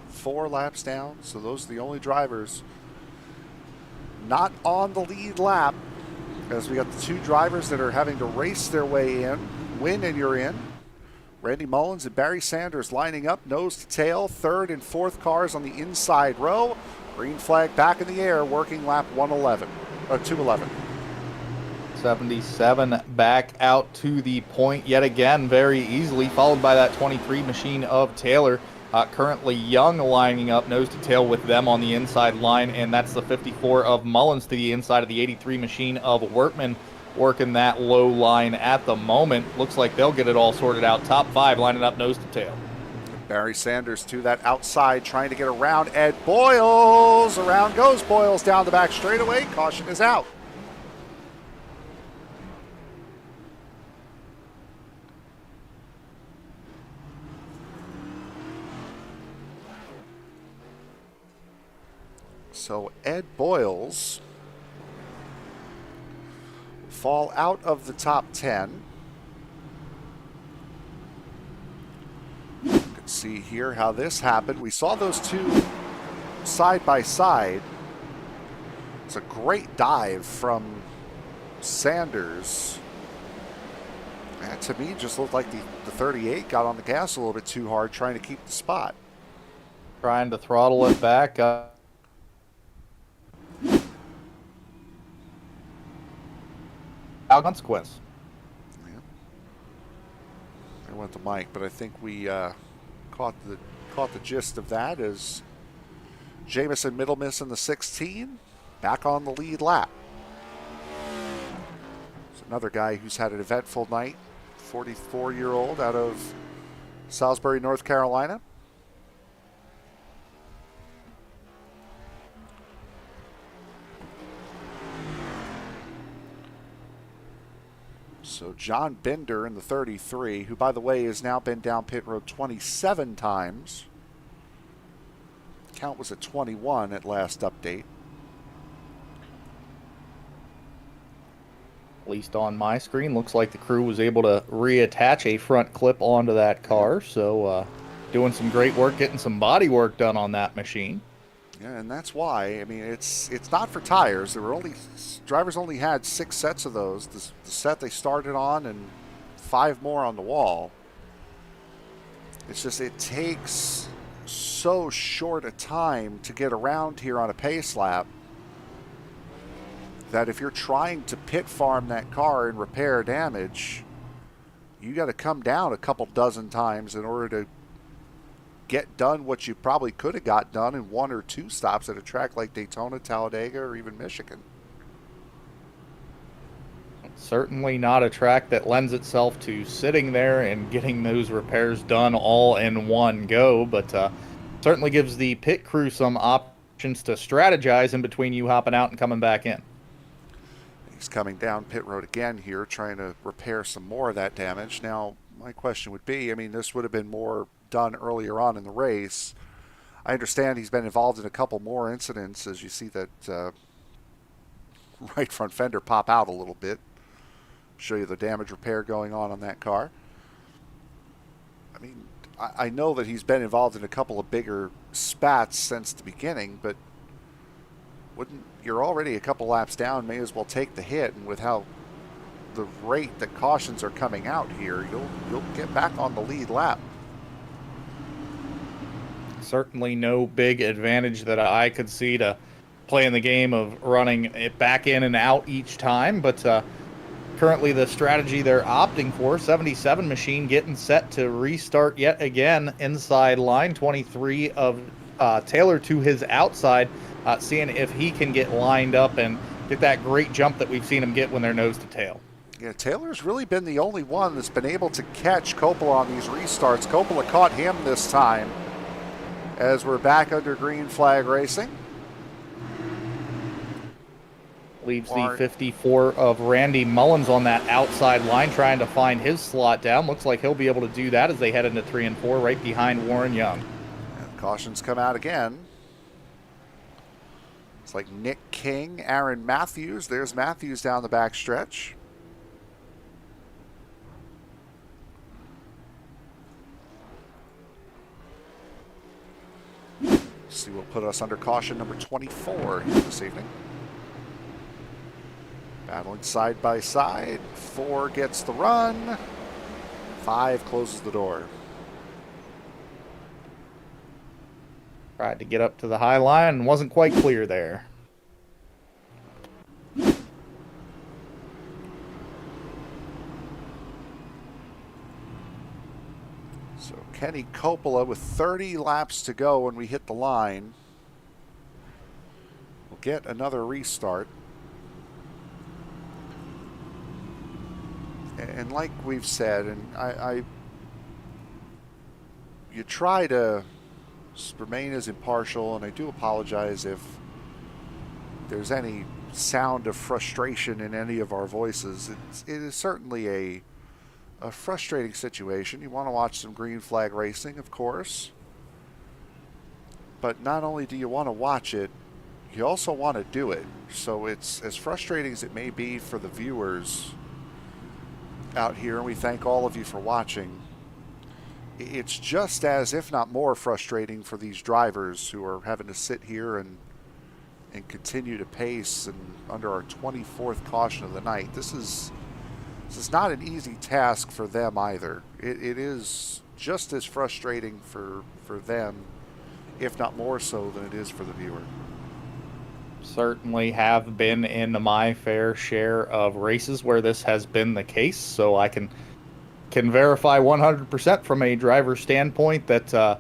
4 laps down, so those are the only drivers not on the lead lap, as we got the 2 drivers that are having to race their way in. Win and you're in. Randy Mullins and Barry Sanders lining up nose to tail, 3rd and 4th cars on the inside row. Green flag back in the air, working lap 211. 77 back out to the point yet again very easily, followed by that 23 machine of Taylor. Currently Young lining up nose to tail with them on the inside line, and that's the 54 of Mullins to the inside of the 83 machine of Workman, working that low line at the moment. Looks like they'll get it all sorted out. Top 5 lining up nose to tail. Barry Sanders to that outside, trying to get around Ed Boyles. Around goes Boyles down the back straightaway. Caution is out. So Ed Boyles fall out of the top 10. You can see here how this happened. We saw those 2 side by side. It's a great dive from Sanders. And to me, just looked like the 38 got on the gas a little bit too hard, trying to keep the spot. Trying to throttle it back up. Consequence. Yeah. There went the mic, but I think we caught the gist of that. As Jamison Middlemiss in the 16 back on the lead lap. It's another guy who's had an eventful night. 44-year-old out of Salisbury, North Carolina. So John Bender in the 33, who, by the way, has now been down pit road 27 times. Count was at 21 at last update. At least on my screen, looks like the crew was able to reattach a front clip onto that car. So doing some great work, getting some body work done on that machine. Yeah, and that's why. I mean, it's not for tires. Drivers only had 6 sets of those. The set they started on and 5 more on the wall. It's just it takes so short a time to get around here on a pace lap that if you're trying to pit farm that car and repair damage, you got to come down a couple dozen times in order to get done what you probably could have got done in 1 or 2 stops at a track like Daytona, Talladega, or even Michigan. Certainly not a track that lends itself to sitting there and getting those repairs done all in one go, but certainly gives the pit crew some options to strategize in between you hopping out and coming back in. He's coming down pit road again here, trying to repair some more of that damage. Now, my question would be, I mean, this would have been more done earlier on in the race. I understand he's been involved in a couple more incidents, as you see that right front fender pop out a little bit. Show you the damage repair going on that car. I mean, I know that he's been involved in a couple of bigger spats since the beginning, but you're already a couple laps down, may as well take the hit, and with how the rate that cautions are coming out here, you'll get back on the lead lap. Certainly no big advantage that I could see to playing the game of running it back in and out each time, but currently the strategy they're opting for, 77 machine getting set to restart yet again inside line 23 of Taylor to his outside, seeing if he can get lined up and get that great jump that we've seen him get when they're nose to tail. Yeah, Taylor's really been the only one that's been able to catch Coppola on these restarts. Coppola caught him this time as we're back under green flag racing. Leaves the 54 of Randy Mullins on that outside line trying to find his slot down. Looks like he'll be able to do that as they head into 3 and 4 right behind Warren Young. And cautions come out again. It's like Nick King, Aaron Matthews. There's Matthews down the back stretch. See, we'll put us under caution number 24 here this evening. Battling side by side. 4 gets the run. 5 closes the door. Tried to get up to the high line and wasn't quite clear there. So Kenny Coppola with 30 laps to go when we hit the line. We'll get another restart. And like we've said, and you try to remain as impartial, and I do apologize if there's any sound of frustration in any of our voices. It is certainly a frustrating situation. You want to watch some green flag racing, of course, but not only do you want to watch it, you also want to do it. So it's as frustrating as it may be for the viewers out here, and we thank all of you for watching. It's just as, if not more, frustrating for these drivers who are having to sit here and continue to pace and under our 24th caution of the night. This is not an easy task for them either. It is just as frustrating for them, if not more so, than it is for the viewer. Certainly have been in my fair share of races where this has been the case, so I can verify 100% from a driver's standpoint that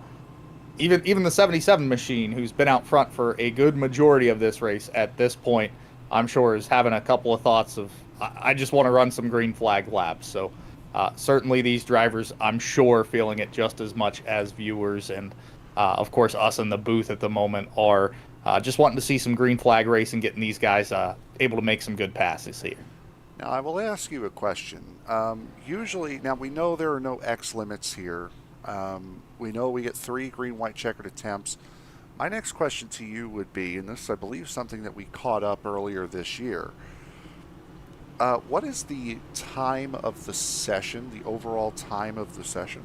even the 77 machine, who's been out front for a good majority of this race at this point, I'm sure is having a couple of thoughts of, I just want to run some green flag laps. So certainly these drivers, I'm sure, feeling it just as much as viewers, and of course us in the booth at the moment are just wanting to see some green flag racing, getting these guys able to make some good passes here. Now, I will ask you a question. Usually, now we know there are no X limits here. We know we get 3 green, white, checkered attempts. My next question to you would be, and this is, I believe, something that we caught up earlier this year. What is the time of the session, the overall time of the session?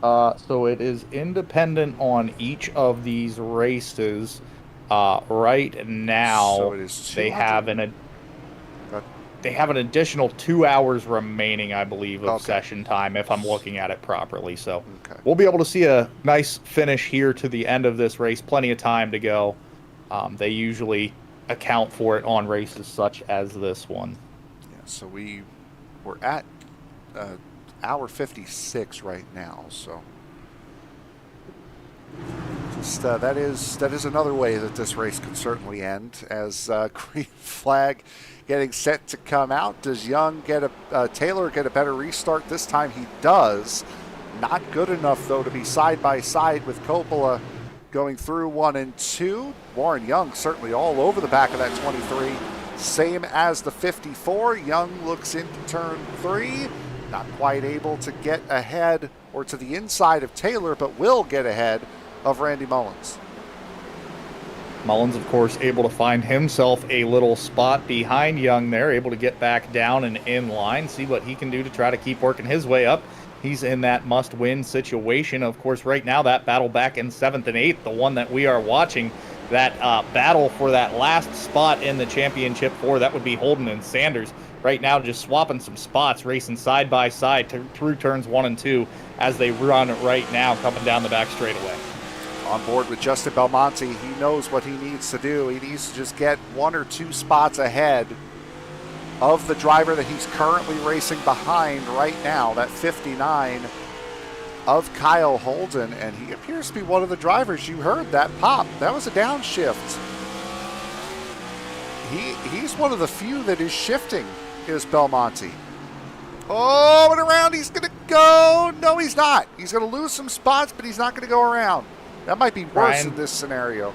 So it is independent on each of these races. Right now, So it is they 200 have they have an additional 2 hours remaining, I believe, of session time, if I'm looking at it properly. So we'll be able to see a nice finish here to the end of this race. Plenty of time to go. They usually account for it on races such as this one. Yeah, so we're at hour 56 right now. So just that is another way that this race could certainly end, as green flag getting set to come out. Does Taylor get a better restart? This time he does. Not good enough, though, to be side by side with Coppola going through 1 and 2. Warren Young certainly all over the back of that 23. Same as the 54. Young looks into turn 3. Not quite able to get ahead or to the inside of Taylor, but will get ahead of Randy Mullins. Mullins, of course, able to find himself a little spot behind Young there, able to get back down and in line, see what he can do to try to keep working his way up. He's in that must-win situation. Of course, right now, that battle back in 7th and 8th, the one that we are watching, that battle for that last spot in the championship 4, that would be Holden and Sanders. Right now, just swapping some spots, racing side by side through turns 1 and 2 as they run right now, coming down the back straightaway. On board with Justin Belmonte, he knows what he needs to do. He needs to just get 1 or 2 spots ahead of the driver that he's currently racing behind right now, that 59 of Kyle Holden, and he appears to be one of the drivers. You heard that pop. That was a downshift. He's one of the few that is shifting, is Belmonte. Oh, and around he's going to go. No, he's not. He's going to lose some spots, but he's not going to go around. That might be worse in this scenario.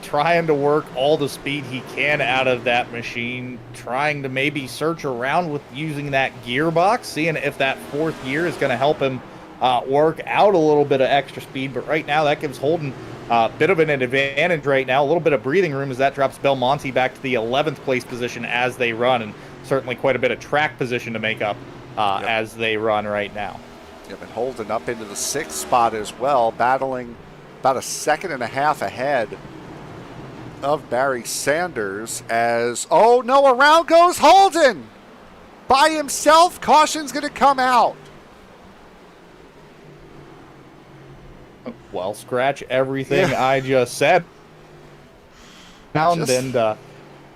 Trying to work all the speed he can out of that machine, trying to maybe search around with using that gearbox, seeing if that 4th gear is going to help him work out a little bit of extra speed. But right now, that gives Holden a bit of an advantage right now, a little bit of breathing room as that drops Belmonte back to the 11th place position as they run, and certainly quite a bit of track position to make up as they run right now. Yep, and Holden up into the 6th spot as well, battling about a 1.5 seconds ahead of Barry Sanders as, oh no, around goes Holden by himself. Caution's going to come out. Well, scratch everything I just said. And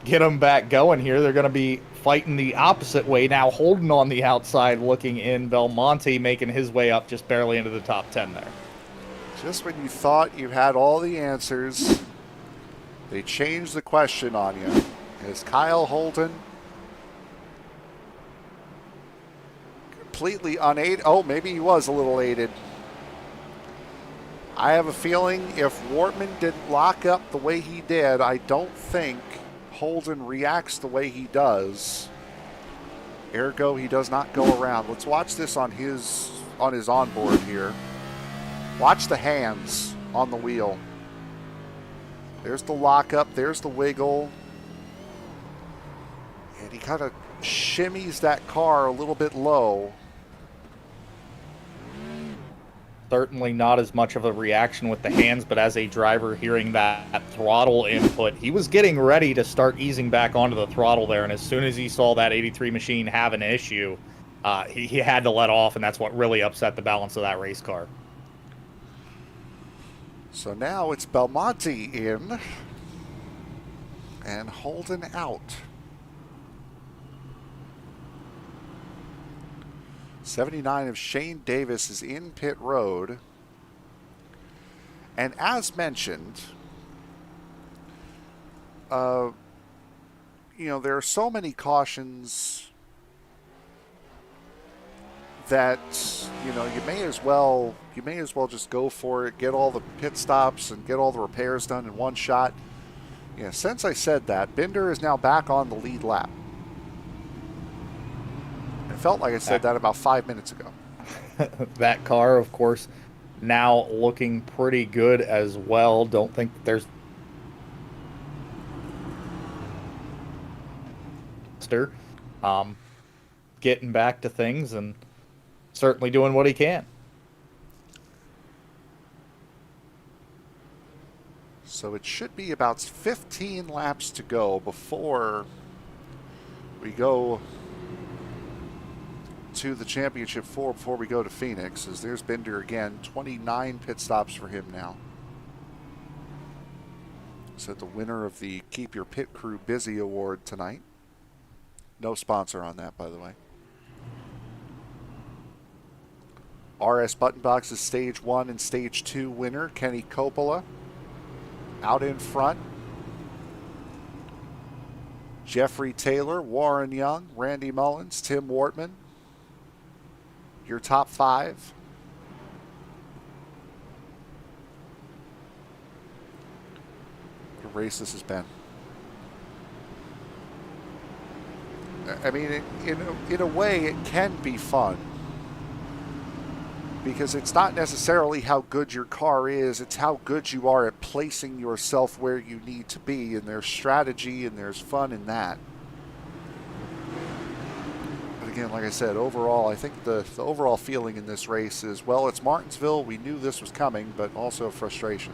get them back going here. They're going to be fighting the opposite way now. Holden on the outside looking in. Belmonte making his way up just barely into the top 10 there. Just when you thought you had all the answers, they changed the question on you. Is Kyle Holden completely unaided? Oh, maybe he was a little aided. I have a feeling if Wortman didn't lock up the way he did, I don't think Holden reacts the way he does. Ergo, he does not go around. Let's watch this on his onboard here. Watch the hands on the wheel. There's the lockup. There's the wiggle. And he kind of shimmies that car a little bit low. Certainly not as much of a reaction with the hands, but as a driver hearing that throttle input, he was getting ready to start easing back onto the throttle there. And as soon as he saw that 83 machine have an issue, he had to let off, and that's what really upset the balance of that race car. So now it's Belmonte in and Holden out. 79 of Shane Davis is in pit road. And as mentioned, there are so many cautions that, you may as well just go for it, get all the pit stops and get all the repairs done in one shot. Since I said that, Binder is now back on the lead lap. Felt like I said that about 5 minutes ago. That car, of course, now looking pretty good as well. Don't think that there's getting back to things and certainly doing what he can. So it should be about 15 laps to go before we go to the championship 4, before we go to Phoenix, as there's Binder again. 29 pit stops for him now. So the winner of the Keep Your Pit Crew Busy Award tonight. No sponsor on that, by the way. RS Button Box's Stage 1 and Stage 2 winner, Kenny Coppola, out in front. Jeffrey Taylor, Warren Young, Randy Mullins, Tim Wortman. Your top 5. What a race this has been. I mean, in a way, it can be fun. Because it's not necessarily how good your car is, it's how good you are at placing yourself where you need to be, and there's strategy and there's fun in that. But again, like I said, overall, I think the overall feeling in this race is, well, it's Martinsville, we knew this was coming, but also frustration.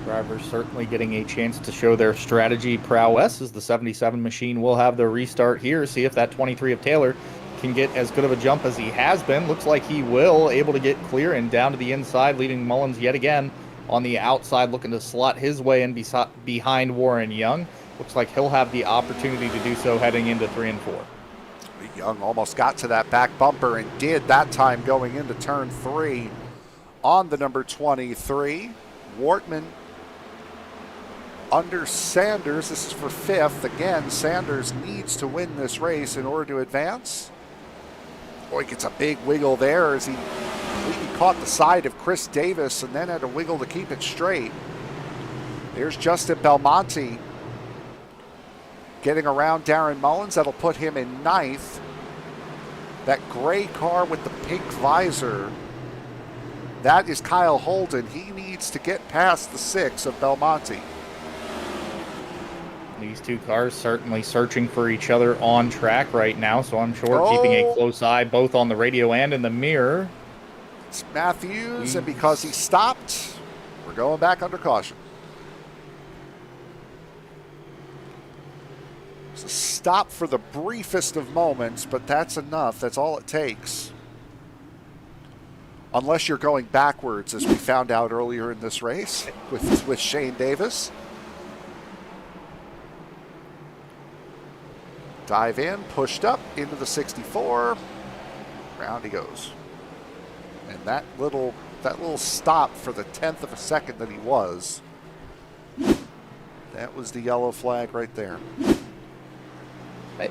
Drivers certainly getting a chance to show their strategy prowess, as the 77 machine will have the restart here. See if that 23 of Taylor can get as good of a jump as he has been. Looks like he will, able to get clear and down to the inside, leaving Mullins yet again on the outside, looking to slot his way in behind Warren Young. Looks like he'll have the opportunity to do so heading into 3 and 4. Young almost got to that back bumper and did that time going into turn 3 on the number 23. Wortman under Sanders. This is for 5th. Again, Sanders needs to win this race in order to advance. Boy, gets a big wiggle there as he caught the side of Chris Davis and then had a wiggle to keep it straight. There's Justin Belmonte getting around Darren Mullins. That'll put him in 9th. That gray car with the pink visor, that is Kyle Holden. He needs to get past the 6 of Belmonte. These two cars certainly searching for each other on track right now, so I'm sure keeping a close eye both on the radio and in the mirror. It's Matthews, and because he stopped, we're going back under caution. It's a stop for the briefest of moments, but that's enough. That's all it takes. Unless you're going backwards, as we found out earlier in this race with Shane Davis. Dive in, pushed up into the 64. Round he goes. And that little stop for the 10th of a second that he was, that was the yellow flag right there.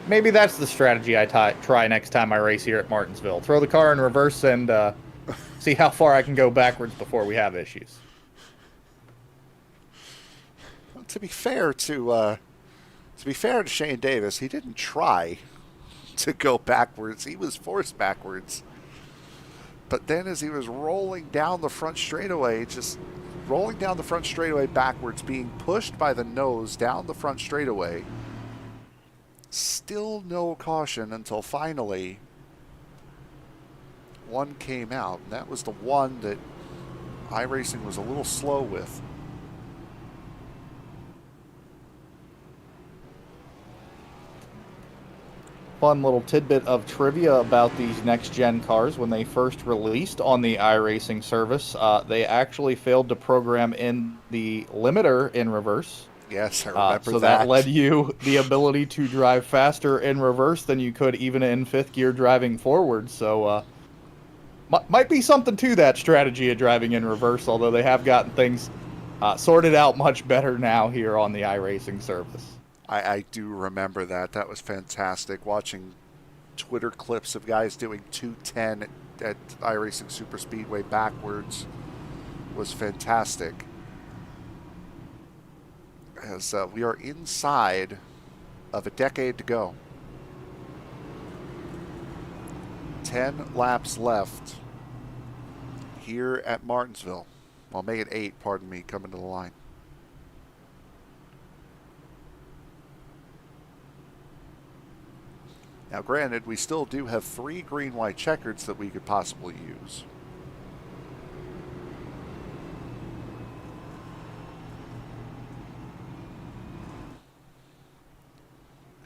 Maybe that's the strategy I try next time I race here at Martinsville. Throw the car in reverse and see how far I can go backwards before we have issues. Well, to be fair to Shane Davis, he didn't try to go backwards. He was forced backwards. But then as he was rolling down the front straightaway, backwards, being pushed by the nose down the front straightaway, still no caution until finally one came out. And that was the one that iRacing was a little slow with. Fun little tidbit of trivia about these next-gen cars. When they first released on the iRacing service, they actually failed to program in the limiter in reverse. Yes, I remember so that led you the ability to drive faster in reverse than you could even in 5th gear driving forward. So might be something to that strategy of driving in reverse, although they have gotten things sorted out much better now here on the iRacing service. I do remember that. That was fantastic. Watching Twitter clips of guys doing 210 at iRacing Super Speedway backwards was fantastic. As we are inside of a decade to go. 10 laps left here at Martinsville. I'll make it 8, pardon me, coming to the line. Now, granted, we still do have 3 green-white checkers that we could possibly use.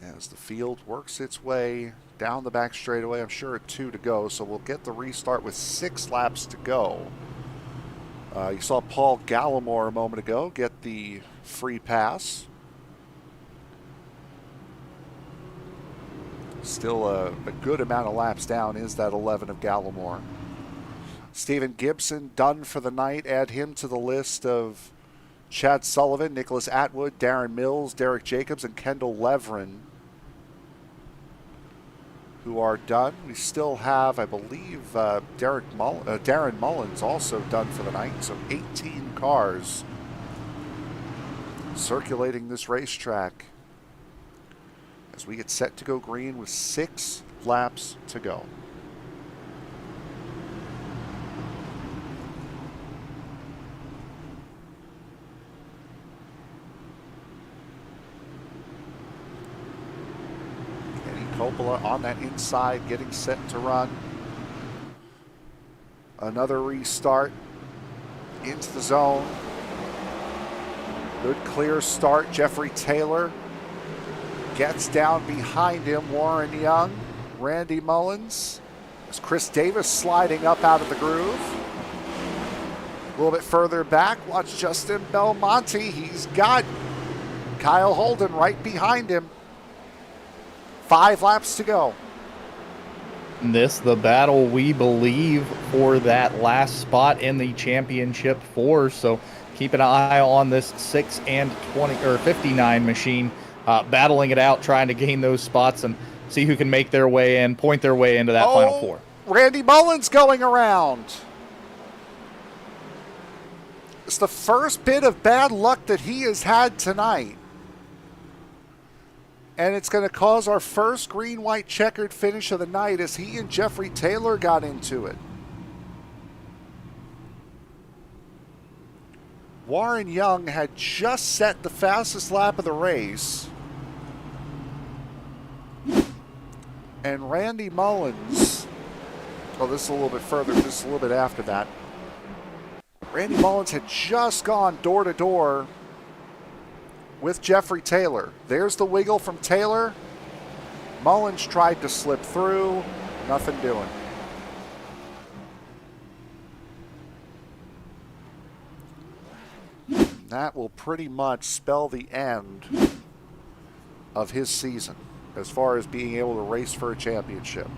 As the field works its way down the back straightaway, I'm sure at 2 to go, so we'll get the restart with 6 laps to go. You saw Paul Gallimore a moment ago get the free pass. Still a good amount of laps down is that 11 of Gallimore. Stephen Gibson done for the night. Add him to the list of Chad Sullivan, Nicholas Atwood, Darren Mills, Derek Jacobs, and Kendall Leveren, who are done. We still have, I believe, Darren Mullins also done for the night. So 18 cars circulating this racetrack as we get set to go green with 6 laps to go. Coppola on that inside, getting set to run. Another restart into the zone. Good clear start. Jeffrey Taylor gets down behind him. Warren Young, Randy Mullins. As Chris Davis sliding up out of the groove. A little bit further back, watch Justin Belmonte. He's got Kyle Holden right behind him. 5 laps to go. This the battle we believe for that last spot in the championship 4. So keep an eye on this 6 and 20 or 59 machine, battling it out, trying to gain those spots and see who can make their way in, point their way into that final 4. Randy Mullins going around. It's the first bit of bad luck that he has had tonight. And it's going to cause our first green-white checkered finish of the night as he and Jeffrey Taylor got into it. Warren Young had just set the fastest lap of the race. And Randy Mullins, oh, this is a little bit further, this is a little bit after that. Randy Mullins had just gone door to door with Jeffrey Taylor. There's the wiggle from Taylor. Mullins tried to slip through. Nothing doing. That will pretty much spell the end of his season as far as being able to race for a championship.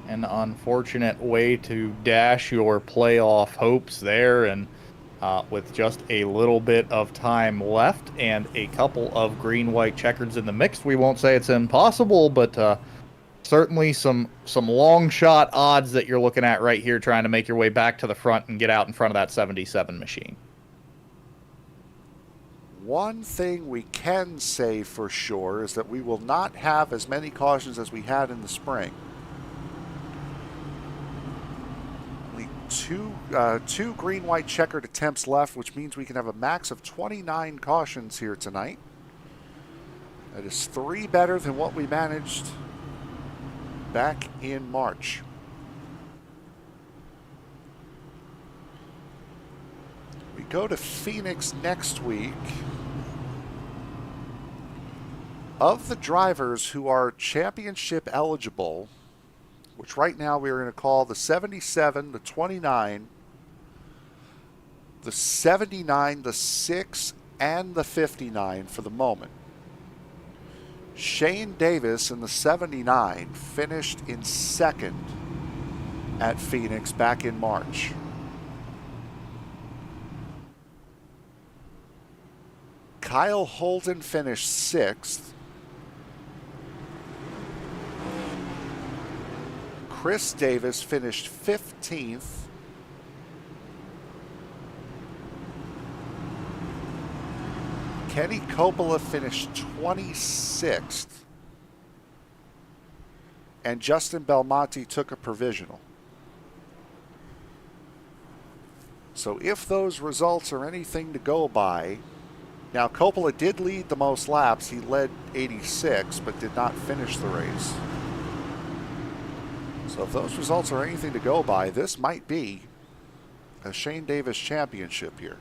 An unfortunate way to dash your playoff hopes there, and with just a little bit of time left and a couple of green-white checkers in the mix. We won't say it's impossible, but certainly some long shot odds that you're looking at right here, trying to make your way back to the front and get out in front of that 77 machine. One thing we can say for sure is that we will not have as many cautions as we had in the spring. Two green-white checkered attempts left, which means we can have a max of 29 cautions here tonight. That is 3 better than what we managed back in March. We go to Phoenix next week. Of the drivers who are championship eligible, which right now we are going to call the 77, the 29, the 79, the 6, and the 59 for the moment. Shane Davis in the 79 finished in 2nd at Phoenix back in March. Kyle Holden finished 6th. Chris Davis finished 15th. Kenny Coppola finished 26th. and Justin Belmonte took a provisional. So if those results are anything to go by, now Coppola did lead the most laps. He led 86, but did not finish the race. So if those results are anything to go by, this might be a Shane Davis championship here.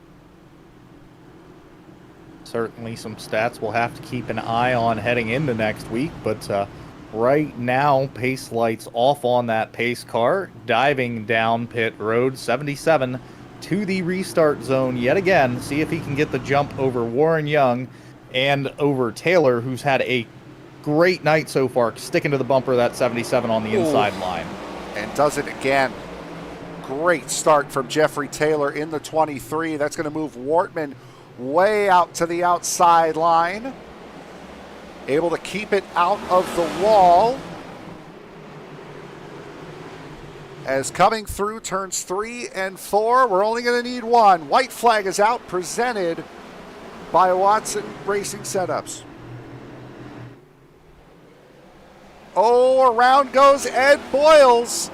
Certainly some stats we'll have to keep an eye on heading into next week, but right now, pace lights off on that pace car, diving down pit road 77 to the restart zone yet again. See if he can get the jump over Warren Young and over Taylor, who's had a great night so far, sticking to the bumper of that 77 on the inside line. And does it again. Great start from Jeffrey Taylor in the 23. That's going to move Wortman way out to the outside line. Able to keep it out of the wall. As coming through turns 3 and 4, we're only going to need one. White flag is out, presented by Watson Racing Setups. Oh, around goes Ed Boyles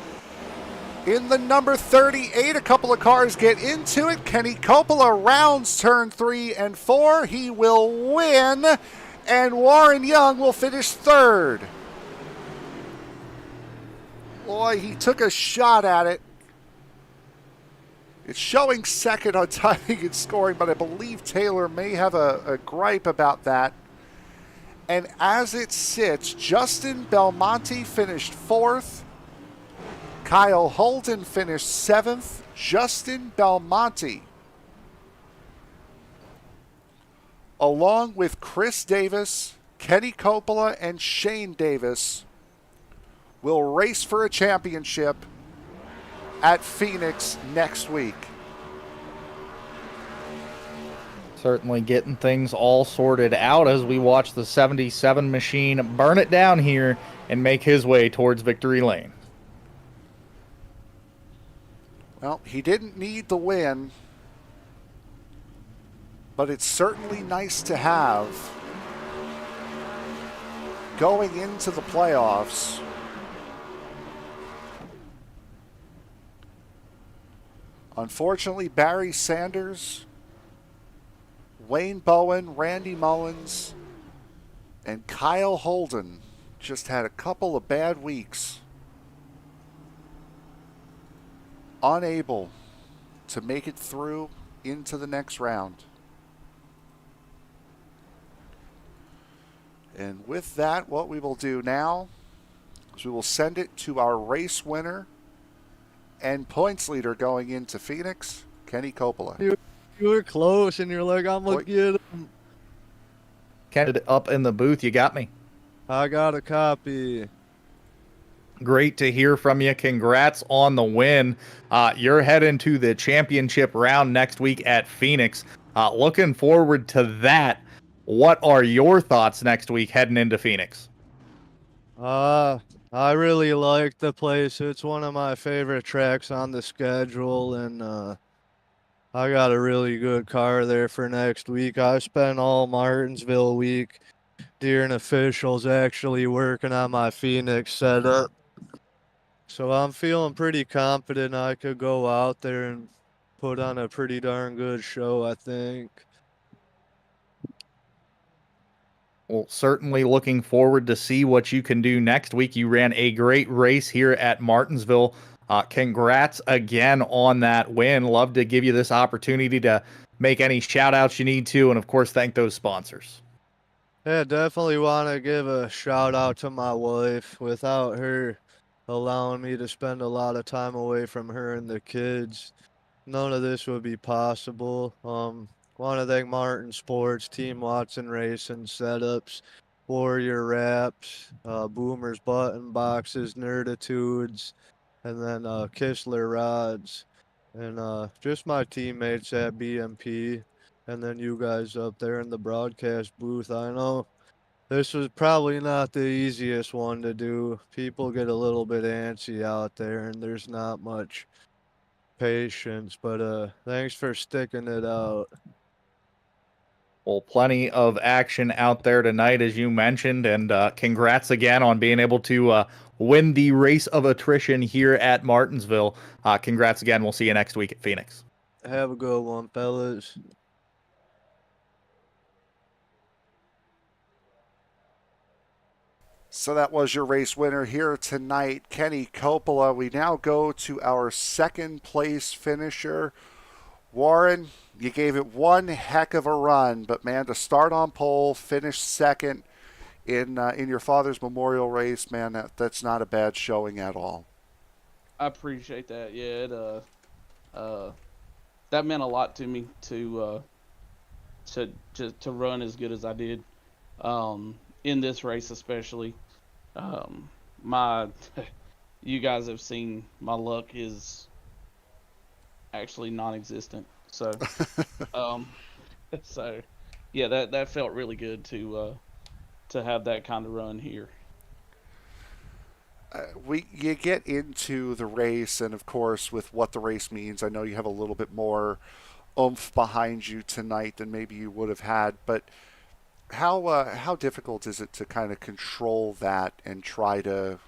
in the number 38. A couple of cars get into it. Kenny Coppola rounds turn 3 and 4. He will win, and Warren Young will finish third. Boy, he took a shot at it. It's showing second on timing and scoring, but I believe Taylor may have a gripe about that. And as it sits, Justin Belmonte finished 4th. Kyle Holden finished 7th. Justin Belmonte, along with Chris Davis, Kenny Coppola, and Shane Davis, will race for a championship at Phoenix next week. Certainly getting things all sorted out as we watch the 77 machine burn it down here and make his way towards victory lane. Well, he didn't need the win, but it's certainly nice to have going into the playoffs. Unfortunately, Barry Sanders, Wayne Bowen, Randy Mullins, and Kyle Holden just had a couple of bad weeks. Unable to make it through into the next round. And with that, what we will do now is we will send it to our race winner and points leader going into Phoenix, Kenny Coppola. You were close, and you're like, I'm going to get him. Kenny, up in the booth, you got me. I got a copy. Great to hear from you. Congrats on the win. You're heading to the championship round next week at Phoenix. Looking forward to that. What are your thoughts next week heading into Phoenix? I really like the place. It's one of my favorite tracks on the schedule, and I got a really good car there for next week. I spent all Martinsville week during officials actually working on my Phoenix setup. So I'm feeling pretty confident I could go out there and put on a pretty darn good show, I think. Well, certainly looking forward to see what you can do next week. You ran a great race here at Martinsville. Congrats again on that win. Love to give you this opportunity to make any shout outs you need to, and of course, thank those sponsors. Yeah, definitely want to give a shout out to my wife. Without her allowing me to spend a lot of time away from her and the kids, none of this would be possible. Want to thank Martin Sports, Team Watson Racing Setups, Warrior Wraps, Boomers Button Boxes, Nerditudes, and then Kistler Rods, and just my teammates at BMP, and then you guys up there in the broadcast booth. I know this was probably not the easiest one to do. People get a little bit antsy out there, and there's not much patience, but thanks for sticking it out. Well, plenty of action out there tonight, as you mentioned, and congrats again on being able to win the race of attrition here at Martinsville. Congrats again. We'll see you next week at Phoenix. Have a good one, fellas. So that was your race winner here tonight, Kenny Coppola. We now go to our second place finisher, Warren. You gave it one heck of a run, but man, to start on pole, finish second in your father's memorial race, man, that's not a bad showing at all. I appreciate that. Yeah, that meant a lot to me to run as good as I did, in this race especially. My you guys have seen my luck is actually non-existent. So, um, so yeah, that felt really good to have that kind of run here. You get into the race, and of course, with what the race means, I know you have a little bit more oomph behind you tonight than maybe you would have had. But how difficult is it to kind of control that and try to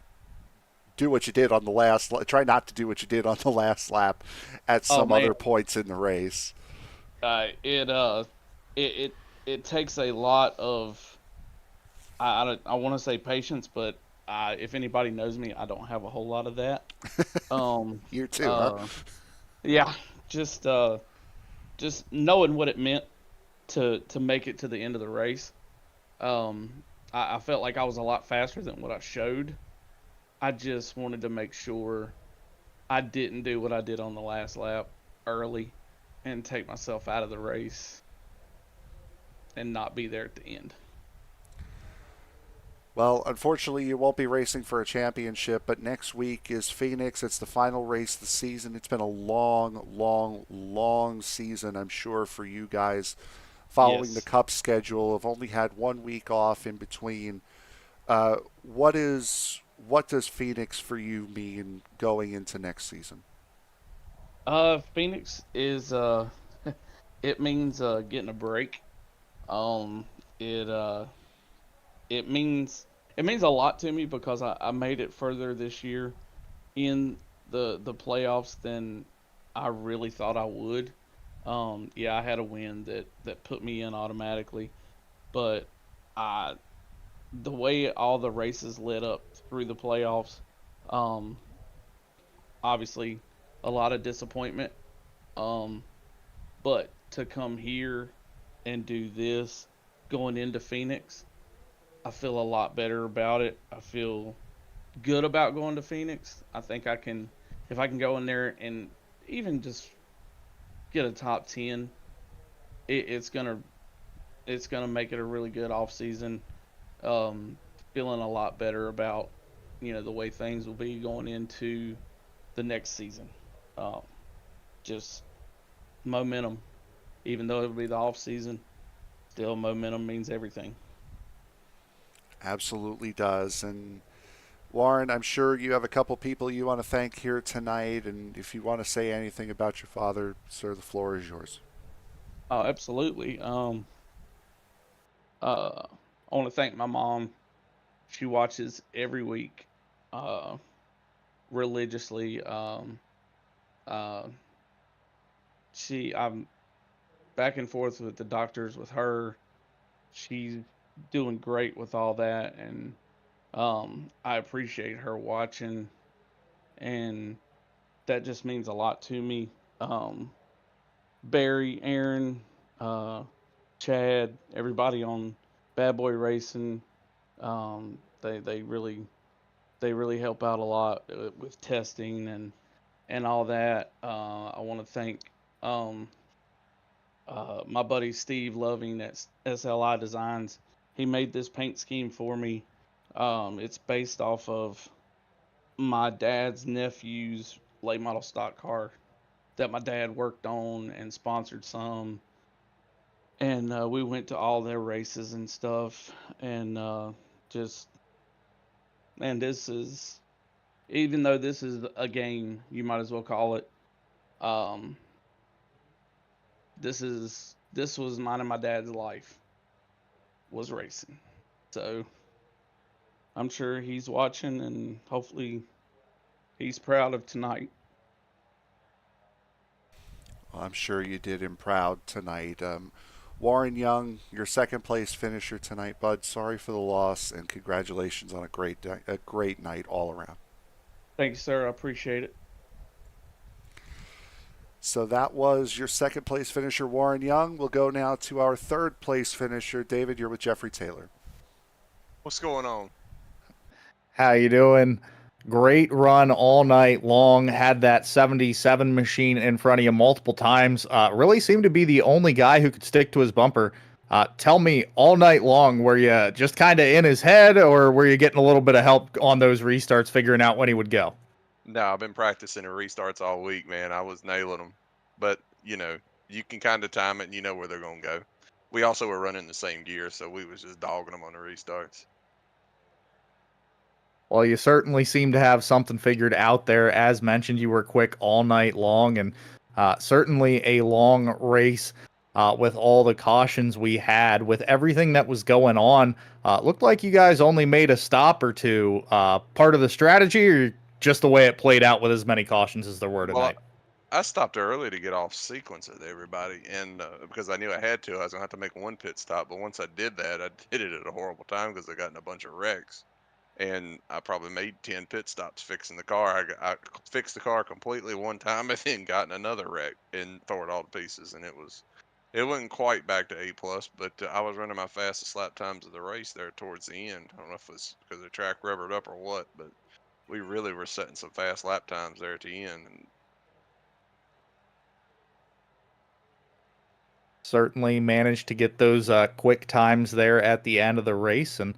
do what you did on the try not to do what you did on the last lap at Oh some man, other points in the race? uh, it uh, it takes a lot of I want to say patience, but if anybody knows me, I don't have a whole lot of that. Um, You too, huh? uh, yeah, just uh, just knowing what it meant to make it to the end of the race. Um, I felt like I was a lot faster than what I showed. I just wanted to make sure I didn't do what I did on the last lap early and take myself out of the race and not be there at the end. Well, unfortunately, you won't be racing for a championship, but next week is Phoenix. It's the final race of the season. It's been a long, long, long season, I'm sure, for you guys following the Yes. Cup schedule. I've only had 1 week off in between. Uh, what does Phoenix for you mean going into next season? Phoenix is it means getting a break. Um, it it means it means a lot to me because I made it further this year in the playoffs than I really thought I would. Yeah, I had a win that put me in automatically, but I the way all the races led up through the playoffs, um, obviously a lot of disappointment. Um, but to come here and do this going into Phoenix, I feel a lot better about it. I feel good about going to Phoenix. I think I can, if I can go in there and even just get a top 10, it's gonna make it a really good off season. Um, Feeling a lot better about the way things will be going into the next season. Um, just momentum, even though it'll be the off season, still momentum means everything. Absolutely does. And Warren, I'm sure you have a couple people you want to thank here tonight. And if you want to say anything about your father, sir, the floor is yours. Oh, absolutely. I want to thank my mom. She watches every week, uh, religiously. Uh, I'm back and forth with the doctors with her. She's doing great with all that, and I appreciate her watching, and that just means a lot to me. Um, Barry, Aaron, uh, Chad, everybody on Bad Boy Racing, they really help out a lot with testing and all that. I want to thank um, my buddy Steve Loving at SLI Designs. He made this paint scheme for me. It's based off of my dad's nephew's late model stock car that my dad worked on and sponsored some. And we went to all their races and stuff. And just, man, this is, even though this is a game, you might as well call it. Um, this was mine and my dad's life was racing. So I'm sure he's watching, and hopefully he's proud of tonight. Well, I'm sure you did him proud tonight. Warren Young, your second place finisher tonight, bud. Sorry for the loss, and congratulations on a great night all around. Thank you, sir. I appreciate it. So that was your second place finisher, Warren Young. We'll go now to our third place finisher, David. You're with Jeffrey Taylor. What's going on? How you doing? Great run all night long. Had that 77 machine in front of you multiple times. Really seemed to be the only guy who could stick to his bumper. Tell me, all night long, were you just kind of in his head, or were you getting a little bit of help on those restarts, figuring out when he would go? No, I've been practicing the restarts all week, man. I was nailing them, but you can kind of time it, and you know where they're gonna go. We also were running the same gear, so we was just dogging them on the restarts. Well, you certainly seem to have something figured out there. As mentioned, you were quick all night long, and certainly a long race with all the cautions we had. With everything that was going on, looked like you guys only made a stop or two. Part of the strategy, or just the way it played out with as many cautions as there were Well, tonight? I stopped early to get off sequence with everybody, and because I knew I had to, I was gonna have to make one pit stop. But once I did that, I did it at a horrible time because I got in a bunch of wrecks, and I probably made 10 pit stops fixing the car. I fixed the car completely one time, and then got in another wreck and tore it all to pieces, and it wasn't quite back to A plus, but I was running my fastest lap times of the race there towards the end. I don't know if it was because the track rubbered up or what, but we really were setting some fast lap times there at the end. And Certainly managed to get those quick times there at the end of the race, and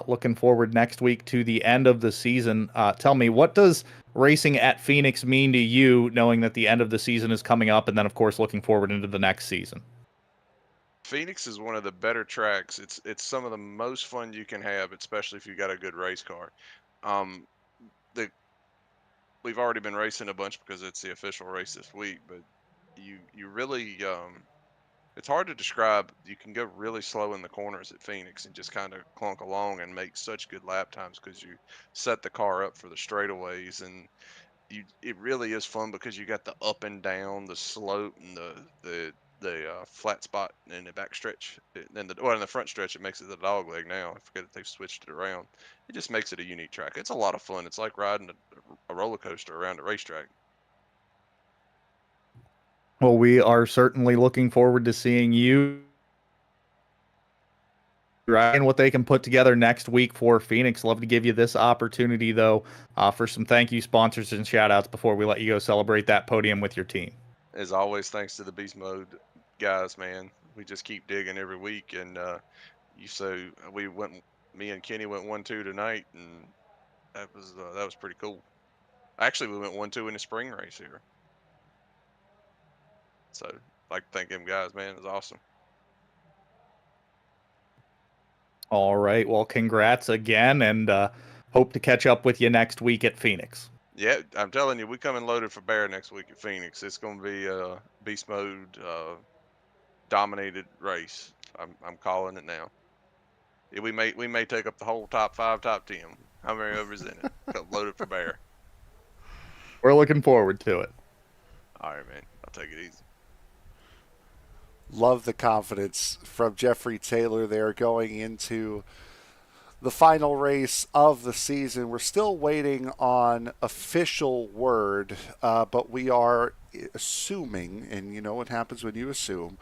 looking forward next week to the end of the season. Tell me, what does racing at Phoenix mean to you, knowing that the end of the season is coming up, and then of course looking forward into the next season? Phoenix is one of the better tracks. It's some of the most fun you can have, especially if you got a good race car. Um, the we've already been racing a bunch because it's the official race this week, but you really it's hard to describe. You can go really slow in the corners at Phoenix and just kind of clunk along and make such good lap times because you set the car up for the straightaways, and it really is fun because you got the up and down, the slope, and the flat spot in the back stretch. And in the front stretch, it makes it the dog leg now. I forget that they've switched it around. It just makes it a unique track. It's a lot of fun. It's like riding a roller coaster around a racetrack. Well, we are certainly looking forward to seeing you and what they can put together next week for Phoenix. Love to give you this opportunity, though, for some thank you sponsors and shout outs before we let you go celebrate that podium with your team. As always, thanks to the Beast Mode guys, man. We just keep digging every week, and we went. Me and Kenny went 1-2 tonight, and that was pretty cool. Actually, we went 1-2 in the spring race here. So I'd like to thank them guys, man. It was awesome. All right. Well, congrats again, and hope to catch up with you next week at Phoenix. Yeah, I'm telling you, we coming loaded for Bear next week at Phoenix. It's going to be a beast mode dominated race. I'm calling it now. Yeah, we may take up the whole top 5, top 10. How many of us in it? Loaded for Bear. We're looking forward to it. All right, man. I'll take it easy. Love the confidence from Jeffrey Taylor there going into the final race of the season. We're still waiting on official word, but we are assuming, and you know what happens when you assume,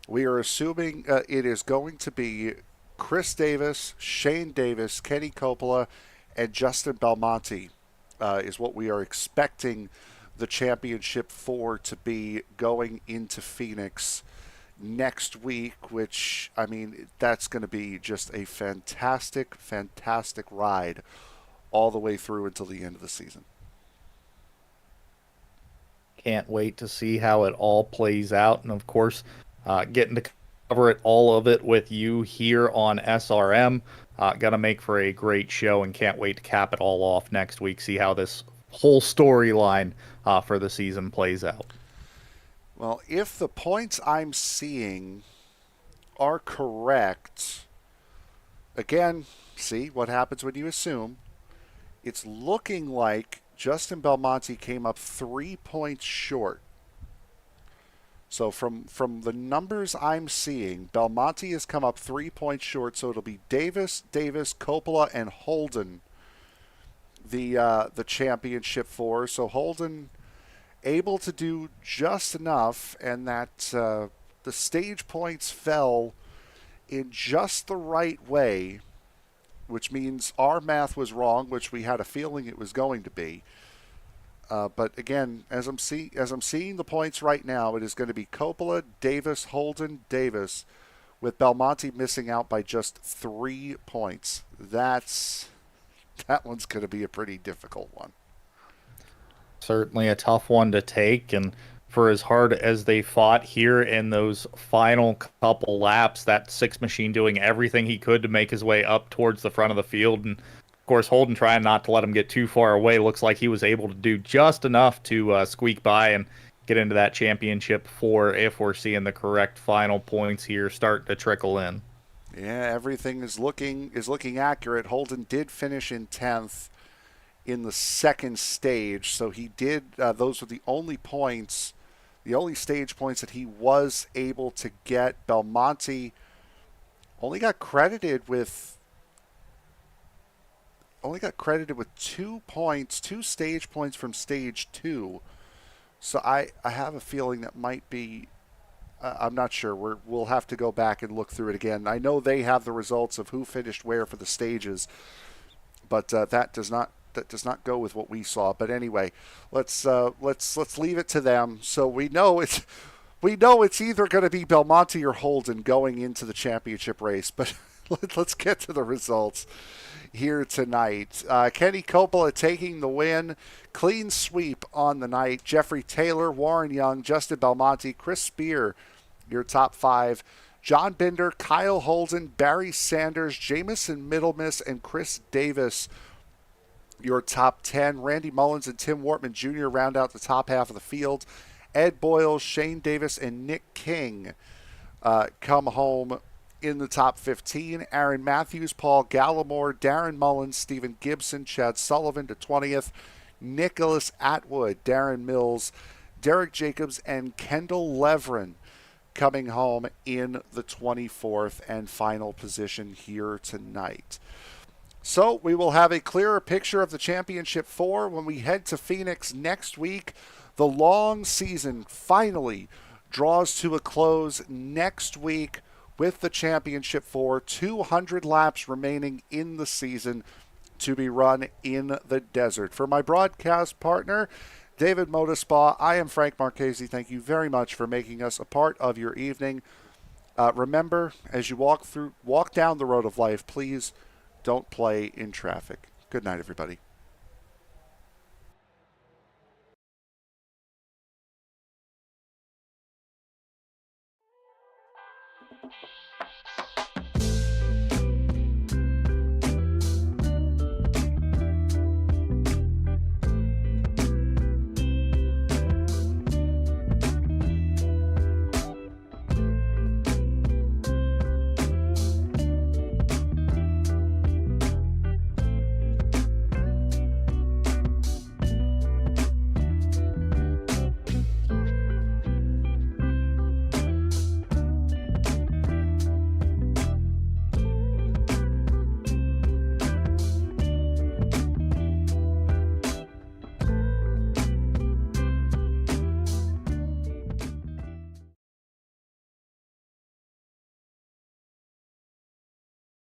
we are assuming it is going to be Chris Davis, Shane Davis, Kenny Coppola, and Justin Belmonte is what we are expecting the championship for to be going into Phoenix next week, which, I mean, that's going to be just a fantastic, fantastic ride all the way through until the end of the season. Can't wait to see how it all plays out. And of course, getting to cover all of it with you here on SRM. Going to make for a great show, and can't wait to cap it all off next week, see how this whole storyline for the season plays out. Well, if the points I'm seeing are correct, again, see what happens when you assume. It's looking like Justin Belmonte came up 3 points short. So from the numbers I'm seeing, Belmonte has come up 3 points short. So it'll be Davis, Coppola, and Holden, the championship for. So Holden able to do just enough, and that the stage points fell in just the right way, which means our math was wrong, which we had a feeling it was going to be. But again, as I'm seeing the points right now, it is going to be Coppola, Davis, Holden, Davis, with Belmonte missing out by just 3 points. That one's going to be a pretty difficult one. Certainly a tough one to take, and for as hard as they fought here in those final couple laps, that six machine doing everything he could to make his way up towards the front of the field, and of course, Holden trying not to let him get too far away. Looks like he was able to do just enough to squeak by and get into that championship four if we're seeing the correct final points here start to trickle in. Yeah, everything is looking accurate. Holden did finish in 10th in the second stage, so he did. Those were the only points, the only stage points that he was able to get. Belmonte only got credited with 2 points, 2 stage points from stage 2. So I have a feeling that might be, I'm not sure. We'll have to go back and look through it again. I know they have the results of who finished where for the stages, but that does not go with what we saw. But anyway, let's leave it to them. So we know it's either going to be Belmonte or Holden going into the championship race. But let's get to the results here tonight. Kenny Coppola taking the win. Clean sweep on the night. Jeffrey Taylor, Warren Young, Justin Belmonte, Chris Spear, your top 5. John Binder, Kyle Holden, Barry Sanders, Jamison Middlemiss, and Chris Davis, your top 10. Randy Mullins and Tim Wortman Jr. round out the top half of the field. Ed Boyle, Shane Davis, and Nick King come home in the top 15. Aaron Matthews, Paul Gallimore, Darren Mullins, Stephen Gibson, Chad Sullivan to 20th. Nicholas Atwood, Darren Mills, Derek Jacobs, and Kendall Leveren coming home in the 24th and final position here tonight. So we will have a clearer picture of the championship 4 when we head to Phoenix next week. The long season finally draws to a close next week with the championship 4. 200 laps remaining in the season to be run in the desert. For my broadcast partner, David Modespa, I am Frank Marchese. Thank you very much for making us a part of your evening. Remember, as you walk down the road of life, please don't play in traffic. Good night, everybody.